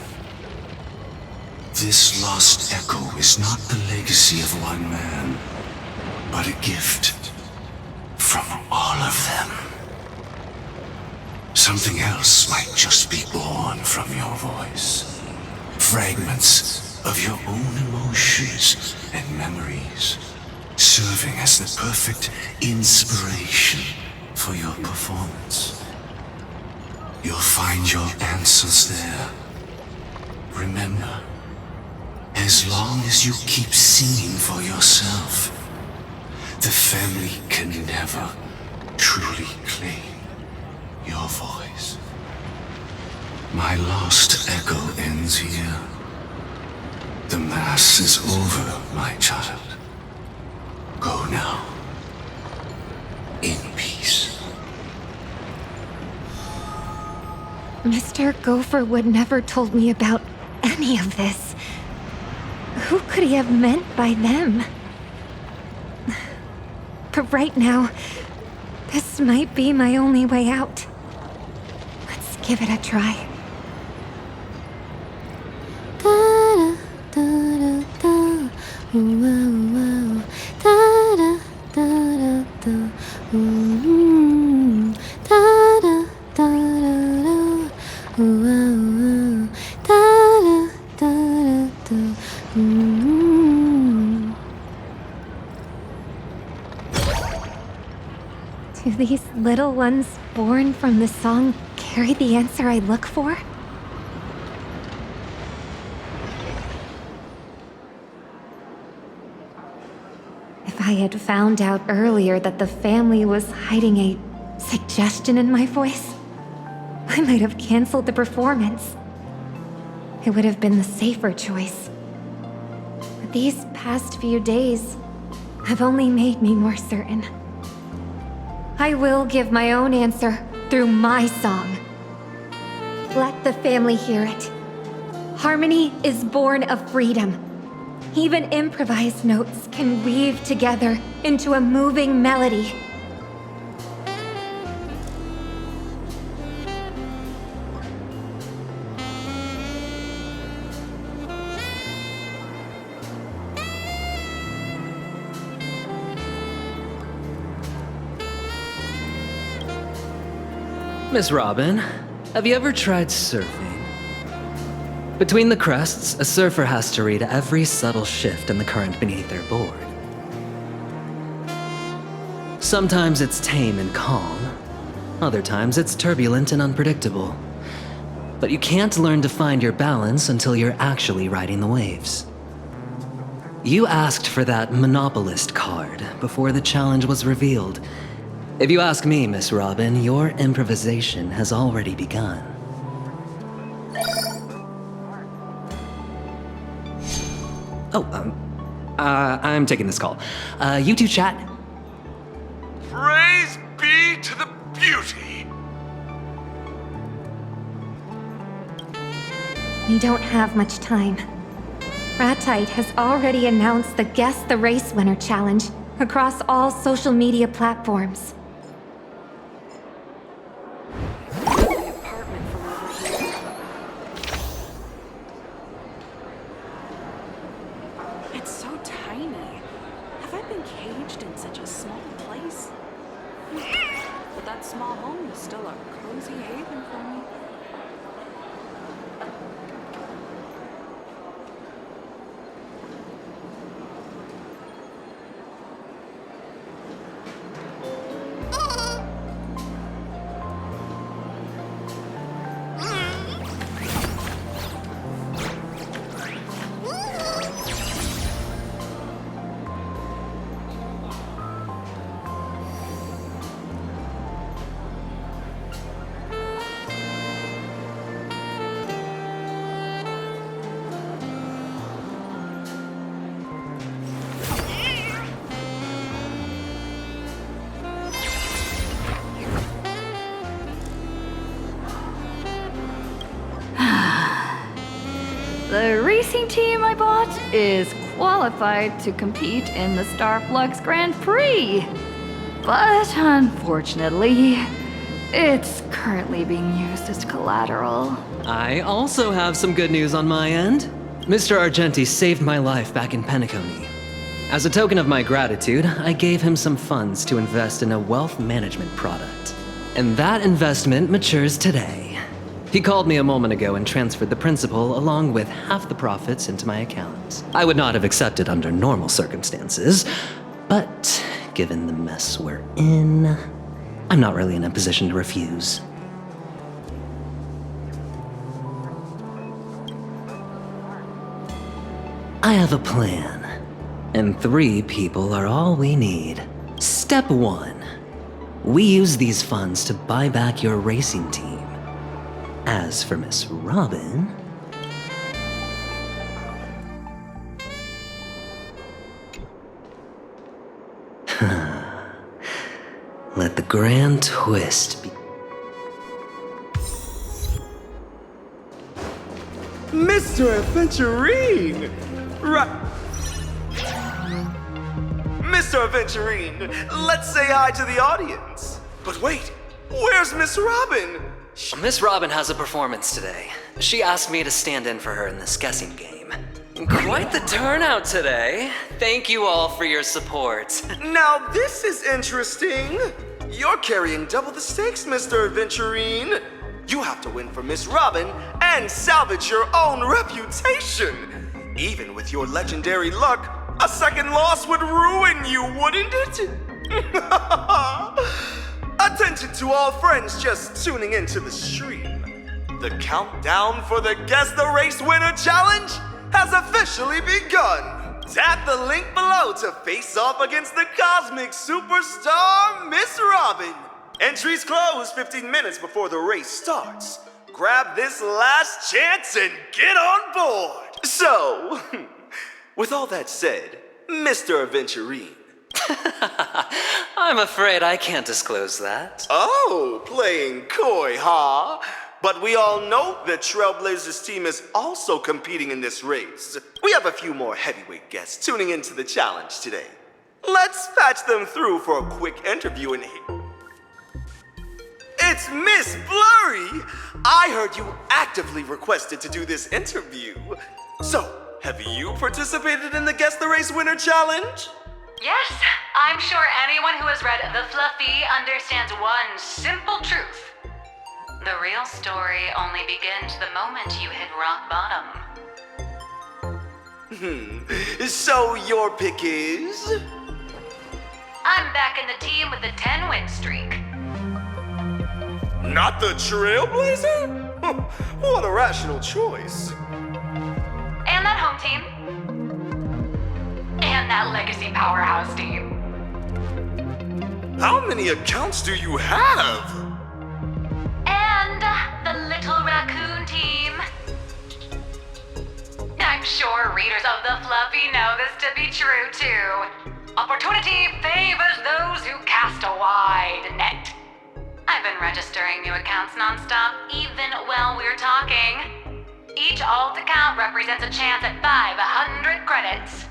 This lost echo is not the legacy of one man, but a gift from all of them. Something else might just be born from your voice. Fragments of your own emotions and memories, serving as the perfect inspiration for your performance. You'll find your answers there. Remember, as long as you keep singing for yourself, the family can never truly claim your voice. My lost echo ends here. The Mass is over, my child. Go now, in peace. Mr. Gopherwood never told me about any of this. Who could he have meant by them? But right now, this might be my only way out. Let's give it a try. Do these little ones born from the song carry the answer I look for? If I had found out earlier that the family was hiding a suggestion in my voice, I might have canceled the performance. It would have been the safer choice. But these past few days have only made me more certain. I will give my own answer through my song. Let the family hear it. Harmony is born of freedom. Even improvised notes can weave together into a moving melody. Miss Robin, have you ever tried surfing? Between the crests, a surfer has to read every subtle shift in the current beneath their board. Sometimes it's tame and calm. Other times it's turbulent and unpredictable. But you can't learn to find your balance until you're actually riding the waves. You asked for that monopolist card before the challenge was revealed. If you ask me, Miss Robin, your improvisation has already begun. I'm taking this call. You two chat. Praise be to the beauty! We don't have much time. Ratite has already announced the Guess the Race Winner challenge across all social media platforms. It's so tiny. Have I been caged in such a small place? But that small home is still a cozy haven for me. The racing team I bought is qualified to compete in the Starflux Grand Prix. But unfortunately, it's currently being used as collateral. I also have some good news on my end. Mr. Argenti saved my life back in Penacony. As a token of my gratitude, I gave him some funds to invest in a wealth management product. And that investment matures today. He called me a moment ago and transferred the principal along with half the profits into my account. I would not have accepted under normal circumstances, but given the mess we're in, I'm not really in a position to refuse. I have a plan, and 3 people are all we need. Step 1. We use these funds to buy back your racing team. As for Miss Robin... Let the grand twist be... Mr. Aventurine! Mr. Aventurine, let's say hi to the audience. But wait, where's Miss Robin? Miss Robin has a performance today. She asked me to stand in for her in this guessing game. Quite the turnout today. Thank you all for your support. Now this is interesting. You're carrying double the stakes, Mr. Aventurine. You have to win for Miss Robin and salvage your own reputation. Even with your legendary luck, a second loss would ruin you, wouldn't it? Attention to all friends just tuning into the stream. The countdown for the Guess the Race Winner Challenge has officially begun. Tap the link below to face off against the cosmic superstar, Miss Robin. Entries close 15 minutes before the race starts. Grab this last chance and get on board. So, with all that said, Mr. Aventurine. I'm afraid I can't disclose that. Oh, playing coy, huh? But we all know that Trailblaze's team is also competing in this race. We have a few more heavyweight guests tuning into the challenge today. Let's patch them through for a quick interview in here. It's Miss Blurry! I heard you actively requested to do this interview. So, have you participated in the Guess the Race Winner Challenge? Yes, I'm sure anyone who has read The Fluffy understands one simple truth. The real story only begins the moment you hit rock bottom. So your pick is? I'm back in the team with the 10-win streak. Not the Trailblazer? What a rational choice. And that home team. And that legacy powerhouse team. How many accounts do you have? And the little raccoon team. I'm sure readers of The Fluffy know this to be true too. Opportunity favors those who cast a wide net. I've been registering new accounts nonstop, even while we're talking. Each alt account represents a chance at 500 credits.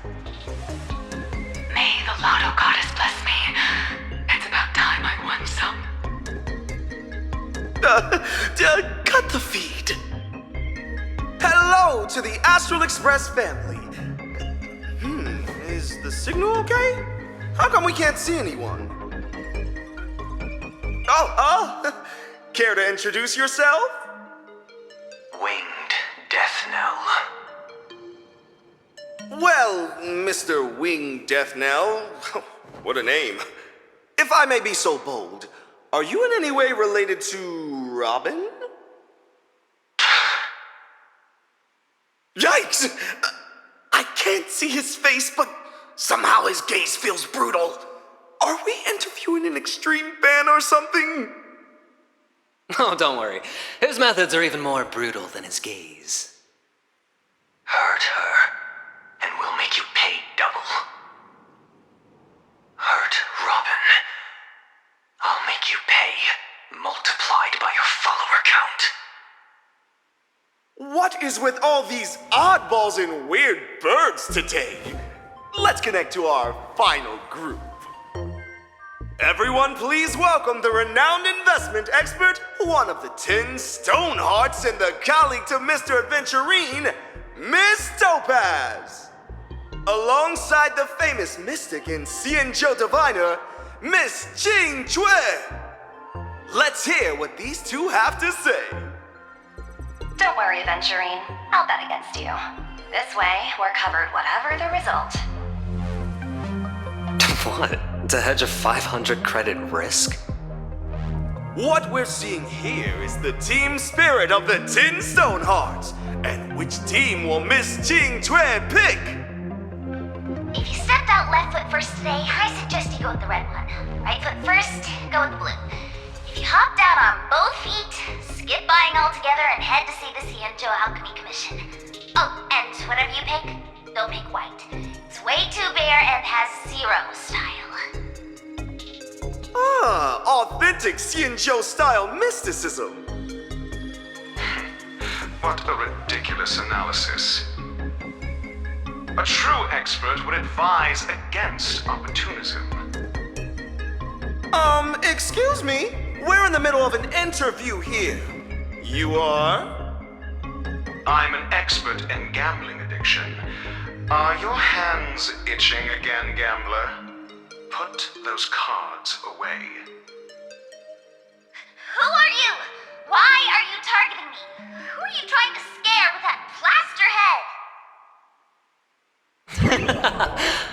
May the lotto goddess bless me. It's about time I won some. Cut the feed. Hello to the Astral Express family. Is the signal okay? How come we can't see anyone? Care to introduce yourself? Winged Death Knell. Well, Mr. Winged Death Knell, what a name. If I may be so bold, are you in any way related to Robin? Yikes! I can't see his face, but somehow his gaze feels brutal. Are we interviewing an extreme fan or something? Oh, don't worry. His methods are even more brutal than his gaze. Hurt her, and we'll make you pay double. Hurt Robin. I'll make you pay, multiplied by your follower count. What is with all these oddballs and weird birds today? Let's connect to our final group. Everyone please welcome the renowned investment expert, one of the 10 Stonehearts and the colleague to Mr. Aventurine, Miss Topaz. Alongside the famous mystic and Xianzhou diviner, Miss Jing Chue. Let's hear what these two have to say. Don't worry, Aventurine. I'll bet against you. This way, we're covered whatever the result. What? To hedge a 500 credit risk? What we're seeing here is the team spirit of the 10 Stone Hearts. And which team will Miss Ching Tue pick? If you stepped out left foot first today, I suggest you go with the red one. Right foot first, go with the blue. If you hopped out on both feet, skip buying altogether and head to see the Cienjo Alchemy Commission. Oh, and whatever you pick, don't pick white. It's way too bare and has zero style. Authentic Cienjo style mysticism. What a ridiculous analysis. A true expert would advise against opportunism. Excuse me? We're in the middle of an interview here. You are? I'm an expert in gambling addiction. Are your hands itching again, gambler? Put those cards away. Who are you? Why are you targeting me? Who are you trying to scare with that plaster head?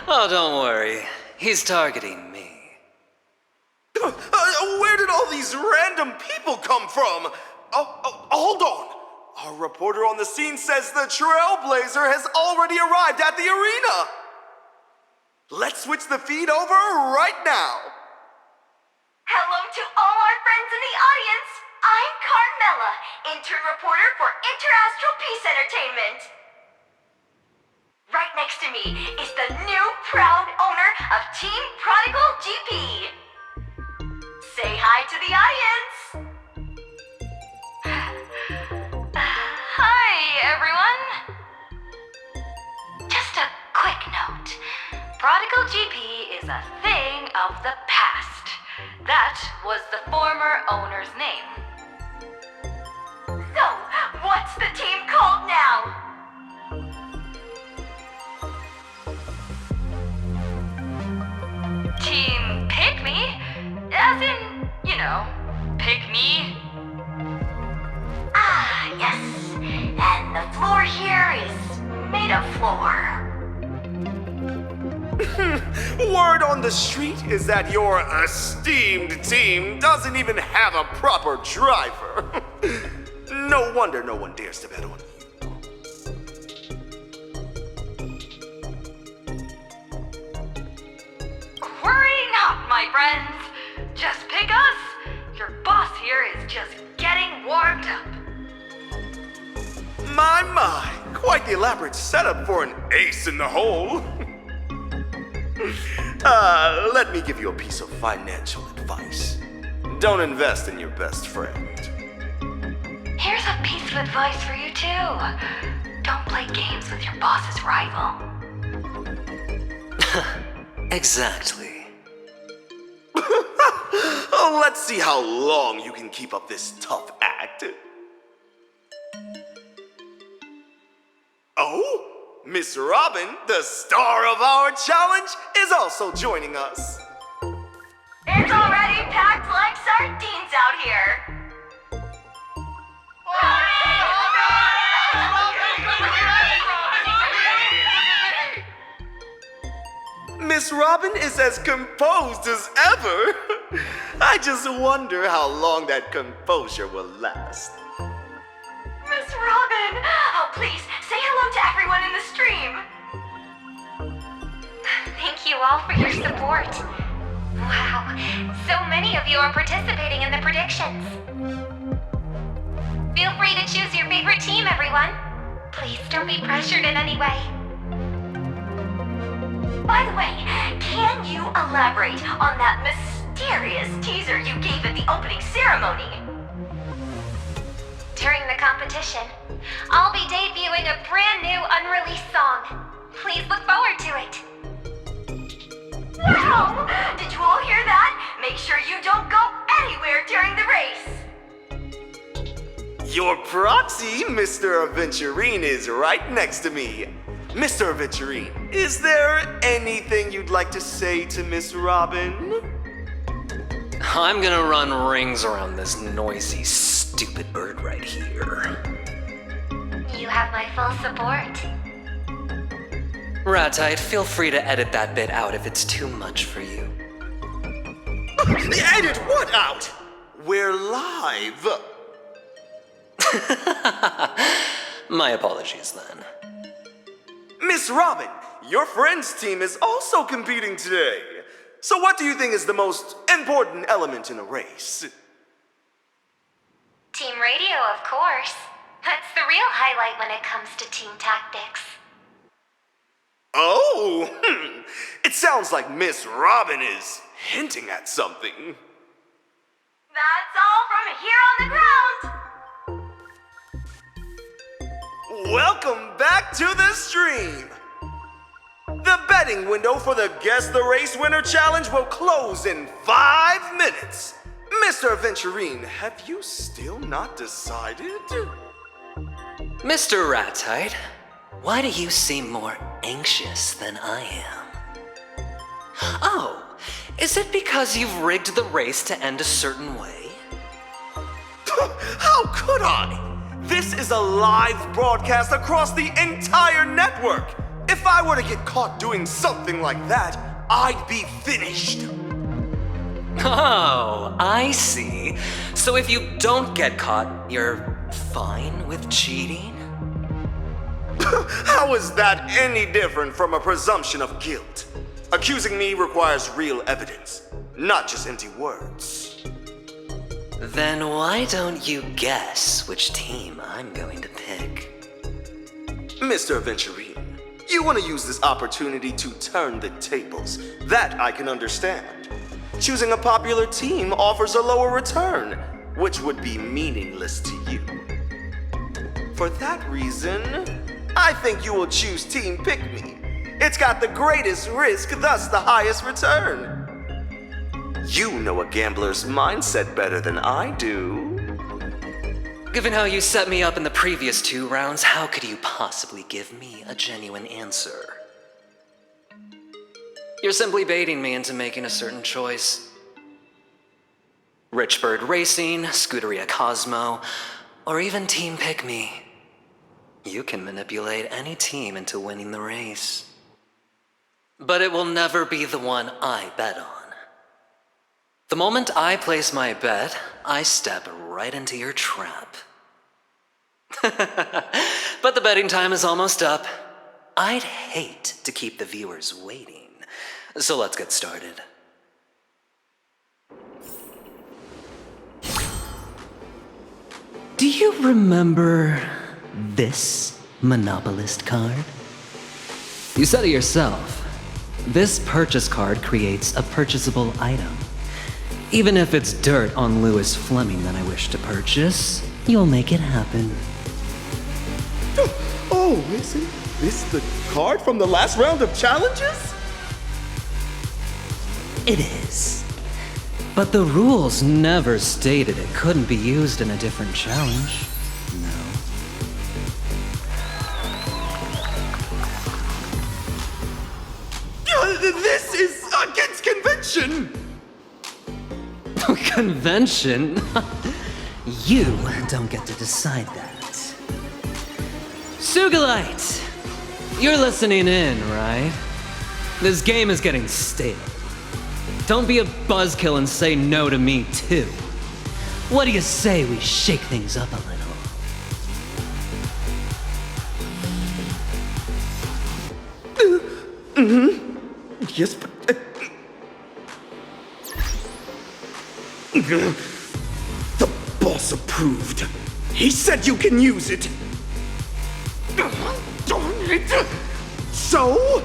Oh, don't worry. He's targeting me. Where did all these random people come from? Hold on. Our reporter on the scene says the Trailblazer has already arrived at the arena. Let's switch the feed over right now. Hello to all our friends in the audience. I'm Carmela, intern reporter for Interastral Peace Entertainment. Right next to me is the new proud owner of Team Prodigal GP. Say hi to the audience. Hi, everyone. Just a quick note. Prodigal GP is a thing of the past. That was the former owner's name. So, what's the team called now? Team Pick Me? As in, you know, pick me. Ah, yes. And the floor here is made of floor. Word on the street is that your esteemed team doesn't even have a proper driver. No wonder no one dares to bet on you. Worry not, my friends. Just pick us. Your boss here is just getting warmed up. My, quite the elaborate setup for an ace in the hole. Let me give you a piece of financial advice. Don't invest in your best friend. Here's a piece of advice for you too. Don't play games with your boss's rival. Exactly. Let's see how long you can keep up this tough act. Oh, Miss Robin, the star of our challenge, is also joining us. It's already packed like sardines out here. Miss Robin is as composed as ever. I just wonder how long that composure will last. Miss Robin! Oh, please, say hello to everyone in the stream. Thank you all for your support. Wow, so many of you are participating in the predictions. Feel free to choose your favorite team, everyone. Please don't be pressured in any way. By the way, can you elaborate on that mysterious teaser you gave at the opening ceremony? During the competition, I'll be debuting a brand new unreleased song. Please look forward to it. Wow! Did you all hear that? Make sure you don't go anywhere during the race. Your proxy, Mr. Aventurine, is right next to me. Mr. Aventurine, is there anything you'd like to say to Miss Robin? I'm gonna run rings around this noisy, stupid bird right here. have my full support. Ratite, feel free to edit that bit out if it's too much for you. Edit what out? We're live. My apologies then. Miss Robin, your friend's team is also competing today. So what do you think is the most important element in a race? Team radio, of course. That's the real highlight when it comes to team tactics. Oh, it sounds like Miss Robin is hinting at something. That's all from here on the ground. Welcome back to the stream. The betting window for the Guess the Race Winner Challenge will close in 5 minutes. Mr. Aventurine, have you still not decided? Mr. Ratite, why do you seem more anxious than I am? Oh, is it because you've rigged the race to end a certain way? How could I? This is a live broadcast across the entire network. If I were to get caught doing something like that, I'd be finished. Oh, I see. So if you don't get caught, you're fine with cheating? How is that any different from a presumption of guilt? Accusing me requires real evidence, not just empty words. Then why don't you guess which team I'm going to pick? Mr. Aventurine, you want to use this opportunity to turn the tables. That I can understand. Choosing a popular team offers a lower return, which would be meaningless to you. For that reason, I think you will choose Team Pick Me. It's got the greatest risk, thus the highest return. You know a gambler's mindset better than I do. Given how you set me up in the previous 2 rounds, how could you possibly give me a genuine answer? You're simply baiting me into making a certain choice. Richbird Racing, Scuderia Cosmo, or even Team Pick Me. You can manipulate any team into winning the race. But it will never be the one I bet on. The moment I place my bet, I step right into your trap. But the betting time is almost up. I'd hate to keep the viewers waiting. So let's get started. Do you remember this monopolist card? You said it yourself. This purchase card creates a purchasable item. Even if it's dirt on Lewis Fleming that I wish to purchase, you'll make it happen. Oh, isn't this the card from the last round of challenges? It is. But the rules never stated it couldn't be used in a different challenge. No. This is against convention! Convention? You don't get to decide that. Sugalite! You're listening in, right? This game is getting stale. Don't be a buzzkill and say no to me, too. What do you say we shake things up a little? Yes, but... The boss approved. He said you can use it. Darn it. So,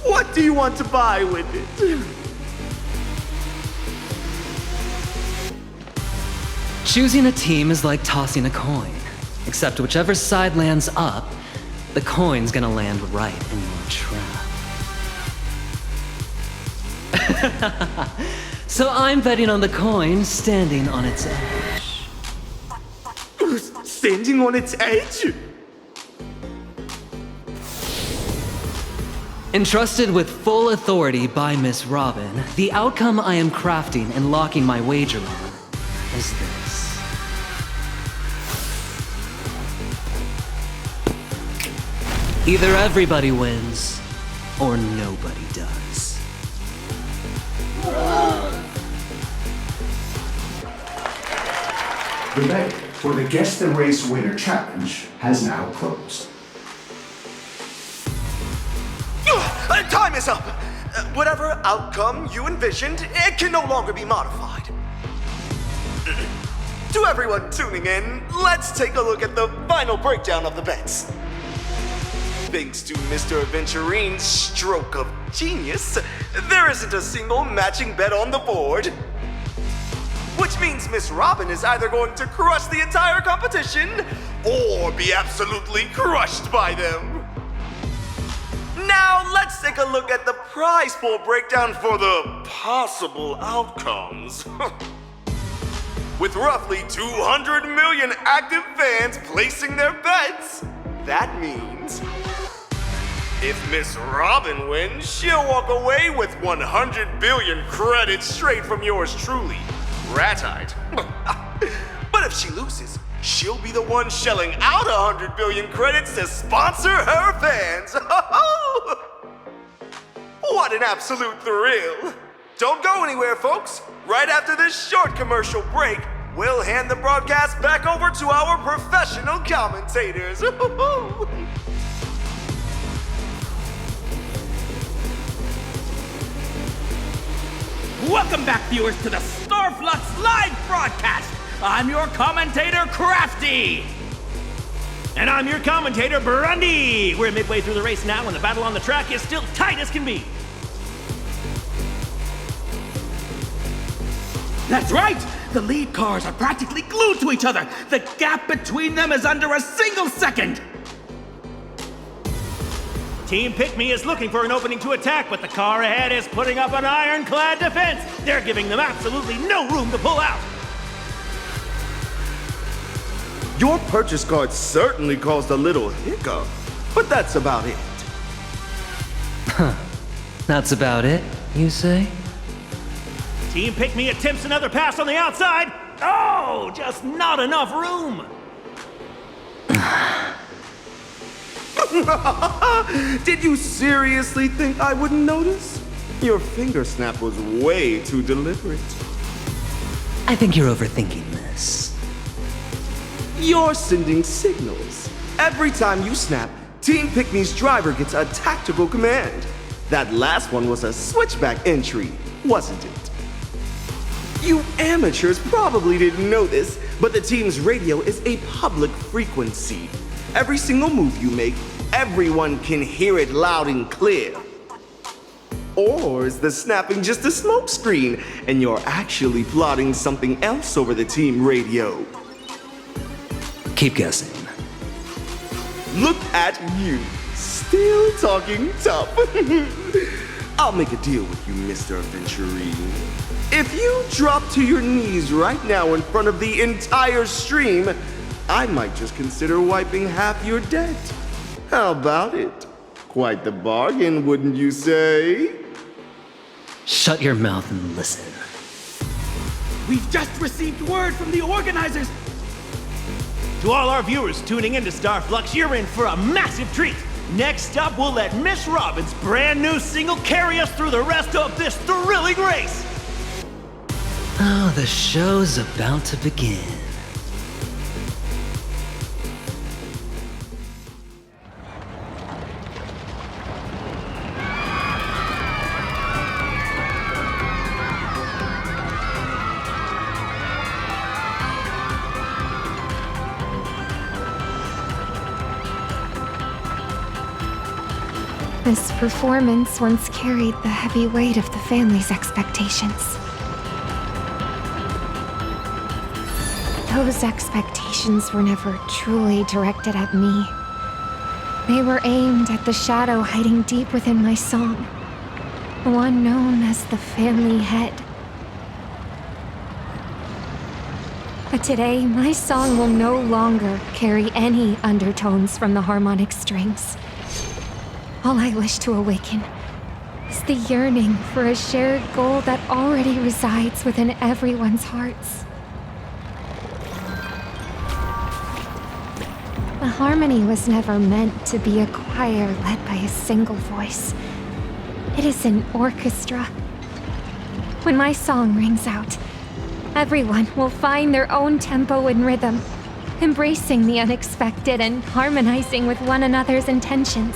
what do you want to buy with it? Choosing a team is like tossing a coin. Except whichever side lands up, the coin's gonna land right in your trap. So I'm betting on the coin standing on its edge. Standing on its edge? Entrusted with full authority by Miss Robin, the outcome I am crafting and locking my wager on is this. Either everybody wins, or nobody does. The day for the Guess the Race Winner Challenge has now closed. Time is up! Whatever outcome you envisioned, it can no longer be modified. To everyone tuning in, let's take a look at the final breakdown of the bets. Thanks to Mr. Aventurine's stroke of genius, there isn't a single matching bet on the board. Which means Miss Robin is either going to crush the entire competition, or be absolutely crushed by them. Now, let's take a look at the prize pool breakdown for the possible outcomes. With roughly 200 million active fans placing their bets, that means if Miss Robin wins, she'll walk away with 100 billion credits straight from yours truly, Rat-eyed. But if she loses, she'll be the one shelling out 100 billion credits to sponsor her fans. What an absolute thrill. Don't go anywhere, folks. Right after this short commercial break, we'll hand the broadcast back over to our professional commentators. Welcome back, viewers, to the Starflux live broadcast. I'm your commentator, Crafty. And I'm your commentator, Brundy. We're midway through the race now, and the battle on the track is still tight as can be. That's right! The lead cars are practically glued to each other. The gap between them is under a single second. Team Pick Me is looking for an opening to attack, but the car ahead is putting up an ironclad defense. They're giving them absolutely no room to pull out. Your purchase card certainly caused a little hiccup, but that's about it. Huh. That's about it, you say? Team Pick Me attempts another pass on the outside. Oh, just not enough room. Did you seriously think I wouldn't notice? Your finger snap was way too deliberate. I think you're overthinking this. You're sending signals. Every time you snap, Team Pick Me's driver gets a tactical command. That last one was a switchback entry, wasn't it? You amateurs probably didn't know this, but the team's radio is a public frequency. Every single move you make, everyone can hear it loud and clear. Or is the snapping just a smokescreen, and you're actually plotting something else over the team radio? Keep guessing. Look at you, still talking tough. I'll make a deal with you, Mr. Aventurine. If you drop to your knees right now in front of the entire stream, I might just consider wiping half your debt. How about it? Quite the bargain, wouldn't you say? Shut your mouth and listen. We've just received word from the organizers. To all our viewers tuning into Starflux, you're in for a massive treat. Next up, we'll let Miss Robin's brand new single carry us through the rest of this thrilling race. Oh, the show's about to begin. This performance once carried the heavy weight of the family's expectations. Those expectations were never truly directed at me. They were aimed at the shadow hiding deep within my song, the one known as the family head. But today, my song will no longer carry any undertones from the harmonic strings. All I wish to awaken is the yearning for a shared goal that already resides within everyone's hearts. The harmony was never meant to be a choir led by a single voice. It is an orchestra. When my song rings out, everyone will find their own tempo and rhythm, embracing the unexpected and harmonizing with one another's intentions.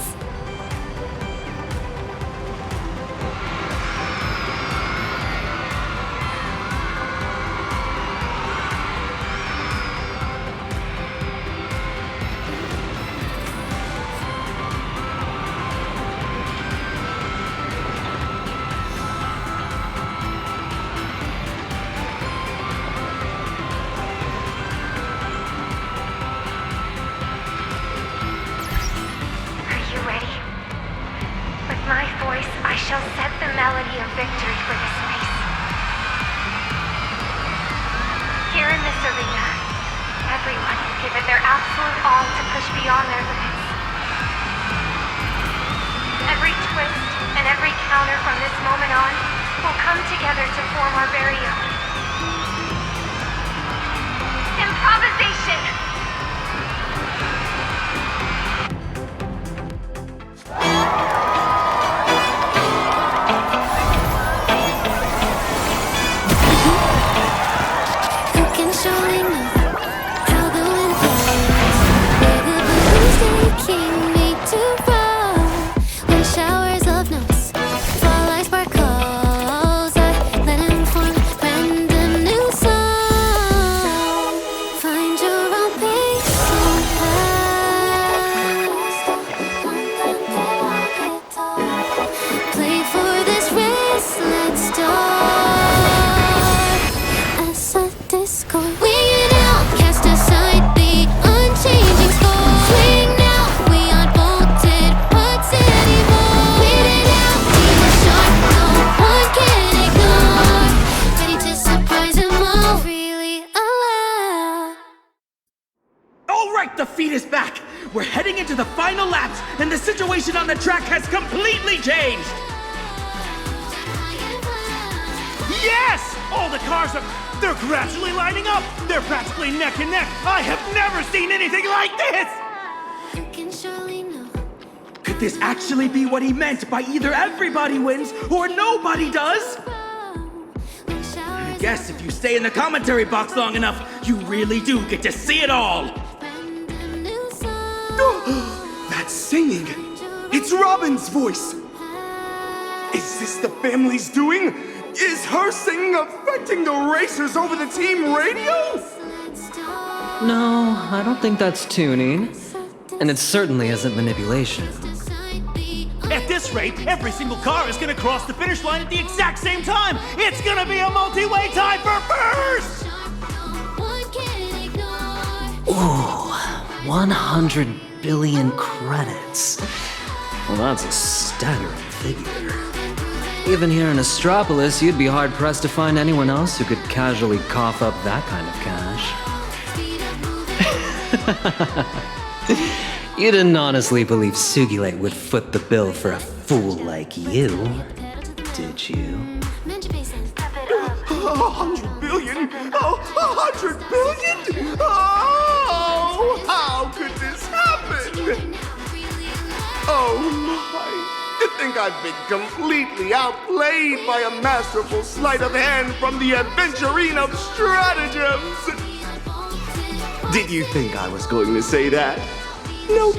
On the track has completely changed! Yes! All the cars they're gradually lining up! They're practically neck and neck! I have never seen anything like this! Could this actually be what he meant by either everybody wins or nobody does? I guess if you stay in the commentary box long enough, you really do get to see it all! That's singing! It's Robin's voice! Is this the family's doing? Is her singing affecting the racers over the team radio? No, I don't think that's tuning. And it certainly isn't manipulation. At this rate, every single car is gonna cross the finish line at the exact same time! It's gonna be a multi-way tie for first! Ooh, 100 billion credits. Well, that's a staggering figure. Even here in Astropolis, you'd be hard-pressed to find anyone else who could casually cough up that kind of cash. You didn't honestly believe Sugilate would foot the bill for a fool like you, did you? 100 billion? Oh, 100 billion? Oh, how could this happen? Oh my, you think I've been completely outplayed by a masterful sleight of hand from the Aventurine of stratagems? Did you think I was going to say that? Nope.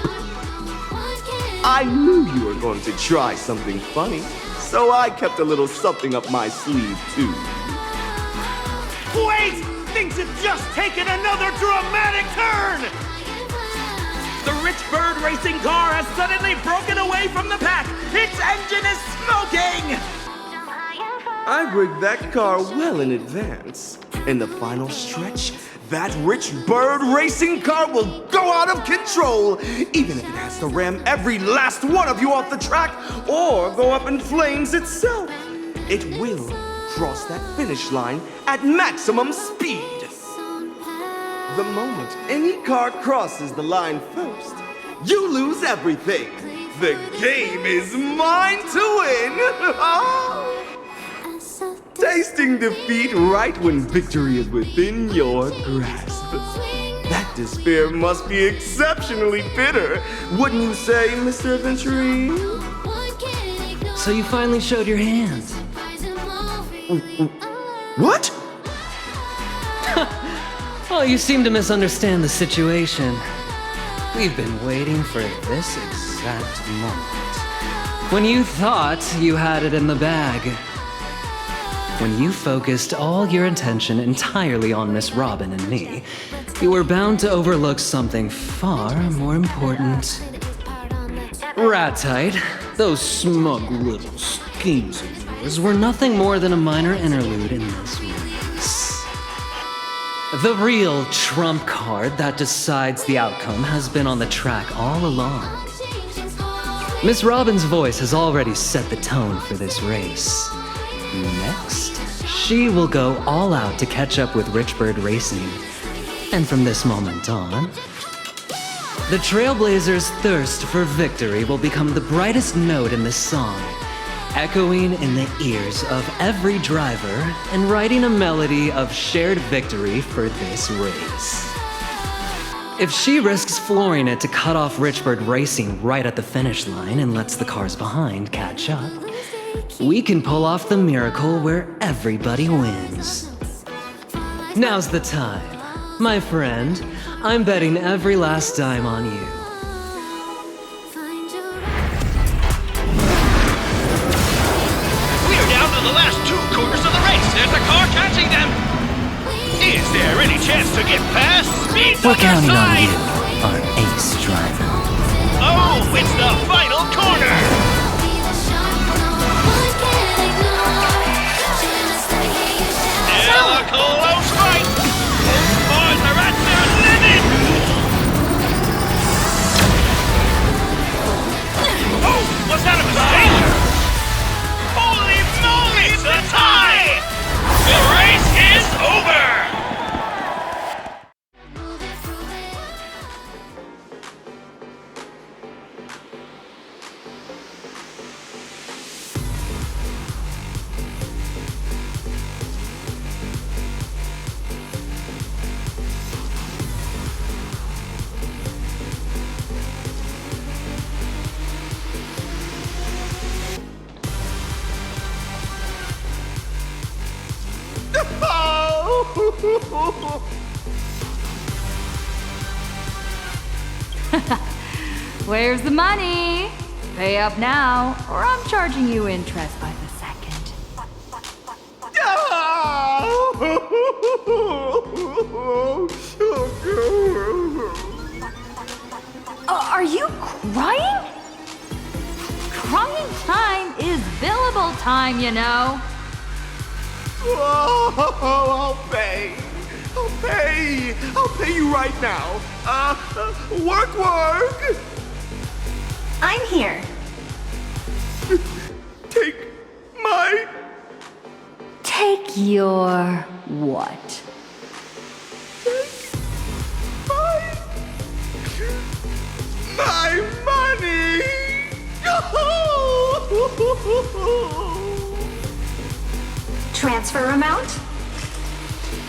I knew you were going to try something funny, so I kept a little something up my sleeve too. Wait! Things have just taken another dramatic turn! The rich bird racing car has suddenly broken away from the pack! Its engine is smoking! I rigged that car well in advance. In the final stretch, that rich bird racing car will go out of control, even if it has to ram every last one of you off the track or go up in flames itself. It will cross that finish line at maximum speed. The moment any car crosses the line first, you lose everything. The game is mine to win. Tasting defeat right when victory is within your grasp. That despair must be exceptionally bitter. Wouldn't you say, Mr. Aventurine? So you finally showed your hand. What? Oh, you seem to misunderstand the situation. We've been waiting for this exact moment. When you thought you had it in the bag. When you focused all your attention entirely on Miss Robin and me, you were bound to overlook something far more important. Ratite, those smug little schemes of yours were nothing more than a minor interlude in this race. The real trump card that decides the outcome has been on the track all along. Miss Robin's voice has already set the tone for this race. Next, she will go all out to catch up with Richbird Racing. And from this moment on, the Trailblazers' thirst for victory will become the brightest note in this song, echoing in the ears of every driver and writing a melody of shared victory for this race. If she risks flooring it to cut off Richbird Racing right at the finish line and lets the cars behind catch up, we can pull off the miracle where everybody wins. Now's the time. My friend, I'm betting every last dime on you. We're down to the last 2 corners of the race. There's a car catching them. Is there any chance to get past? Speed's We're on their counting on side. you, our ace driver. Oh, it's the final corner. Still a close fight. Boys are at their limit. Oh, was that a mistake? Holy moly, it's a tie! The race is over! Where's the money? Pay up now, or I'm charging you interest by the second. Are you crying? Crying time is billable time, you know. I'll pay. I'll pay you right now. Work. I'm here. Take your what? My money! Transfer amount?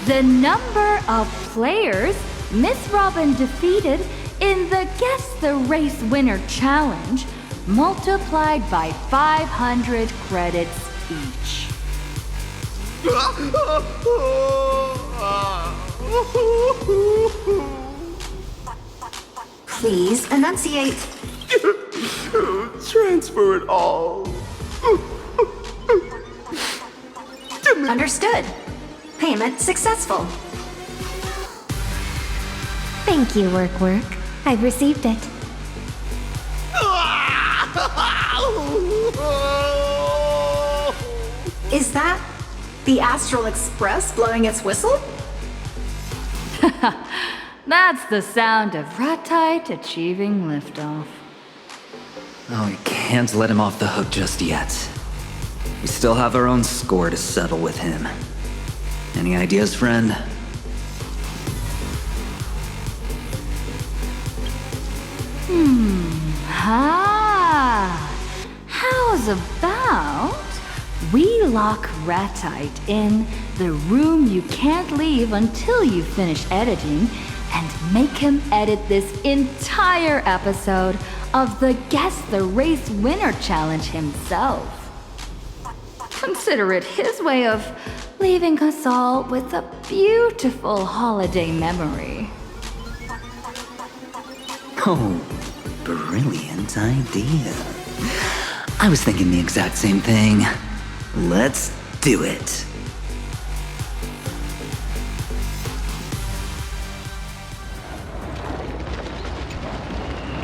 The number of players Miss Robin defeated in the Guess the Race Winner Challenge multiplied by 500 credits each. Please enunciate. Transfer it all. Understood. Payment successful. Thank you, Work. I've received it. Is that the Astral Express blowing its whistle? That's the sound of Ratite achieving liftoff. Oh, we can't let him off the hook just yet. We still have our own score to settle with him. Any ideas, friend? How's about we lock Ratite in the room you can't leave until you finish editing and make him edit this entire episode of the Guess the Race Winner Challenge himself. Consider it his way of leaving us all with a beautiful holiday memory. Oh, brilliant idea. I was thinking the exact same thing. Let's do it.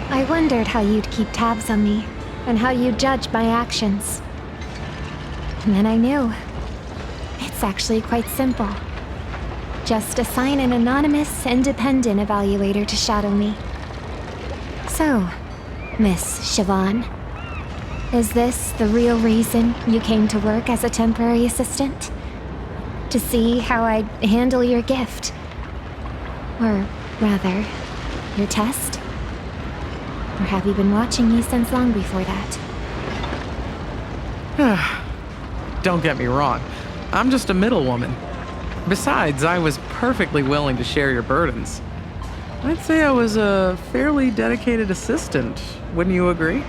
I wondered how you'd keep tabs on me, and how you'd judge my actions. And then I knew. It's actually quite simple. Just assign an anonymous, independent evaluator to shadow me. So, Miss Siobhan, is this the real reason you came to work as a temporary assistant? To see how I'd handle your gift? Or rather, your test? Or have you been watching me since long before that? Don't get me wrong, I'm just a middlewoman. Besides, I was perfectly willing to share your burdens. I'd say I was a fairly dedicated assistant, wouldn't you agree?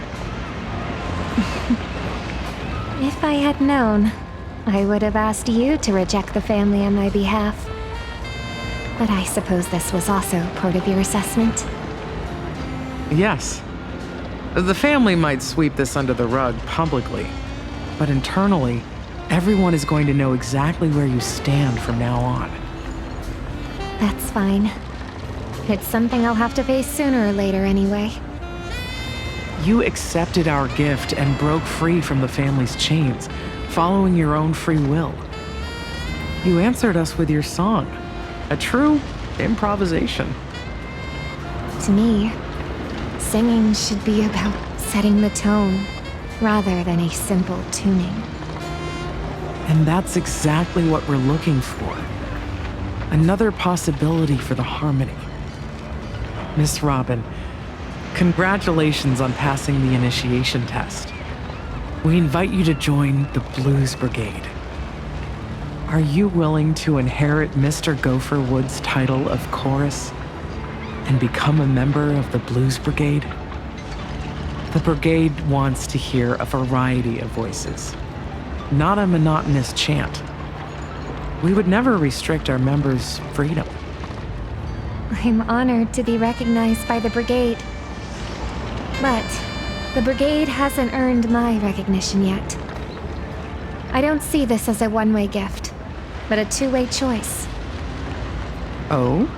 If I had known, I would have asked you to reject the family on my behalf. But I suppose this was also part of your assessment. Yes. The family might sweep this under the rug publicly, but internally, everyone is going to know exactly where you stand from now on. That's fine. It's something I'll have to face sooner or later anyway. You accepted our gift and broke free from the family's chains, following your own free will. You answered us with your song, a true improvisation. To me, singing should be about setting the tone, rather than a simple tuning. And that's exactly what we're looking for. Another possibility for the harmony. Miss Robin, congratulations on passing the initiation test. We invite you to join the Blues Brigade. Are you willing to inherit Mr. Gopher Wood's title of chorus and become a member of the Blues Brigade? The brigade wants to hear a variety of voices, not a monotonous chant. We would never restrict our members' freedom. I'm honored to be recognized by the brigade. But the brigade hasn't earned my recognition yet. I don't see this as a one-way gift, but a two-way choice. Oh?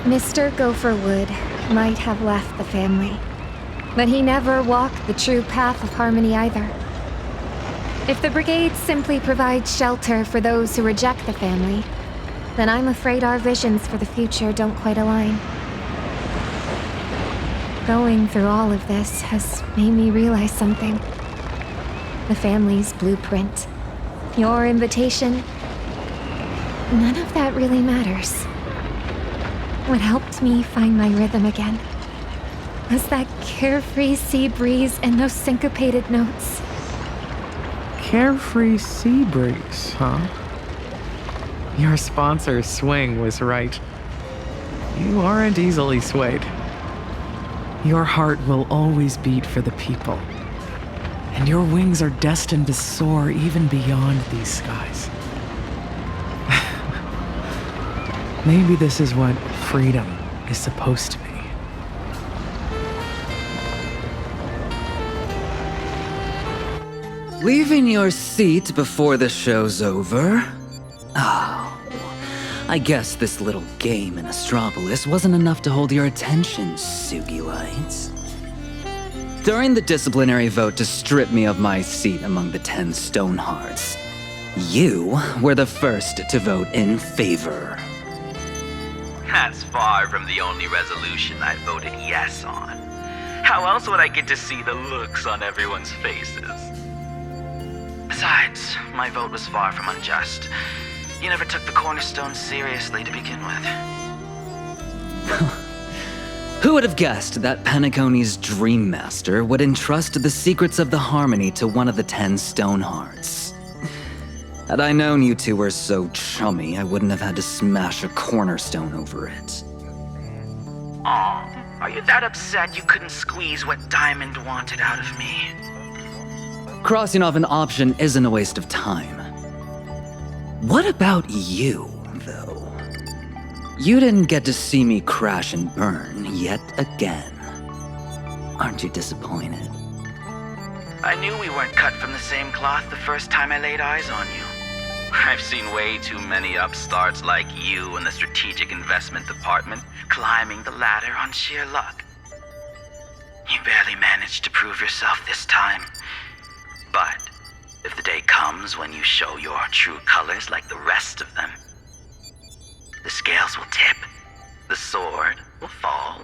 Mr. Gopherwood might have left the family, but he never walked the true path of harmony either. If the brigade simply provides shelter for those who reject the family, then I'm afraid our visions for the future don't quite align. Going through all of this has made me realize something. The family's blueprint, your invitation, none of that really matters. What helped me find my rhythm again was that carefree sea breeze and those syncopated notes. Carefree sea breeze, huh? Your sponsor, Swing, was right. You aren't easily swayed. Your heart will always beat for the people, and your wings are destined to soar even beyond these skies. Maybe this is what freedom is supposed to be. Leaving your seat before the show's over? Oh, I guess this little game in Astropolis wasn't enough to hold your attention, Sugi Lights. During the disciplinary vote to strip me of my seat among the 10 Stonehearts, you were the first to vote in favor. That's far from the only resolution I voted yes on. How else would I get to see the looks on everyone's faces? Besides, my vote was far from unjust. You never took the cornerstone seriously to begin with. Who would have guessed that Penacony's Dream Master would entrust the secrets of the harmony to one of the 10 Stonehearts? Had I known you two were so chummy, I wouldn't have had to smash a cornerstone over it. Are you that upset you couldn't squeeze what Diamond wanted out of me? Crossing off an option isn't a waste of time. What about you, though? You didn't get to see me crash and burn yet again. Aren't you disappointed? I knew we weren't cut from the same cloth the first time I laid eyes on you. I've seen way too many upstarts like you in the strategic investment department climbing the ladder on sheer luck. You barely managed to prove yourself this time. But if the day comes when you show your true colors like the rest of them, the scales will tip, the sword will fall,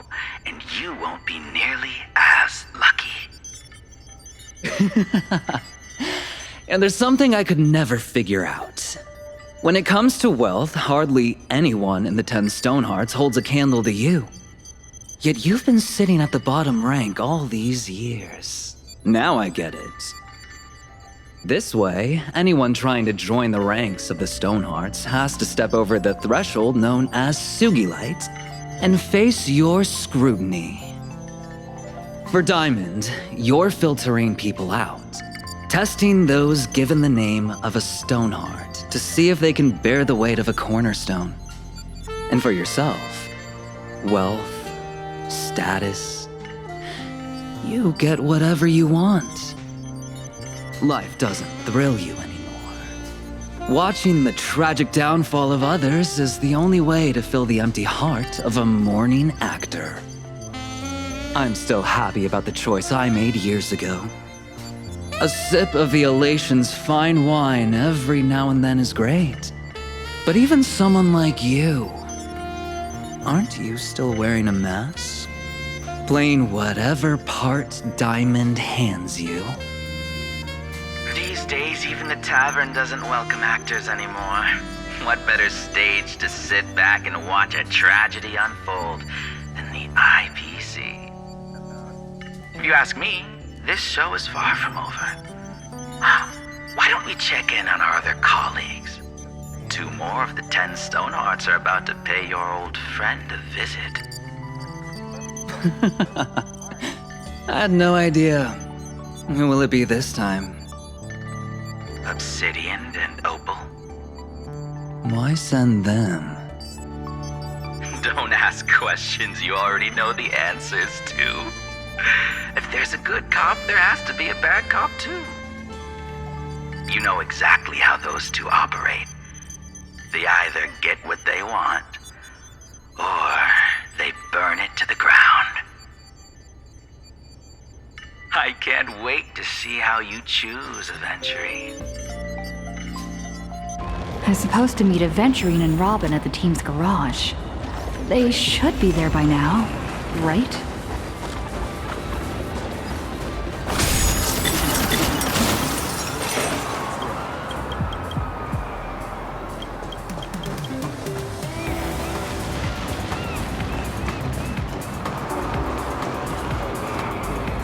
and you won't be nearly as lucky. And there's something I could never figure out. When it comes to wealth, hardly anyone in the 10 Stonehearts holds a candle to you. Yet you've been sitting at the bottom rank all these years. Now I get it. This way, anyone trying to join the ranks of the Stonehearts has to step over the threshold known as Sugilite and face your scrutiny. For Diamond, you're filtering people out, testing those given the name of a Stoneheart to see if they can bear the weight of a cornerstone. And for yourself, wealth, status, you get whatever you want. Life doesn't thrill you anymore. Watching the tragic downfall of others is the only way to fill the empty heart of a mourning actor. I'm still happy about the choice I made years ago. A sip of the Elation's fine wine every now and then is great. But even someone like you, aren't you still wearing a mask? Playing whatever part Diamond hands you? These days, even the tavern doesn't welcome actors anymore. What better stage to sit back and watch a tragedy unfold than the IPC? If you ask me, this show is far from over. Why don't we check in on our other colleagues? 2 more of the 10 Stonehearts are about to pay your old friend a visit. I had no idea. Who will it be this time? Obsidian and Opal. Why send them? Don't ask questions you already know the answers to. If there's a good cop, there has to be a bad cop too. You know exactly how those two operate. They either get what they want, or they burn it to the ground. I can't wait to see how you choose, Aventurine. I'm supposed to meet Aventurine and Robin at the team's garage. They should be there by now, right?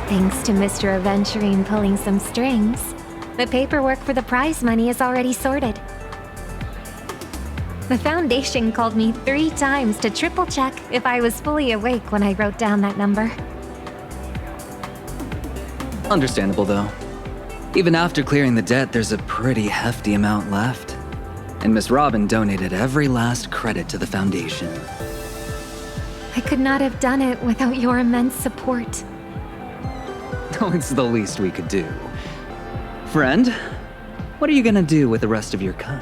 Thanks to Mr. Aventurine pulling some strings, the paperwork for the prize money is already sorted. The Foundation called me 3 times to triple check if I was fully awake when I wrote down that number. Understandable, though. Even after clearing the debt, there's a pretty hefty amount left. And Miss Robin donated every last credit to the Foundation. I could not have done it without your immense support. It's the least we could do. Friend, what are you gonna do with the rest of your cut?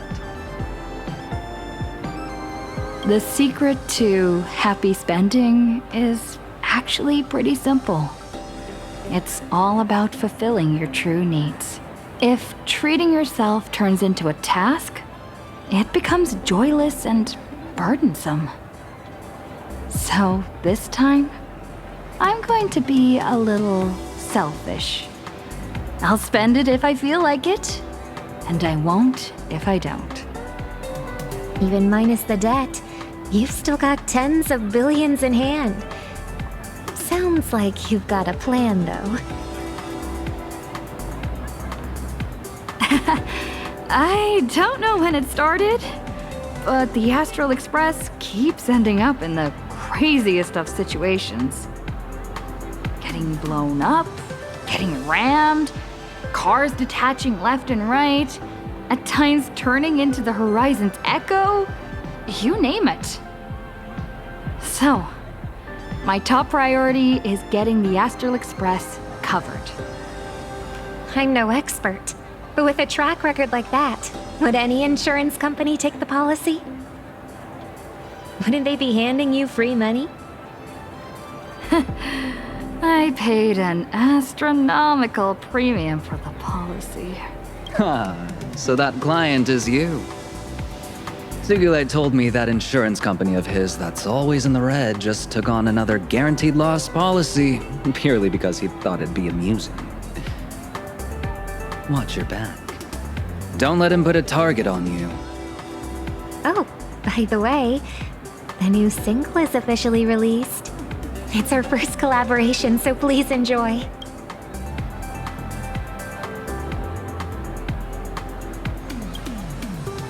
The secret to happy spending is actually pretty simple. It's all about fulfilling your true needs. If treating yourself turns into a task, it becomes joyless and burdensome. So this time, I'm going to be a little selfish. I'll spend it if I feel like it, and I won't if I don't. Even minus the debt, you've still got tens of billions in hand. Sounds like you've got a plan, though. I don't know when it started, but the Astral Express keeps ending up in the craziest of situations. getting blown up, getting rammed, cars detaching left and right, at times turning into the horizon's echo. You name it. So, my top priority is getting the Astral Express covered. I'm no expert, but with a track record like that, would any insurance company take the policy? Wouldn't they be handing you free money? I paid an astronomical premium for the policy. So that client is you. Sugilite told me that insurance company of his that's always in the red just took on another guaranteed loss policy purely because he thought it'd be amusing. Watch your back. Don't let him put a target on you. Oh, by the way, the new single is officially released. It's our first collaboration, so please enjoy.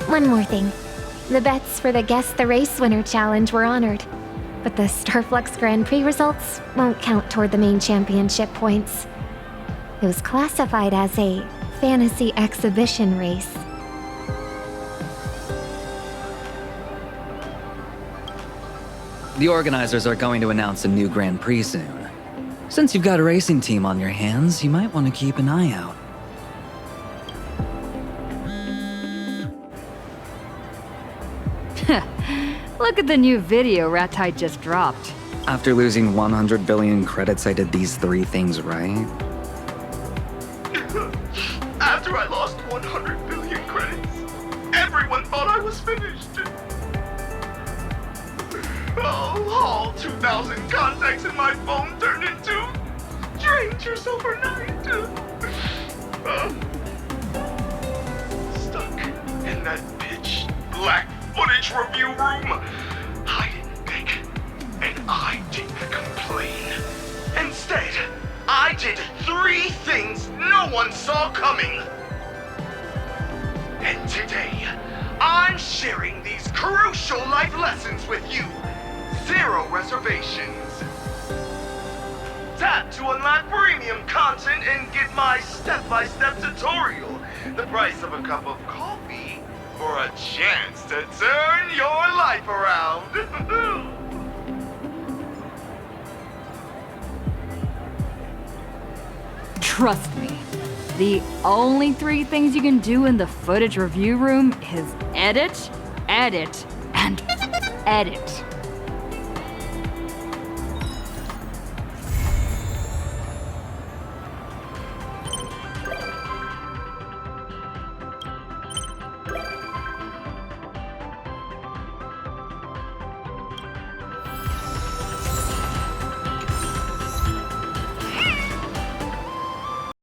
One more thing. The bets for the Guess the Race Winner challenge were honored, but the Starflux Grand Prix results won't count toward the main championship points. It was classified as a fantasy exhibition race. The organizers are going to announce a new Grand Prix soon. Since you've got a racing team on your hands, you might want to keep an eye out. Look at the new video Rattite just dropped. After losing 100 billion credits, I did these 3 things right. After I lost 100 billion credits, everyone thought I was finished. Oh, all 2,000 contacts in my phone turned into drained yourself overnight. Stuck in that pitch black footage review room. I didn't beg, and I didn't complain. Instead, I did 3 things no one saw coming. And today, I'm sharing these crucial life lessons with you. 0 reservations. Tap to unlock premium content and get my step-by-step tutorial. The price of a cup of coffee for a chance to turn your life around. Trust me, the only 3 things you can do in the footage review room is edit, edit, and edit.